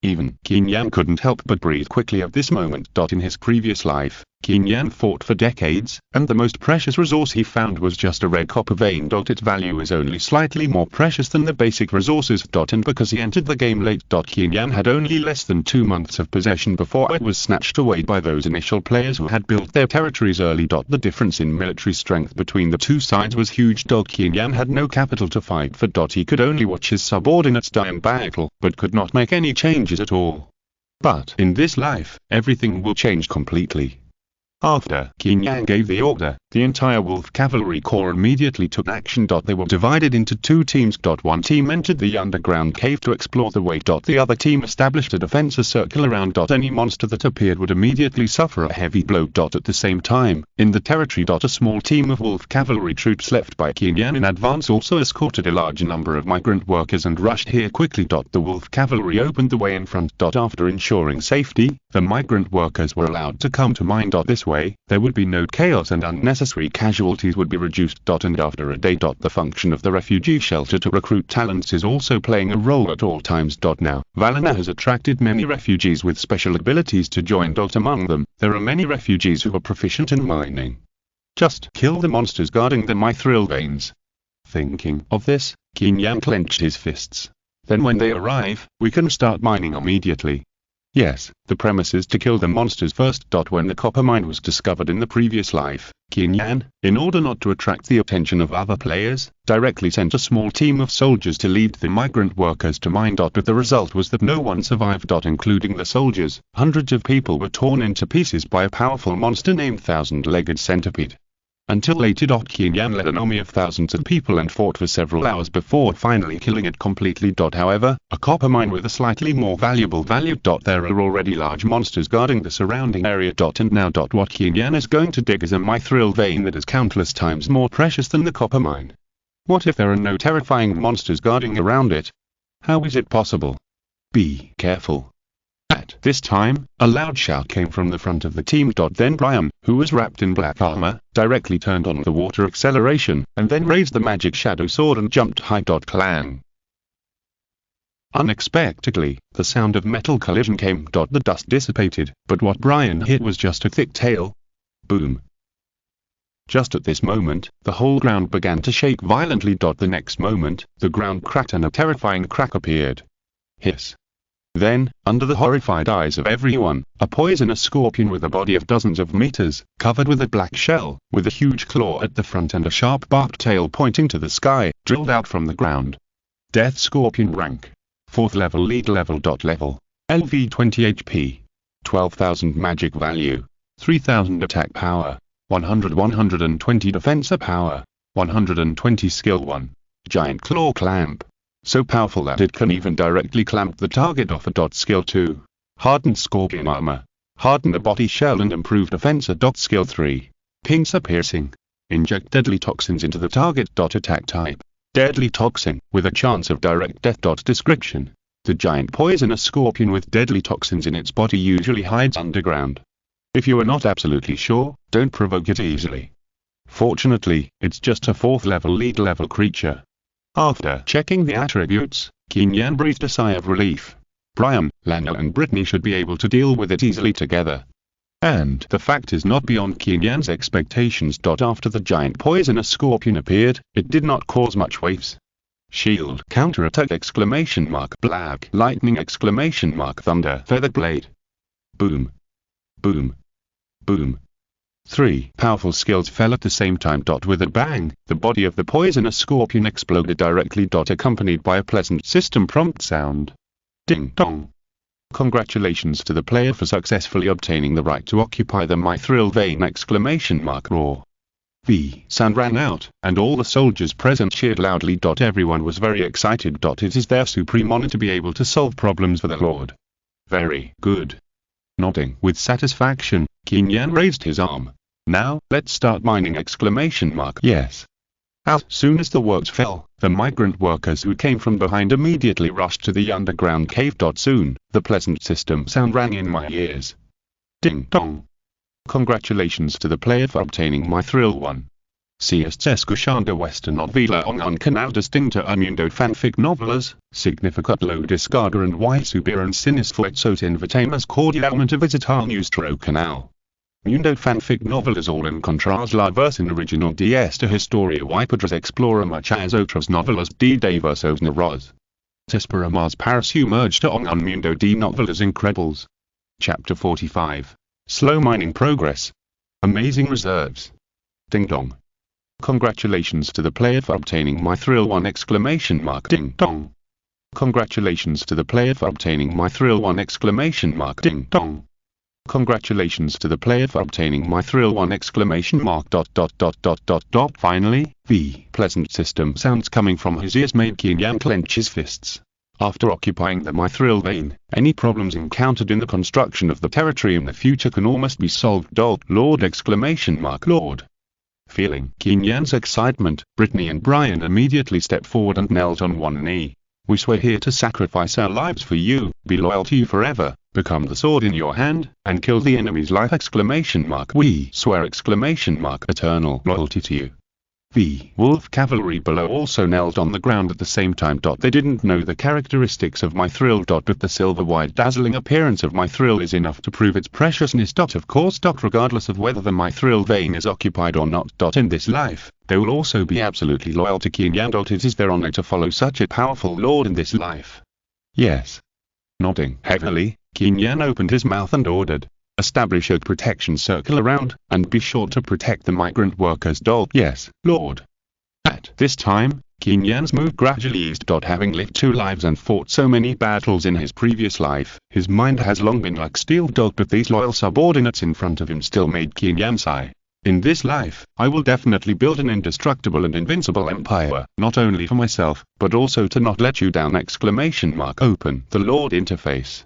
Even Qin Yan couldn't help but breathe quickly at this moment. In his previous life, Qin Yan fought for decades, and the most precious resource he found was just a red copper vein. Its value is only slightly more precious than the basic resources. And because he entered the game late, Qin Yan had only less than 2 months of possession before it was snatched away by those initial players who had built their territories early. The difference in military strength between the two sides was huge. Qin Yan had no capital to fight for. He could only watch his subordinates die in battle, but could not make any changes at all. But in this life, everything will change completely. After Qin Yan gave the order, the entire Wolf Cavalry Corps immediately took action. They were divided into 2 teams. One team entered the underground cave to explore the way. The other team established a defensive circle around. Any monster that appeared would immediately suffer a heavy blow. At the same time, in the territory. A small team of Wolf Cavalry troops left by Qin Yan in advance also escorted a large number of migrant workers and rushed here quickly. The Wolf Cavalry opened the way in front. After ensuring safety, the migrant workers were allowed to come to mine. This way, there would be no chaos and unnecessary casualties would be reduced. And after a day. The function of the refugee shelter to recruit talents is also playing a role at all times. Now, Valina has attracted many refugees with special abilities to join. Among them, there are many refugees who are proficient in mining. Just kill the monsters guarding the mithril veins. Thinking of this, Qin Yan clenched his fists. Then when they arrive, we can start mining immediately. Yes, the premise is to kill the monsters first. When the copper mine was discovered in the previous life, Qin Yan, in order not to attract the attention of other players, directly sent a small team of soldiers to lead the migrant workers to mine. But the result was that no one survived. Including the soldiers, hundreds of people were torn into pieces by a powerful monster named Thousand-Legged Centipede. Until later. Qin Yan led an army of thousands of people and fought for several hours before finally killing it completely. However, a copper mine with a slightly more valuable value. There are already large monsters guarding the surrounding area. And now. What Qin Yan is going to dig is a mithril vein that is countless times more precious than the copper mine. What if there are no terrifying monsters guarding around it? How is it possible? Be careful. At this time, a loud shout came from the front of the team. Then Brian, who was wrapped in black armor, directly turned on the water acceleration, and then raised the magic shadow sword and jumped high. Clang. Unexpectedly, the sound of metal collision came. The dust dissipated, but what Brian hit was just a thick tail. Boom. Just at this moment, the whole ground began to shake violently. The next moment, the ground cracked and a terrifying crack appeared. Hiss. Then, under the horrified eyes of everyone, a poisonous scorpion with a body of dozens of meters, covered with a black shell, with a huge claw at the front and a sharp barbed tail pointing to the sky, drilled out from the ground. Death Scorpion rank. 4th level lead level. Level. LV 20 HP. 12,000 magic value. 3,000 attack power. 120 defense power. 120 skill 1. Giant claw clamp. So powerful that it can even directly clamp the target off. Skill 2. Hardened scorpion armor. Harden the body shell and improve defense. Skill 3. Pincer piercing. Inject deadly toxins into the target. Attack type. Deadly toxin, with a chance of direct death. Description. The giant poisonous scorpion with deadly toxins in its body usually hides underground. If you are not absolutely sure, don't provoke it easily. Fortunately, it's just a 4th level lead level creature. After checking the attributes, Qin Yan breathed a sigh of relief. Brian, Lana and Brittany should be able to deal with it easily together. And the fact is not beyond Qin Yan's expectations. After the giant poisonous scorpion appeared, it did not cause much waves. Shield, counterattack exclamation mark, black lightning exclamation mark, thunder, feather blade. Boom. Boom. Boom. 3 powerful skills fell at the same time. With a bang, the body of the poisonous scorpion exploded directly. Accompanied by a pleasant system prompt sound. Ding dong. Congratulations to the player for successfully obtaining the right to occupy the mithril vein exclamation mark, roar. The sound rang out, and all the soldiers present cheered loudly. Everyone was very excited. It is their supreme honor to be able to solve problems for the Lord. Very good. Nodding with satisfaction, Qin Yan raised his arm. Now, let's start mining exclamation mark. Yes. As soon as the words fell, the migrant workers who came from behind immediately rushed to the underground cave. Soon, the pleasant system sound rang in my ears. Ding dong. Congratulations to the player for obtaining mithril 1. CS Kushanda Western Novela on Canal Distinta Mundo Fanfic Novelas, Significat Lo Descarga and Y Subiran Sinisfort Sot Invitamus Cordialmente Visitar Nustro Canal. Mundo Fanfic Novelas all encontras la versión original de esta historia y podrás explorar muchas otras novelas de diversos narradores. Te esperamos para sumergirte en un mundo de novelas incredibles. Chapter 45. Slow mining progress. Amazing reserves. Ding dong. Congratulations to the player for obtaining mithril 1 exclamation mark, ding dong. Congratulations to the player for obtaining mithril 1 exclamation mark, ding dong. Congratulations to the player for obtaining mithril 1 exclamation mark. Finally, the pleasant system sounds coming from his ears made Qin Yan clench his fists. After occupying the mithril vein, any problems encountered in the construction of the territory in the future can almost be solved. Lord exclamation mark, Lord. Feeling Qin Yan's excitement, Brittany and Brian immediately stepped forward and knelt on one knee. We swear here to sacrifice our lives for you, be loyal to you forever, become the sword in your hand, and kill the enemy's life exclamation mark. We swear exclamation mark, eternal loyalty to you. The wolf cavalry below also knelt on the ground at the same time. They didn't know the characteristics of mithril. But the silver-white dazzling appearance of mithril is enough to prove its preciousness. Of course. Regardless of whether the mithril vein is occupied or not. In this life, they will also be absolutely loyal to Qin Yan. It is their honor to follow such a powerful lord in this life. Yes. Nodding heavily, Qin Yan opened his mouth and ordered. Establish a protection circle around, and be sure to protect the migrant workers. Yes, Lord. At this time, Qin Yan's mood gradually eased. Having lived 2 lives and fought so many battles in his previous life, his mind has long been like steel. But these loyal subordinates in front of him still made Qin Yan sigh. In this life, I will definitely build an indestructible and invincible empire, not only for myself, but also to not let you down exclamation mark. Open the Lord interface.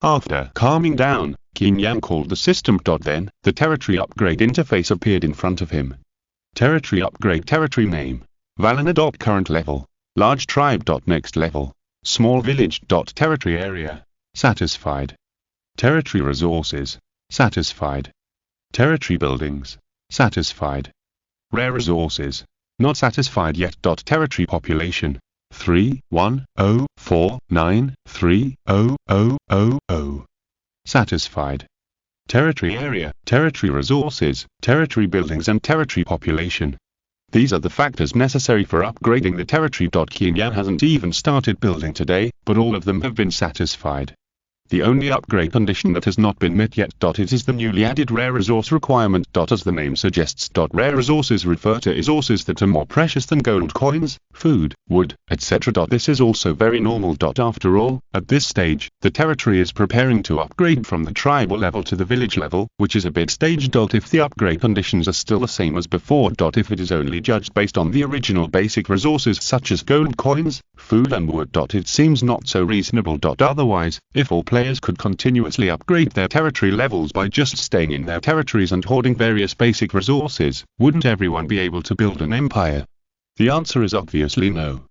After calming down, Qin Yan called the system. Then, the territory upgrade interface appeared in front of him. Territory upgrade, territory name. Valina. Current level. Large tribe. Next level. Small village. Territory area. Satisfied. Territory resources. Satisfied. Territory buildings. Satisfied. Rare resources. Not satisfied yet. Territory population. 310493000. Satisfied. Territory area, territory resources, territory buildings and territory population. These are the factors necessary for upgrading the territory. Qin Yan hasn't even started building today, but all of them have been satisfied. The only upgrade condition that has not been met yet. It is the newly added rare resource requirement. As the name suggests. Rare resources refer to resources that are more precious than gold coins, food, wood, etc. This is also very normal. After all, at this stage, the territory is preparing to upgrade from the tribal level to the village level, which is a big stage. If the upgrade conditions are still the same as before. If it is only judged based on the original basic resources such as gold coins, food and wood. It seems not so reasonable. Otherwise, if all players could continuously upgrade their territory levels by just staying in their territories and hoarding various basic resources, wouldn't everyone be able to build an empire? The answer is obviously no.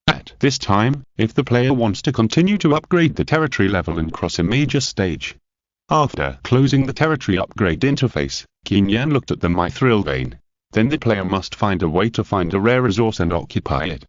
At this time, if the player wants to continue to upgrade the territory level and cross a major stage. After closing the territory upgrade interface, Qin Yan looked at the mithril vein. Then the player must find a way to find a rare resource and occupy it.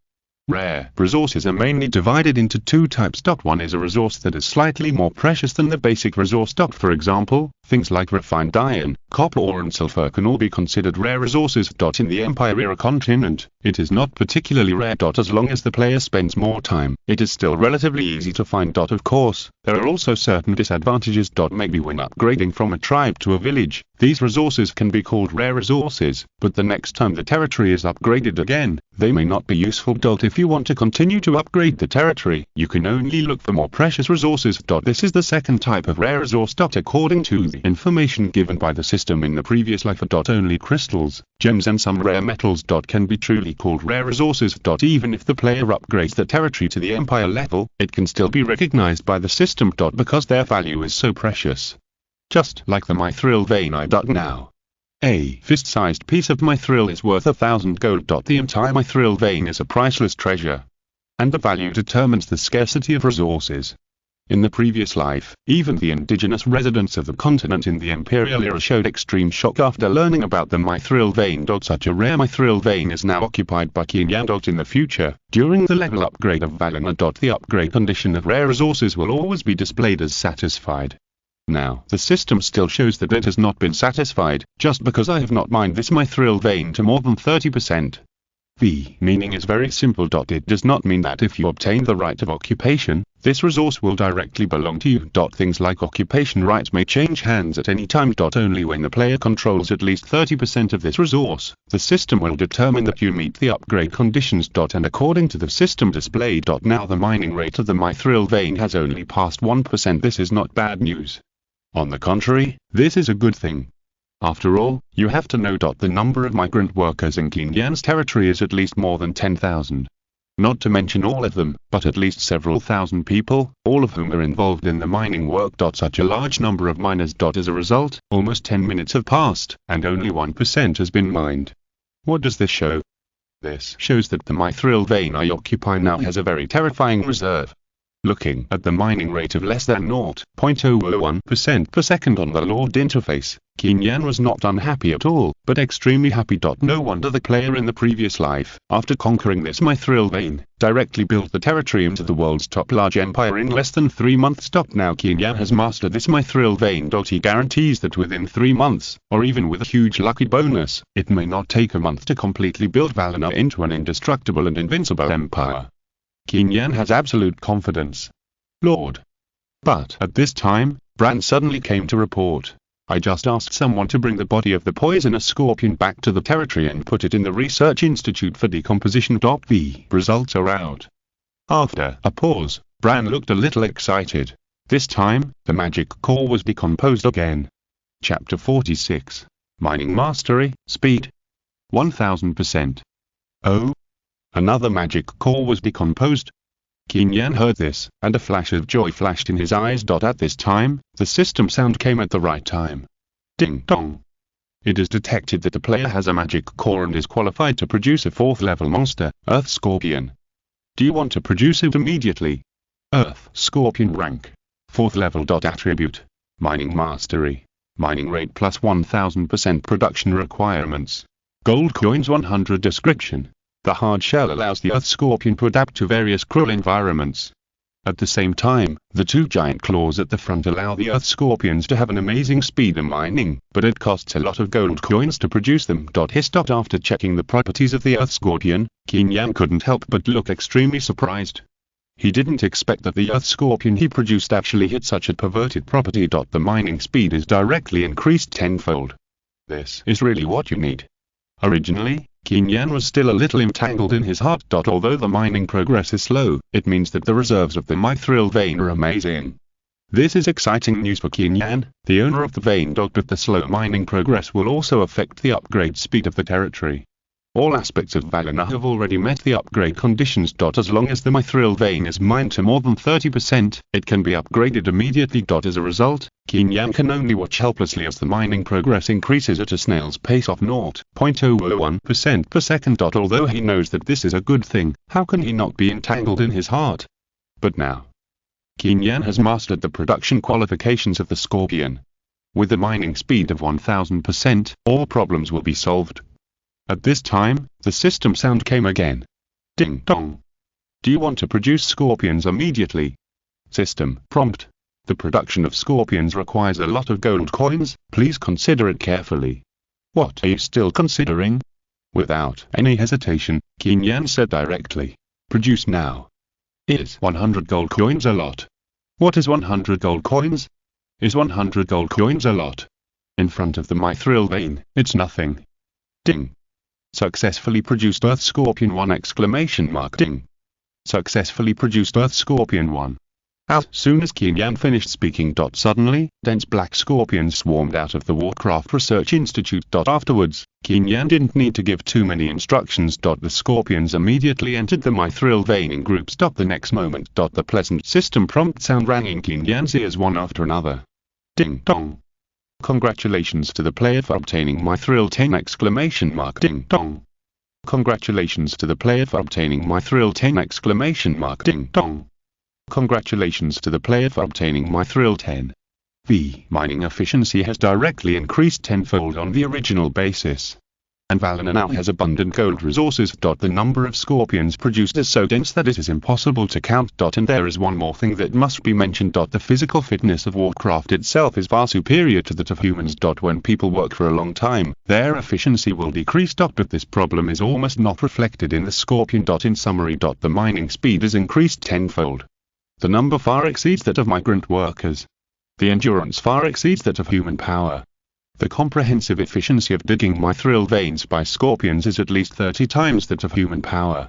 Rare resources are mainly divided into two types. One is a resource that is slightly more precious than the basic resource. For example, things like refined iron, copper ore and sulfur can all be considered rare resources. In the Empire Era continent, it is not particularly rare. As long as the player spends more time, it is still relatively easy to find. Of course, there are also certain disadvantages. Maybe when upgrading from a tribe to a village, these resources can be called rare resources, but the next time the territory is upgraded again, they may not be useful. If you want to continue to upgrade the territory, you can only look for more precious resources. This is the second type of rare resource. According to the information given by the system in the previous life. Only crystals, gems and some rare metals. Can be truly called rare resources. Even if the player upgrades the territory to the empire level, it can still be recognized by the system. Because their value is so precious. Just like the mithril vein I dug now. A fist-sized piece of mithril is worth 1,000 gold. The entire mithril vein is a priceless treasure. And the value determines the scarcity of resources. In the previous life, even the indigenous residents of the continent in the Imperial Era showed extreme shock after learning about the mithril vein. Such a rare mithril vein is now occupied by Qin Yan. In the future, during the level upgrade of Valina. The upgrade condition of rare resources will always be displayed as satisfied. Now, the system still shows that it has not been satisfied, just because I have not mined this mithril vein to more than 30%. The meaning is very simple. It does not mean that if you obtain the right of occupation, this resource will directly belong to you. Things like occupation rights may change hands at any time. Only when the player controls at least 30% of this resource, the system will determine that you meet the upgrade conditions. And according to the system display. Now the mining rate of the mithril vein has only passed 1%. This is not bad news. On the contrary, this is a good thing. After all, you have to know. The number of migrant workers in Qin Yan's territory is at least more than 10,000. Not to mention all of them, but at least several thousand people, all of whom are involved in the mining work. Such a large number of miners. As a result, almost 10 minutes have passed, and only 1% has been mined. What does this show? This shows that the mithril vein I occupy now has a very terrifying reserve. Looking at the mining rate of less than 0.001% per second on the Lord interface, Qin Yan was not unhappy at all, but extremely happy. No wonder the player in the previous life, after conquering this mithril vein, directly built the territory into the world's top large empire in less than 3 months. Now Qin Yan has mastered this mithril vein. He guarantees that within 3 months, or even with a huge lucky bonus, it may not take a month to completely build Valina into an indestructible and invincible empire. Qin Yan has absolute confidence. Lord. But at this time, Bran suddenly came to report. I just asked someone to bring the body of the poisonous scorpion back to the territory and put it in the Research Institute for decomposition. The results are out. After a pause, Bran looked a little excited. This time, the magic core was decomposed again. Chapter 46. Mining Mastery, Speed. 1000%. Oh? Another magic core was decomposed. Qin Yan heard this, and a flash of joy flashed in his eyes. At this time, the system sound came at the right time. Ding dong. It is detected that the player has a magic core and is qualified to produce a 4th level monster, Earth Scorpion. Do you want to produce it immediately? Earth Scorpion rank. 4th level. Attribute. Mining Mastery. Mining rate plus 1000% production requirements. Gold coins 100. Description. The hard shell allows the Earth Scorpion to adapt to various cruel environments. At the same time, the 2 giant claws at the front allow the Earth Scorpions to have an amazing speed in mining, but it costs a lot of gold coins to produce them. After checking the properties of the Earth Scorpion, Qin Yan couldn't help but look extremely surprised. He didn't expect that the Earth Scorpion he produced actually hit such a perverted property. The mining speed is directly increased tenfold. This is really what you need. Originally, Qin Yan was still a little entangled in his heart. Although the mining progress is slow, it means that the reserves of the mithril vein are amazing. This is exciting news for Qin Yan, the owner of the vein. But the slow mining progress will also affect the upgrade speed of the territory. All aspects of Valina have already met the upgrade conditions. As long as the mithril vein is mined to more than 30%, it can be upgraded immediately. As a result, Qin Yan can only watch helplessly as the mining progress increases at a snail's pace of 0.001% per second. Although he knows that this is a good thing, how can he not be entangled in his heart? But now, Qin Yan has mastered the production qualifications of the scorpion. With a mining speed of 1000%, all problems will be solved. At this time, the system sound came again. Ding dong. Do you want to produce scorpions immediately? System prompt. The production of scorpions requires a lot of gold coins, please consider it carefully. What are you still considering? Without any hesitation, Qin Yan said directly. Produce now. Is 100 gold coins a lot? What is 100 gold coins? Is 100 gold coins a lot? In front of the mithril vein, it's nothing. Ding. Successfully produced Earth Scorpion 1 exclamation mark. Ding. Successfully produced Earth Scorpion 1. As soon as Qin Yan finished speaking. Suddenly, dense black scorpions swarmed out of the Warcraft Research Institute. Afterwards, Qin Yan didn't need to give too many instructions. The scorpions immediately entered the mithril vein in groups. The next moment. The pleasant system prompt sound rang in Qin Yan's ears one after another. Ding dong. Congratulations to the player for obtaining mithril 10 exclamation mark. Ding dong. Congratulations to the player for obtaining mithril 10 exclamation mark. Ding dong. Congratulations to the player for obtaining mithril 10. The mining efficiency has directly increased tenfold on the original basis. And Valina now has abundant gold resources. The number of scorpions produced is so dense that it is impossible to count. And there is one more thing that must be mentioned. The physical fitness of Warcraft itself is far superior to that of humans. When people work for a long time, their efficiency will decrease. But this problem is almost not reflected in the scorpion. In summary, the mining speed is increased tenfold. The number far exceeds that of migrant workers. The endurance far exceeds that of human power. The comprehensive efficiency of digging mithril veins by scorpions is at least 30 times that of human power.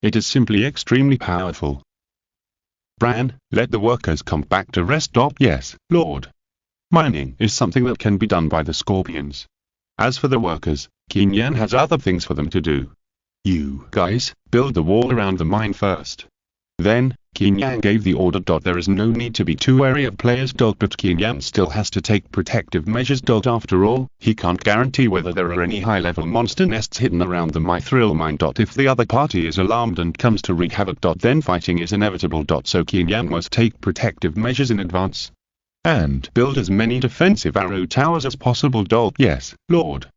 It is simply extremely powerful. Bran, let the workers come back to rest. Yes, Lord. Mining is something that can be done by the scorpions. As for the workers, Qin Yan has other things for them to do. You guys, build the wall around the mine first. Then, Qin Yan gave the order. There is no need to be too wary of players. But Qin Yan still has to take protective measures. After all, he can't guarantee whether there are any high-level monster nests hidden around the mithril mine. If the other party is alarmed and comes to wreak havoc, then fighting is inevitable. So Qin Yan must take protective measures in advance. And build as many defensive arrow towers as possible. Yes, Lord.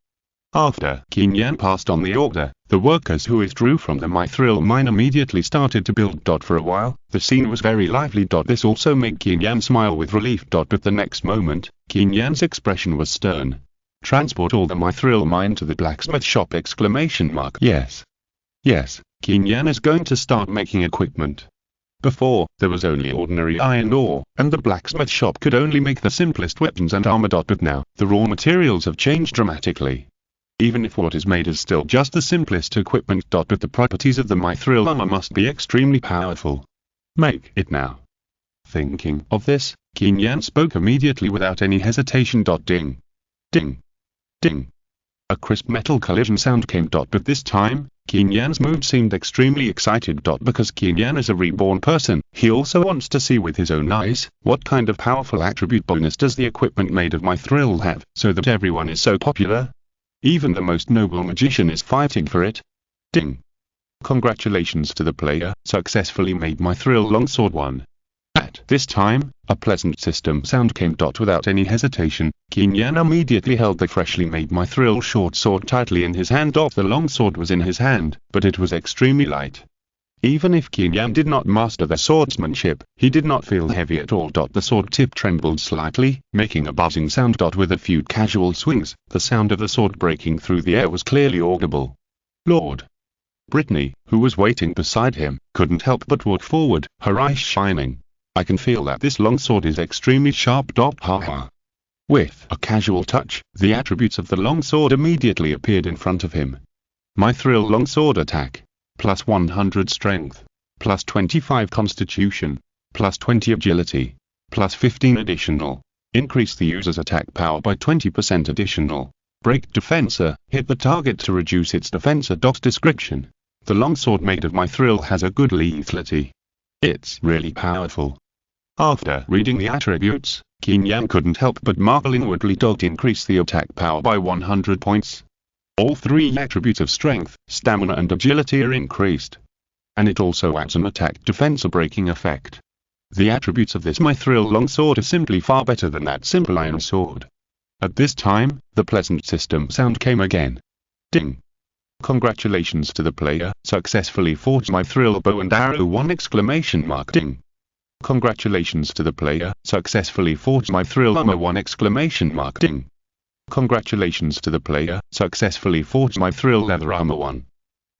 After Qin Yan passed on the order, the workers who withdrew from the mithril mine immediately started to build. For a while, the scene was very lively. This also made Qin Yan smile with relief. But the next moment, Qin Yan's expression was stern. Transport all the mithril mine to the blacksmith shop exclamation mark. Yes. Yes, Qin Yan is going to start making equipment. Before, there was only ordinary iron ore, and the blacksmith shop could only make the simplest weapons and armor. But now, the raw materials have changed dramatically. Even if what is made is still just the simplest equipment. But the properties of the mithril armor must be extremely powerful. Make it now. Thinking of this, Qin Yan spoke immediately without any hesitation. Ding. Ding. Ding. A crisp metal collision sound came. But this time, Qin Yan's mood seemed extremely excited. Because Qin Yan is a reborn person, he also wants to see with his own eyes, what kind of powerful attribute bonus does the equipment made of mithril have, so that everyone is so popular. Even the most noble magician is fighting for it. Ding. Congratulations to the player, successfully made mithril longsword 1. At this time, a pleasant system sound came. Without any hesitation, Qin Yan immediately held the freshly made mithril short sword tightly in his hand. The longsword was in his hand, but it was extremely light. Even if Qin Yan did not master the swordsmanship, he did not feel heavy at all. The sword tip trembled slightly, making a buzzing sound. With a few casual swings, the sound of the sword breaking through the air was clearly audible. Lord. Brittany, who was waiting beside him, couldn't help but walk forward, her eyes shining. I can feel that this longsword is extremely sharp. Haha. With a casual touch, the attributes of the longsword immediately appeared in front of him. Mithril longsword attack. Plus 100 strength, plus 25 constitution, plus 20 agility, plus 15 additional. Increase the user's attack power by 20% additional. Break defensor, hit the target to reduce its defensor. Description. The longsword made of mithril has a good lethality. It's really powerful. After reading the attributes, Qin Yan couldn't help but marvel inwardly. Increase the attack power by 100 points. All three attributes of strength, stamina and agility are increased. And it also adds an attack defensor breaking effect. The attributes of this mithril longsword are simply far better than that simple iron sword. At this time, the pleasant system sound came again. Ding! Congratulations to the player, successfully forged mithril bow and arrow. Ding! Congratulations to the player, successfully forged mithril armor. Ding! Congratulations to the player, successfully forged mithril leather armor 1.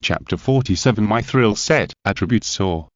Chapter 47 Mithril set, attributes saw.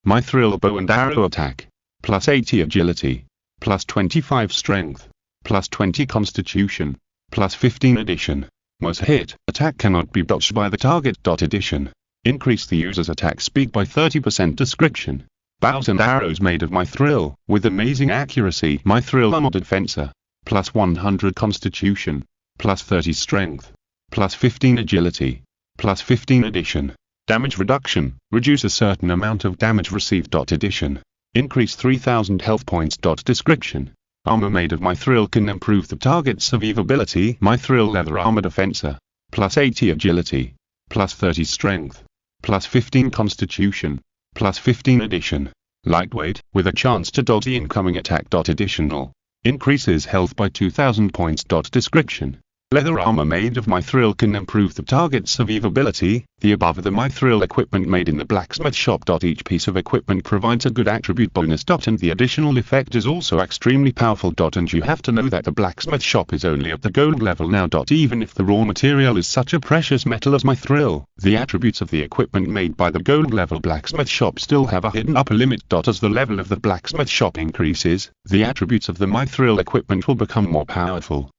Mithril bow and arrow attack. Plus 80 agility. Plus 25 strength. Plus 20 constitution. Plus 15 addition. Must hit, attack cannot be dodged by the target. Addition. Increase the user's attack speed by 30%. Description. Bows and arrows made of mithril, with amazing accuracy. Mithril armor defensor. Plus 100 constitution. Plus 30 strength. Plus 15 agility. Plus 15 addition. Damage reduction, reduce a certain amount of damage received. Addition. Increase 3000 health points. Description. Armor made of mithril can improve the target's survivability. Mithril leather armor defensor. Plus 80 agility. Plus 30 strength. Plus 15 constitution. Plus 15 addition. Lightweight, with a chance to dodge the incoming attack. Additional. Increases health by 2000 points. Description. Leather armor made of mithril can improve the target's survivability. The above are the mithril equipment made in the blacksmith shop. Each piece of equipment provides a good attribute bonus. And the additional effect is also extremely powerful. And you have to know that the blacksmith shop is only at the gold level now. Even if the raw material is such a precious metal as mithril, the attributes of the equipment made by the gold level blacksmith shop still have a hidden upper limit. As the level of the blacksmith shop increases, the attributes of the mithril equipment will become more powerful.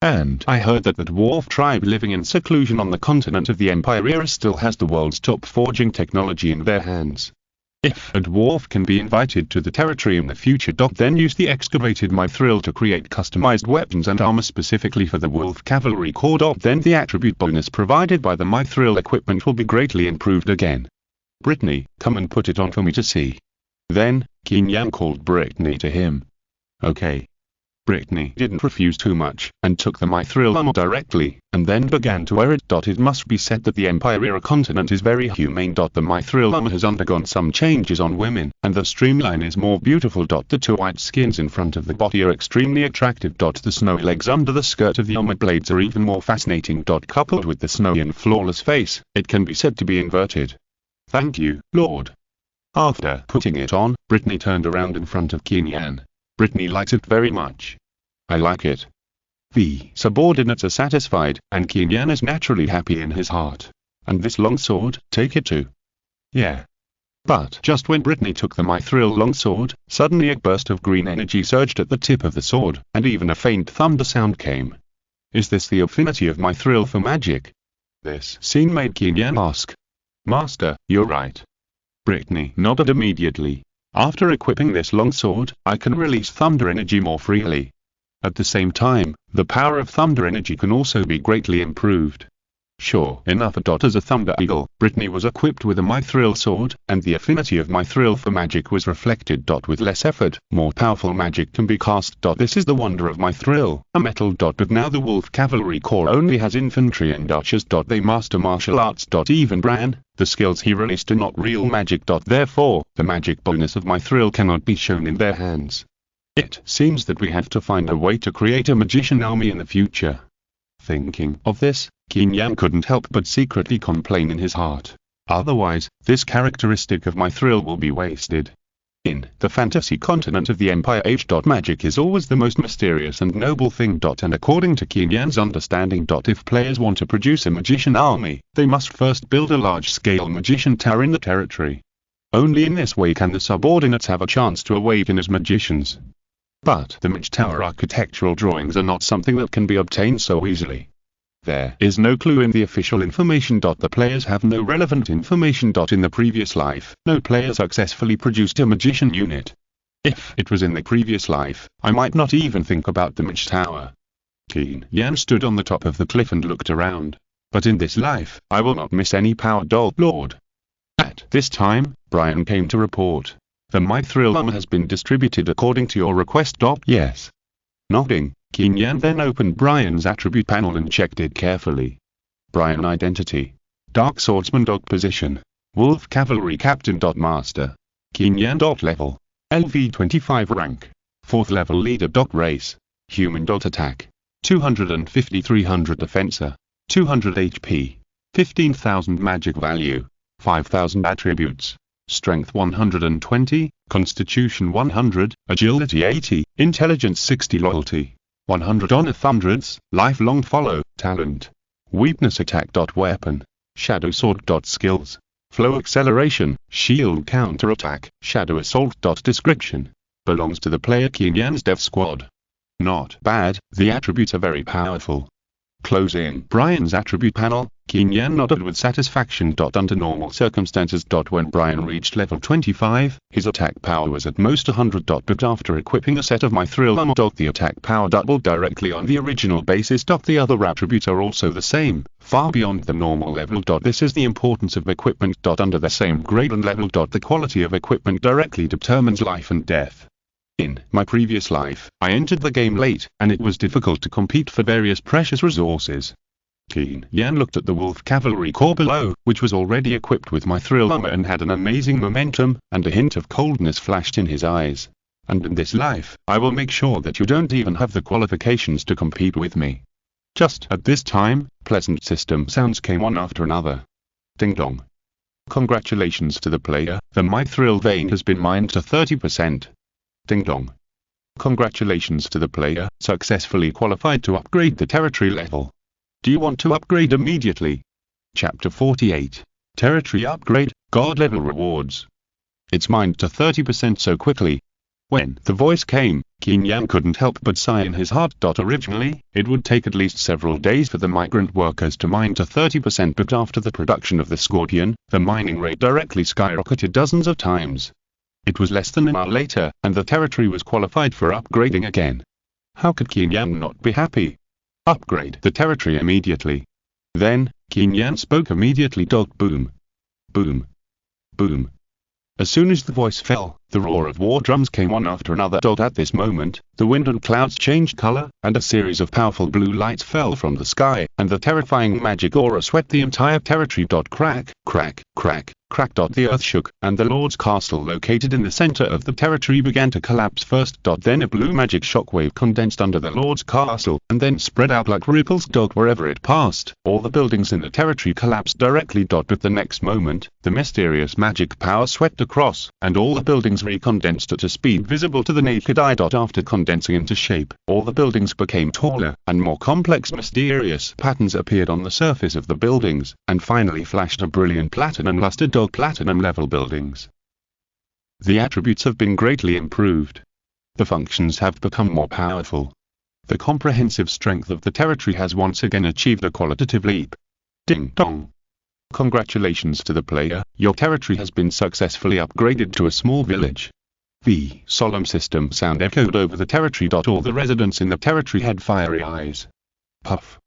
And I heard that the dwarf tribe living in seclusion on the continent of the Empire still has the world's top forging technology in their hands. If a dwarf can be invited to the territory in the future, then use the excavated mithril to create customized weapons and armor specifically for the wolf cavalry corps. Then the attribute bonus provided by the mithril equipment will be greatly improved again. Brittany, come and put it on for me to see. Then, Qin Yan called Brittany to him. Okay. Brittany didn't refuse too much, and took the mithril armor directly, and then began to wear it. It must be said that the Empire continent is very humane. The mithril armor has undergone some changes on women, and the streamline is more beautiful. The two white skins in front of the body are extremely attractive. The snowy legs under the skirt of the armor blades are even more fascinating. Coupled with the snowy and flawless face, it can be said to be inverted. Thank you, Lord. After putting it on, Brittany turned around in front of Qin Yan. Brittany likes it very much. I like it. The subordinates are satisfied, and Qin Yan is naturally happy in his heart. And this longsword, take it too. Yeah. But just when Brittany took the mithril longsword, suddenly a burst of green energy surged at the tip of the sword, and even a faint thunder sound came. Is this the affinity of mithril for magic? This scene made Qin Yan ask. Master, you're right. Brittany nodded immediately. After equipping this longsword, I can release thunder energy more freely. At the same time, the power of thunder energy can also be greatly improved. Sure enough, as a thunder eagle, Brittany was equipped with a mithril sword, and the affinity of mithril for magic was reflected. With less effort, more powerful magic can be cast. This is the wonder of mithril, a metal. But now the wolf cavalry corps only has infantry and archers. They master martial arts. Even Bran, the skills he released are not real magic. Therefore, the magic bonus of mithril cannot be shown in their hands. It seems that we have to find a way to create a magician army in the future. Thinking of this, Qin Yan couldn't help but secretly complain in his heart. Otherwise, this characteristic of mithril will be wasted. In the fantasy continent of the Empire Age. Magic is always the most mysterious and noble thing. And according to Qin Yan's understanding. If players want to produce a magician army, they must first build a large-scale magician tower in the territory. Only in this way can the subordinates have a chance to awaken as magicians. But the Mage Tower architectural drawings are not something that can be obtained so easily. There is no clue in the official information. The players have no relevant information. In the previous life, no player successfully produced a magician unit. If it was in the previous life, I might not even think about the Mage Tower. Qin Yan stood on the top of the cliff and looked around. But in this life, I will not miss any power, Lord. At this time, Brian came to report. The mithril armor has been distributed according to your request. Yes. Nodding, Qin Yan then opened Brian's attribute panel and checked it carefully. Brian identity. Dark Swordsman. Position. Wolf Cavalry Captain. Master. Qin Yan. Level. LV25 rank. 4th level leader. Race. Human. Attack. 250-300 defensa. 200 HP. 15,000 magic value. 5,000 attributes. Strength 120, Constitution 100, Agility 80, Intelligence 60, Loyalty 100 on hundreds, Lifelong follow, Talent. Weakness attack. Weapon. Shadow sword. Skills. Flow acceleration, Shield counterattack, Shadow assault. Description. Belongs to the player Qin Yan's dev squad. Not bad, the attributes are very powerful. Closing Brian's attribute panel, Qin Yan nodded with satisfaction. Under normal circumstances. When Brian reached level 25, his attack power was at most 100. But after equipping a set of mithril armor, the attack power doubled directly on the original basis. The other attributes are also the same, far beyond the normal level. This is the importance of equipment. Under the same grade and level. The quality of equipment directly determines life and death. In my previous life, I entered the game late, and it was difficult to compete for various precious resources. Qin Yan looked at the Wolf Cavalry Corps below, which was already equipped with mithril armor and had an amazing momentum, and a hint of coldness flashed in his eyes. And in this life, I will make sure that you don't even have the qualifications to compete with me. Just at this time, pleasant system sounds came one after another. Ding dong. Congratulations to the player, the mithril vein has been mined to 30%. Ding dong. Congratulations to the player, successfully qualified to upgrade the territory level. Do you want to upgrade immediately? Chapter 48. Territory upgrade, God level rewards. It's mined to 30% so quickly. When the voice came, Qin Yan couldn't help but sigh in his heart. Originally, it would take at least several days for the migrant workers to mine to 30%, but after the production of the Scorpion, the mining rate directly skyrocketed dozens of times. It was less than an hour later, and the territory was qualified for upgrading again. How could Qin Yan not be happy? Upgrade the territory immediately. Then, Qin Yan spoke immediately. Boom. Boom. Boom. As soon as the voice fell, the roar of war drums came one after another. At this moment, the wind and clouds changed color, and a series of powerful blue lights fell from the sky, and the terrifying magic aura swept the entire territory. Crack, crack, crack, crack. The earth shook, and the Lord's castle located in the center of the territory began to collapse first. Then a blue magic shockwave condensed under the Lord's castle, and then spread out like ripples. Wherever it passed, all the buildings in the territory collapsed directly. But the next moment, the mysterious magic power swept across, and all the buildings recondensed at a speed visible to the naked eye. After condensing into shape, all the buildings became taller, and more complex. Mysterious patterns appeared on the surface of the buildings, and finally flashed a brilliant platinum luster. Platinum level buildings. The attributes have been greatly improved. The functions have become more powerful. The comprehensive strength of the territory has once again achieved a qualitative leap. Ding dong. Congratulations to the player, your territory has been successfully upgraded to a small village. The solemn system sound echoed over the territory. All the residents in the territory had fiery eyes. Puff.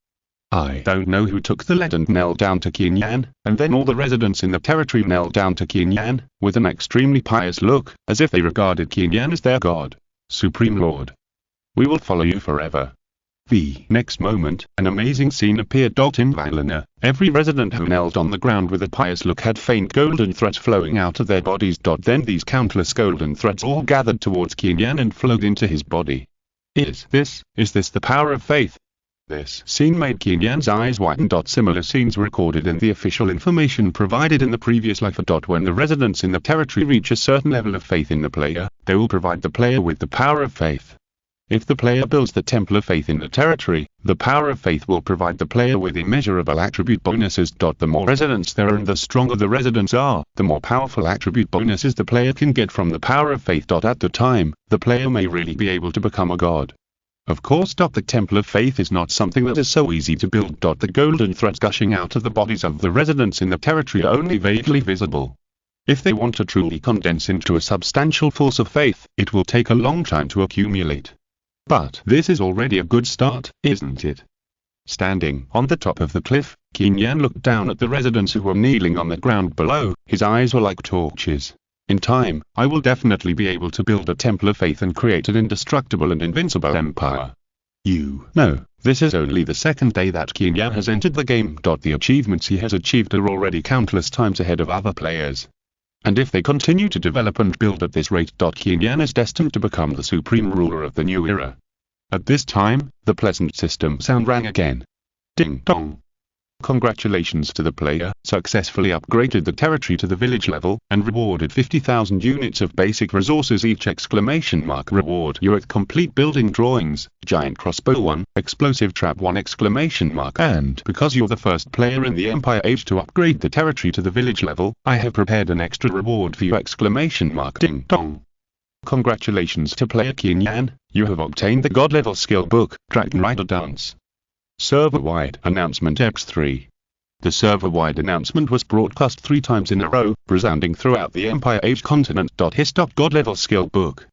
I don't know who took the lead and knelt down to Qin Yan, and then all the residents in the territory knelt down to Qin Yan, with an extremely pious look, as if they regarded Qin Yan as their god. Supreme Lord. We will follow you forever. The next moment, an amazing scene appeared. In Vilena, every resident who knelt on the ground with a pious look had faint golden threads flowing out of their bodies. Then these countless golden threads all gathered towards Qin Yan and flowed into his body. Is this the power of faith? This scene made Qin Yan's eyes widen. Similar scenes recorded in the official information provided in the previous life. When the residents in the territory reach a certain level of faith in the player, they will provide the player with the power of faith. If the player builds the Temple of Faith in the territory, the power of faith will provide the player with immeasurable attribute bonuses. The more residents there are and the stronger the residents are, the more powerful attribute bonuses the player can get from the power of faith. At the time, the player may really be able to become a god. Of course, the Temple of Faith is not something that is so easy to build. The golden threads gushing out of the bodies of the residents in the territory are only vaguely visible. If they want to truly condense into a substantial force of faith, it will take a long time to accumulate. But this is already a good start, isn't it? Standing on the top of the cliff, Qin Yan looked down at the residents who were kneeling on the ground below. His eyes were like torches. In time, I will definitely be able to build a temple of faith and create an indestructible and invincible empire. You know, this is only the second day that Qin Yan has entered the game. The achievements he has achieved are already countless times ahead of other players. And if they continue to develop and build at this rate, Qin Yan is destined to become the supreme ruler of the new era. At this time, the pleasant system sound rang again. Ding dong. Congratulations to the player, successfully upgraded the territory to the village level, and rewarded 50,000 units of basic resources each! Reward you with complete building drawings, giant crossbow 1, explosive trap 1! And because you're the first player in the Empire Age to upgrade the territory to the village level, I have prepared an extra reward for you! Ding dong. Congratulations to player Qin Yan, you have obtained the God level skill book, Dragon Rider Dance. Server-wide announcement X3. The server-wide announcement was broadcast 3 times in a row, resounding throughout the Empire Age continent. His God level skill book.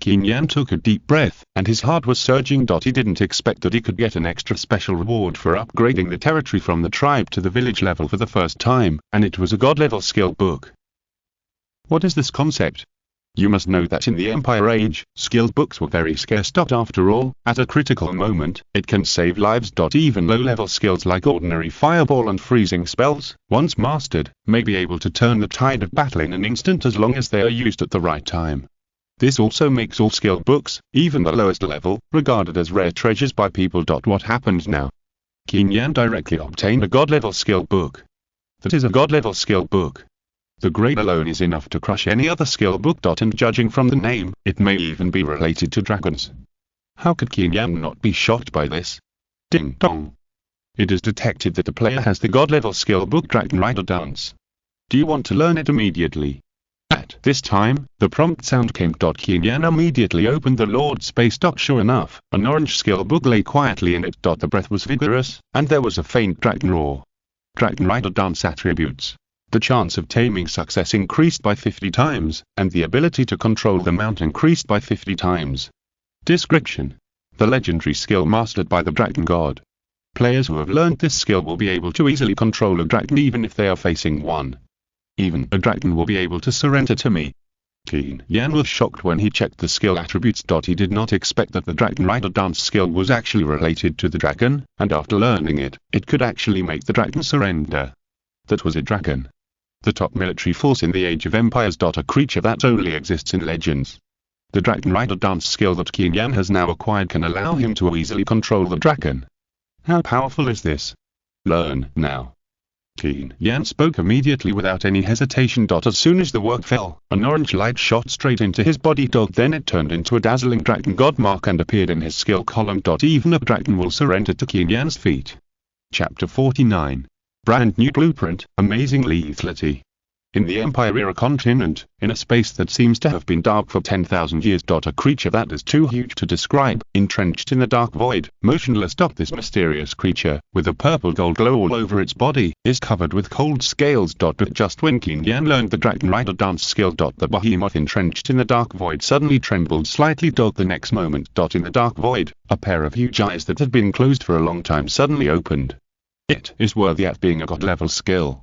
Qin Yan took a deep breath, and his heart was surging. He didn't expect that he could get an extra special reward for upgrading the territory from the tribe to the village level for the first time, and it was a God level skill book. What is this concept? You must know that in the Empire Age, skill books were very scarce. After all, at a critical moment, it can save lives. Even low-level skills like ordinary fireball and freezing spells, once mastered, may be able to turn the tide of battle in an instant as long as they are used at the right time. This also makes all skill books, even the lowest level, regarded as rare treasures by people. What happened now? Qin Yan directly obtained a God-level skill book. That is a God-level skill book. The grade alone is enough to crush any other skill book. And judging from the name, it may even be related to dragons. How could Qin Yan not be shocked by this? Ding dong. It is detected that the player has the God level skill book Dragon Rider Dance. Do you want to learn it immediately? At this time, the prompt sound came. Qin Yan immediately opened the Lord Space. Sure enough, an orange skill book lay quietly in it. The breath was vigorous, and there was a faint dragon roar. Dragon Rider Dance attributes. The chance of taming success increased by 50 times, and the ability to control the mount increased by 50 times. Description. The legendary skill mastered by the Dragon God. Players who have learned this skill will be able to easily control a dragon even if they are facing one. Even a dragon will be able to surrender to me. Qin Yan was shocked when he checked the skill attributes. He did not expect that the Dragon Rider Dance skill was actually related to the dragon, and after learning it, it could actually make the dragon surrender. That was a dragon. The top military force in the Age of Empires. A creature that only exists in legends. The Dragon Rider Dance skill that Qin Yan has now acquired can allow him to easily control the dragon. How powerful is this? Learn now. Qin Yan spoke immediately without any hesitation. As soon as the word fell, an orange light shot straight into his body. Then it turned into a dazzling dragon god mark and appeared in his skill column. Even a dragon will surrender to Qin Yan's feet. Chapter 49. Brand new blueprint, amazing lethality. In the Empire Era continent, in a space that seems to have been dark for 10,000 years. A creature that is too huge to describe, entrenched in the dark void, motionless. This mysterious creature, with a purple gold glow all over its body, is covered with cold scales. But just when Qin Yan learned the Dragon Rider Dance skill, the behemoth entrenched in the dark void suddenly trembled slightly. The next moment, in the dark void, a pair of huge eyes that had been closed for a long time suddenly opened. It is worthy at being a god-level skill.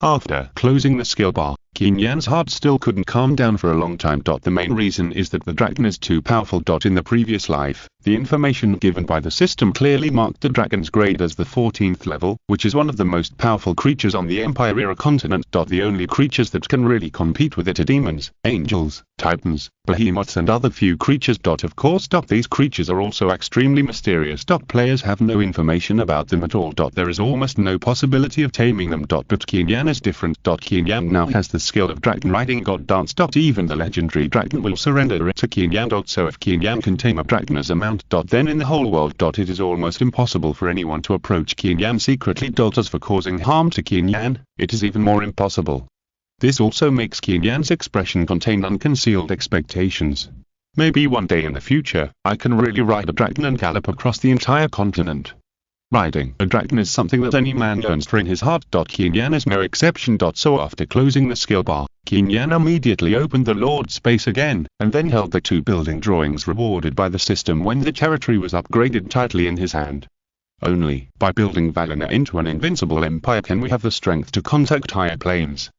After closing the skill bar, Qin Yan's heart still couldn't calm down for a long time. The main reason is that the dragon is too powerful. In the previous life, the information given by the system clearly marked the dragon's grade as the 14th level, which is one of the most powerful creatures on the Empire Era continent. The only creatures that can really compete with it are demons, angels, titans, behemoths and other few creatures. Of course, these creatures are also extremely mysterious. Players have no information about them at all. There is almost no possibility of taming them. But Qin Yan is different. Qin Yan now has the skill of dragon riding god dance. Even the legendary dragon will surrender it to Qin Yan. So if Qin Yan can tame a dragon as a mount, then in the whole world, it is almost impossible for anyone to approach Qin Yan secretly. As for causing harm to Qin Yan, it is even more impossible. This also makes Qin Yan's expression contain unconcealed expectations. Maybe one day in the future, I can really ride a dragon and gallop across the entire continent. Riding a dragon is something that any man yearns for in his heart. Qin Yan is no exception. So after closing the skill bar, Qin Yan immediately opened the Lord space again, and then held the 2 building drawings rewarded by the system when the territory was upgraded tightly in his hand. Only by building Valina into an invincible empire can we have the strength to contact higher planes.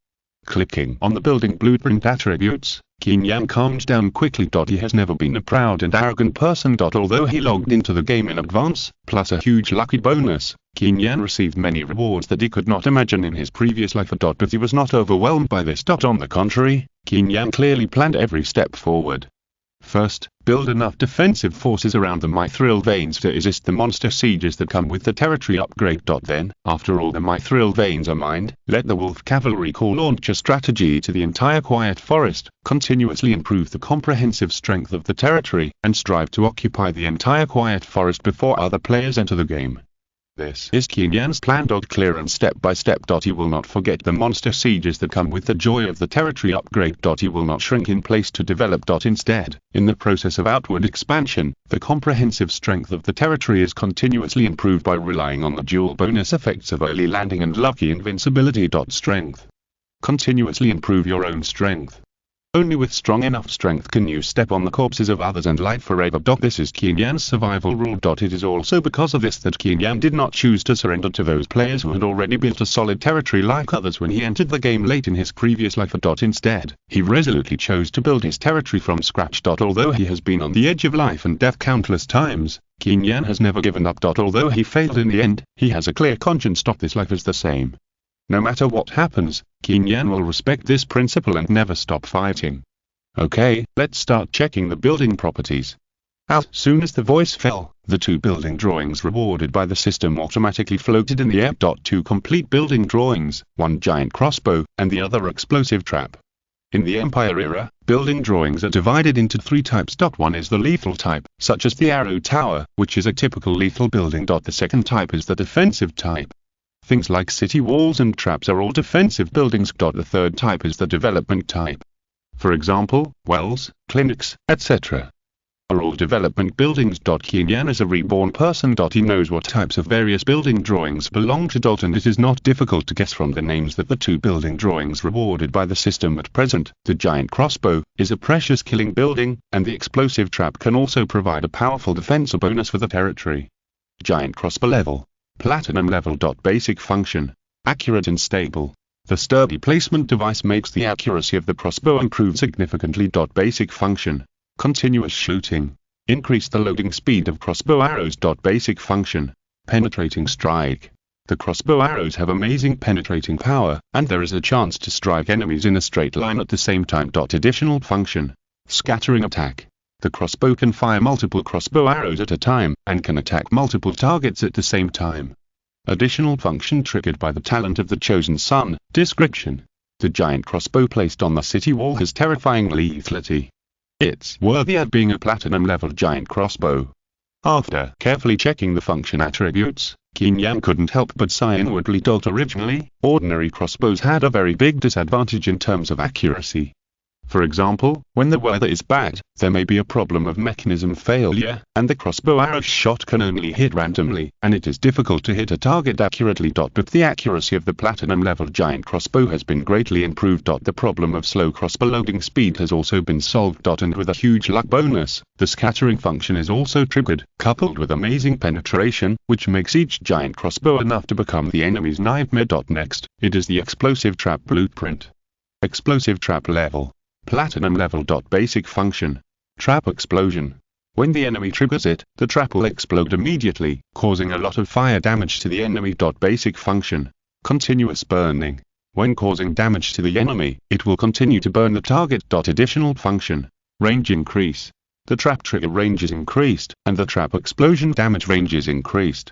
Clicking on the building blueprint attributes, Qin Yan calmed down quickly. He has never been a proud and arrogant person. Although he logged into the game in advance, plus a huge lucky bonus, Qin Yan received many rewards that he could not imagine in his previous life. But he was not overwhelmed by this. On the contrary, Qin Yan clearly planned every step forward. First, build enough defensive forces around the mithril veins to resist the monster sieges that come with the territory upgrade. Then, after all the mithril veins are mined, let the wolf cavalry corps launch a strategy to the entire quiet forest, continuously improve the comprehensive strength of the territory, and strive to occupy the entire quiet forest before other players enter the game. This is Qin Yan's plan. Clear and step by step. He will not forget the monster sieges that come with the joy of the territory upgrade. He will not shrink in place to develop. Instead, in the process of outward expansion, the comprehensive strength of the territory is continuously improved by relying on the dual bonus effects of early landing and lucky invincibility. Strength. Continuously improve your own strength. Only with strong enough strength can you step on the corpses of others and live forever. This is Qin Yan's survival rule. It is also because of this that Qin Yan did not choose to surrender to those players who had already built a solid territory like others when he entered the game late in his previous life. Instead, he resolutely chose to build his territory from scratch. Although he has been on the edge of life and death countless times, Qin Yan has never given up. Although he failed in the end, he has a clear conscience. This life is the same. No matter what happens, Qin Yan will respect this principle and never stop fighting. Okay, let's start checking the building properties. As soon as the voice fell, the 2 building drawings rewarded by the system automatically floated in the air. 2 complete building drawings, 1 giant crossbow, and the other explosive trap. In the Empire era, building drawings are divided into 3 types. 1 is the lethal type, such as the arrow tower, which is a typical lethal building. The second type is the defensive type. Things like city walls and traps are all defensive buildings. The third type is the development type. For example, wells, clinics, etc. are all development buildings. Qin Yan is a reborn person. He knows what types of various building drawings belong to. And it is not difficult to guess from the names that the 2 building drawings rewarded by the system at present. The giant crossbow is a precious killing building, and the explosive trap can also provide a powerful defense bonus for the territory. Giant crossbow level. Platinum level. Basic function. Accurate and stable. The sturdy placement device makes the accuracy of the crossbow improve significantly. Basic function. Continuous shooting. Increase the loading speed of crossbow arrows. Basic function. Penetrating strike. The crossbow arrows have amazing penetrating power, and there is a chance to strike enemies in a straight line at the same time. Additional function. Scattering attack. The crossbow can fire multiple crossbow arrows at a time, and can attack multiple targets at the same time. Additional function triggered by the talent of the chosen son. Description. The giant crossbow placed on the city wall has terrifying lethality. It's worthy at being a platinum level giant crossbow. After carefully checking the function attributes, Qin Yan couldn't help but sigh inwardly. Originally, ordinary crossbows had a very big disadvantage in terms of accuracy. For example, when the weather is bad, there may be a problem of mechanism failure, and the crossbow arrow shot can only hit randomly, and it is difficult to hit a target accurately. But the accuracy of the platinum level giant crossbow has been greatly improved. The problem of slow crossbow loading speed has also been solved. And with a huge luck bonus, the scattering function is also triggered, coupled with amazing penetration, which makes each giant crossbow enough to become the enemy's nightmare. Next, it is the explosive trap blueprint. Explosive trap level. Platinum level. Basic function. Trap explosion. When the enemy triggers it, the trap will explode immediately, causing a lot of fire damage to the enemy. Basic function. Continuous burning. When causing damage to the enemy, it will continue to burn the target. Additional function. Range increase. The trap trigger range is increased, and the trap explosion damage range is increased.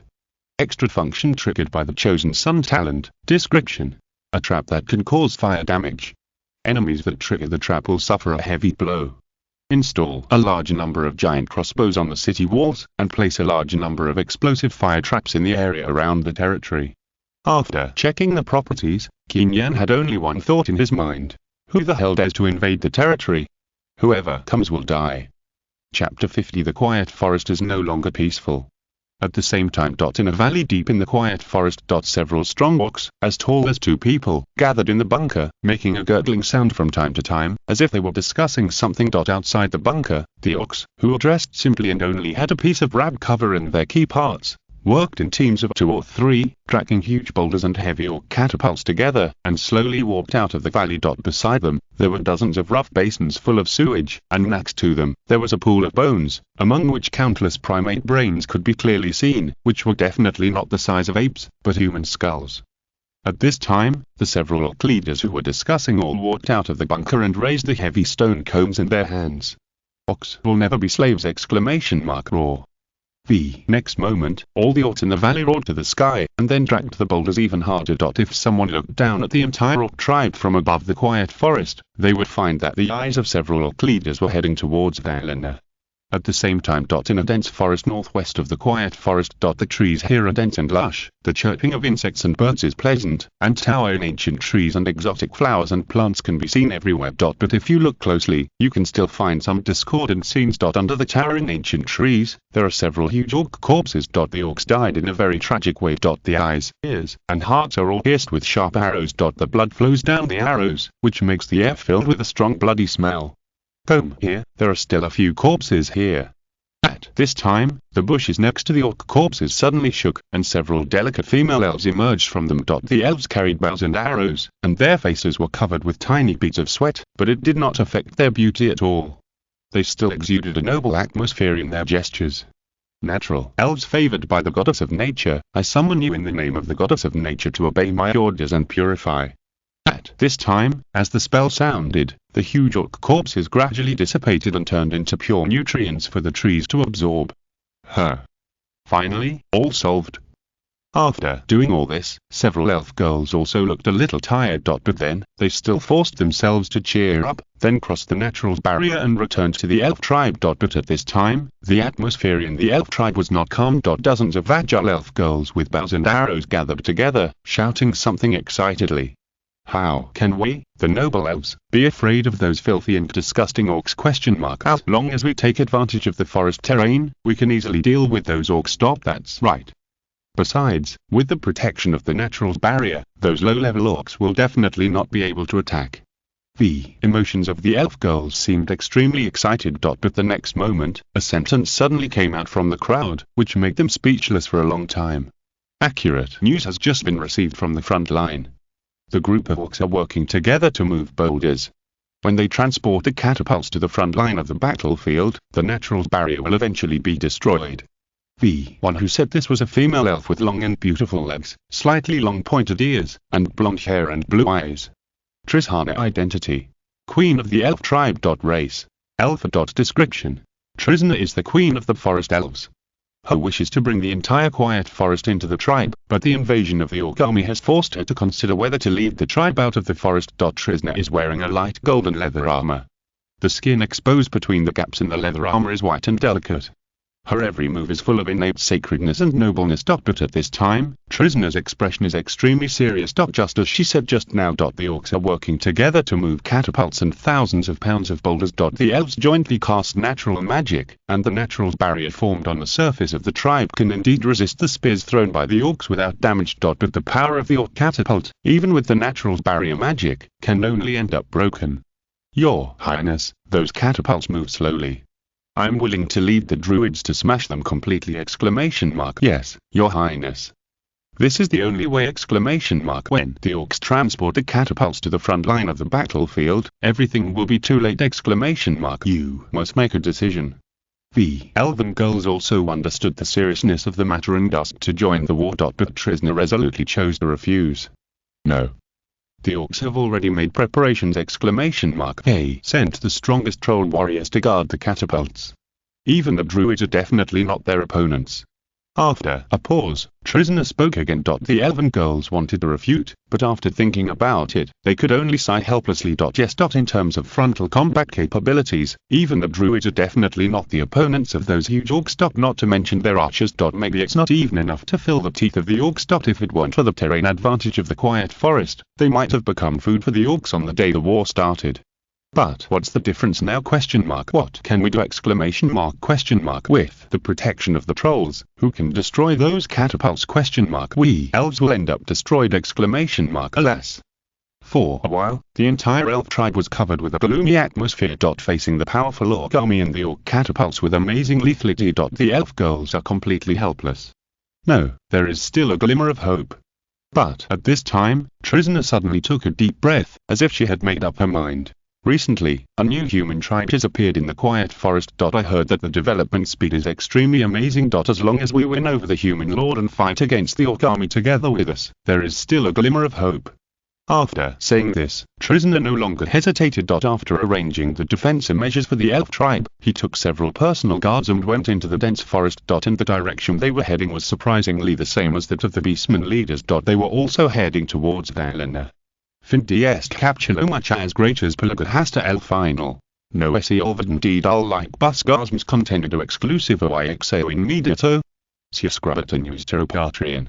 Extra function triggered by the chosen son talent. Description. A trap that can cause fire damage. Enemies that trigger the trap will suffer a heavy blow. Install a large number of giant crossbows on the city walls, and place a large number of explosive fire traps in the area around the territory. After checking the properties, Qin Yan had only one thought in his mind. Who the hell dares to invade the territory? Whoever comes will die. Chapter 50. The quiet forest is no longer peaceful. At the same time, in a valley deep in the quiet forest, several strong orcs, as tall as 2 people, gathered in the bunker, making a gurgling sound from time to time, as if they were discussing something. Outside the bunker, the orcs, who were dressed simply and only had a piece of rag covering their key parts, worked in teams of 2 or 3, dragging huge boulders and heavy orc catapults together, and slowly walked out of the valley. Beside them, there were dozens of rough basins full of sewage, and next to them, there was a pool of bones, among which countless primate brains could be clearly seen, which were definitely not the size of apes, but human skulls. At this time, the several orc leaders who were discussing all walked out of the bunker and raised the heavy stone cones in their hands. "Orcs will never be slaves!" roar. The next moment, all the orcs in the valley roared to the sky, and then dragged the boulders even harder. If someone looked down at the entire orc tribe from above the quiet forest, they would find that the eyes of several orc leaders were heading towards their lair. At the same time, in a dense forest northwest of the quiet forest, the trees here are dense and lush, the chirping of insects and birds is pleasant, and towering ancient trees and exotic flowers and plants can be seen everywhere. But if you look closely, you can still find some discordant scenes. Under the towering ancient trees, there are several huge orc corpses. The orcs died in a very tragic way. The eyes, ears, and hearts are all pierced with sharp arrows. The blood flows down the arrows, which makes the air filled with a strong bloody smell. Here, there are still a few corpses here. At this time, the bushes next to the orc corpses suddenly shook, and several delicate female elves emerged from them. The elves carried bows and arrows, and their faces were covered with tiny beads of sweat, but it did not affect their beauty at all. They still exuded a noble atmosphere in their gestures. Natural elves favored by the goddess of nature, I summon you in the name of the goddess of nature to obey my orders and purify. At this time, as the spell sounded, the huge orc corpses gradually dissipated and turned into pure nutrients for the trees to absorb. Finally, all solved. After doing all this, several elf girls also looked a little tired. But then, they still forced themselves to cheer up, then crossed the naturals barrier and returned to the elf tribe. But at this time, the atmosphere in the elf tribe was not calm. Dozens of agile elf girls with bows and arrows gathered together, shouting something excitedly. How can we, the noble elves, be afraid of those filthy and disgusting orcs? As long as we take advantage of the forest terrain, we can easily deal with those orcs. That's right. Besides, with the protection of the naturals barrier, those low-level orcs will definitely not be able to attack. The emotions of the elf girls seemed extremely excited. But the next moment, a sentence suddenly came out from the crowd, which made them speechless for a long time. Accurate news has just been received from the front line. The group of orcs are working together to move boulders. When they transport the catapults to the front line of the battlefield, the naturals barrier will eventually be destroyed. The one who said this was a female elf with long and beautiful legs, slightly long pointed ears, and blonde hair and blue eyes. Trishana identity. Queen of the elf tribe. Race. Alpha. Description. Trishana is the queen of the forest elves. Her wishes to bring the entire quiet forest into the tribe, but the invasion of the orc army has forced her to consider whether to lead the tribe out of the forest. Trishana is wearing a light golden leather armor. The skin exposed between the gaps in the leather armor is white and delicate. Her every move is full of innate sacredness and nobleness. But at this time, Trishana's expression is extremely serious. Just as she said just now. The orcs are working together to move catapults and thousands of pounds of boulders. The elves jointly cast natural magic, and the naturals barrier formed on the surface of the tribe can indeed resist the spears thrown by the orcs without damage. But the power of the orc catapult, even with the naturals barrier magic, can only end up broken. Your Highness, those catapults move slowly. I'm willing to lead the druids to smash them completely! Yes, Your Highness. This is the only way! When the orcs transport the catapults to the front line of the battlefield, everything will be too late! You must make a decision. The elven girls also understood the seriousness of the matter and asked to join the war. But Trishana resolutely chose to refuse. No. The orcs have already made preparations! They sent the strongest troll warriors to guard the catapults. Even the druids are definitely not their opponents. After a pause, Trishana spoke again. The elven girls wanted to refute, but after thinking about it, they could only sigh helplessly. Yes. In terms of frontal combat capabilities, even the druids are definitely not the opponents of those huge orcs. Not to mention their archers. Maybe it's not even enough to fill the teeth of the orcs. If it weren't for the terrain advantage of the quiet forest, they might have become food for the orcs on the day the war started. But what's the difference now? What can we do? With the protection of the trolls, who can destroy those catapults? We elves will end up destroyed! Alas. For a while, the entire elf tribe was covered with a gloomy atmosphere. Facing the powerful orc army and the orc catapults with amazing lethality. The elf girls are completely helpless. No, there is still a glimmer of hope. But at this time, Trisna suddenly took a deep breath, as if she had made up her mind. Recently, a new human tribe has appeared in the quiet forest. I heard that the development speed is extremely amazing. As long as we win over the human lord and fight against the orc army together with us, there is still a glimmer of hope. After saying this, Trisna no longer hesitated. After arranging the defensive measures for the elf tribe, he took several personal guards and went into the dense forest. And the direction they were heading was surprisingly the same as that of the beastmen leaders. They were also heading towards Valena. Fin DS capture much as great as Pelaga has to El final. No SE Olvid indeed all like bus gasms content to exclusive YXO in Medito. Siascrabata news to Patreon.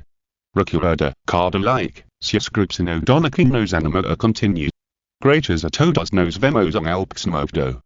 Recurda, card alike, Siascripsino Donakin knows anima continued. Great as a todos nos vemos on Alpsmodo.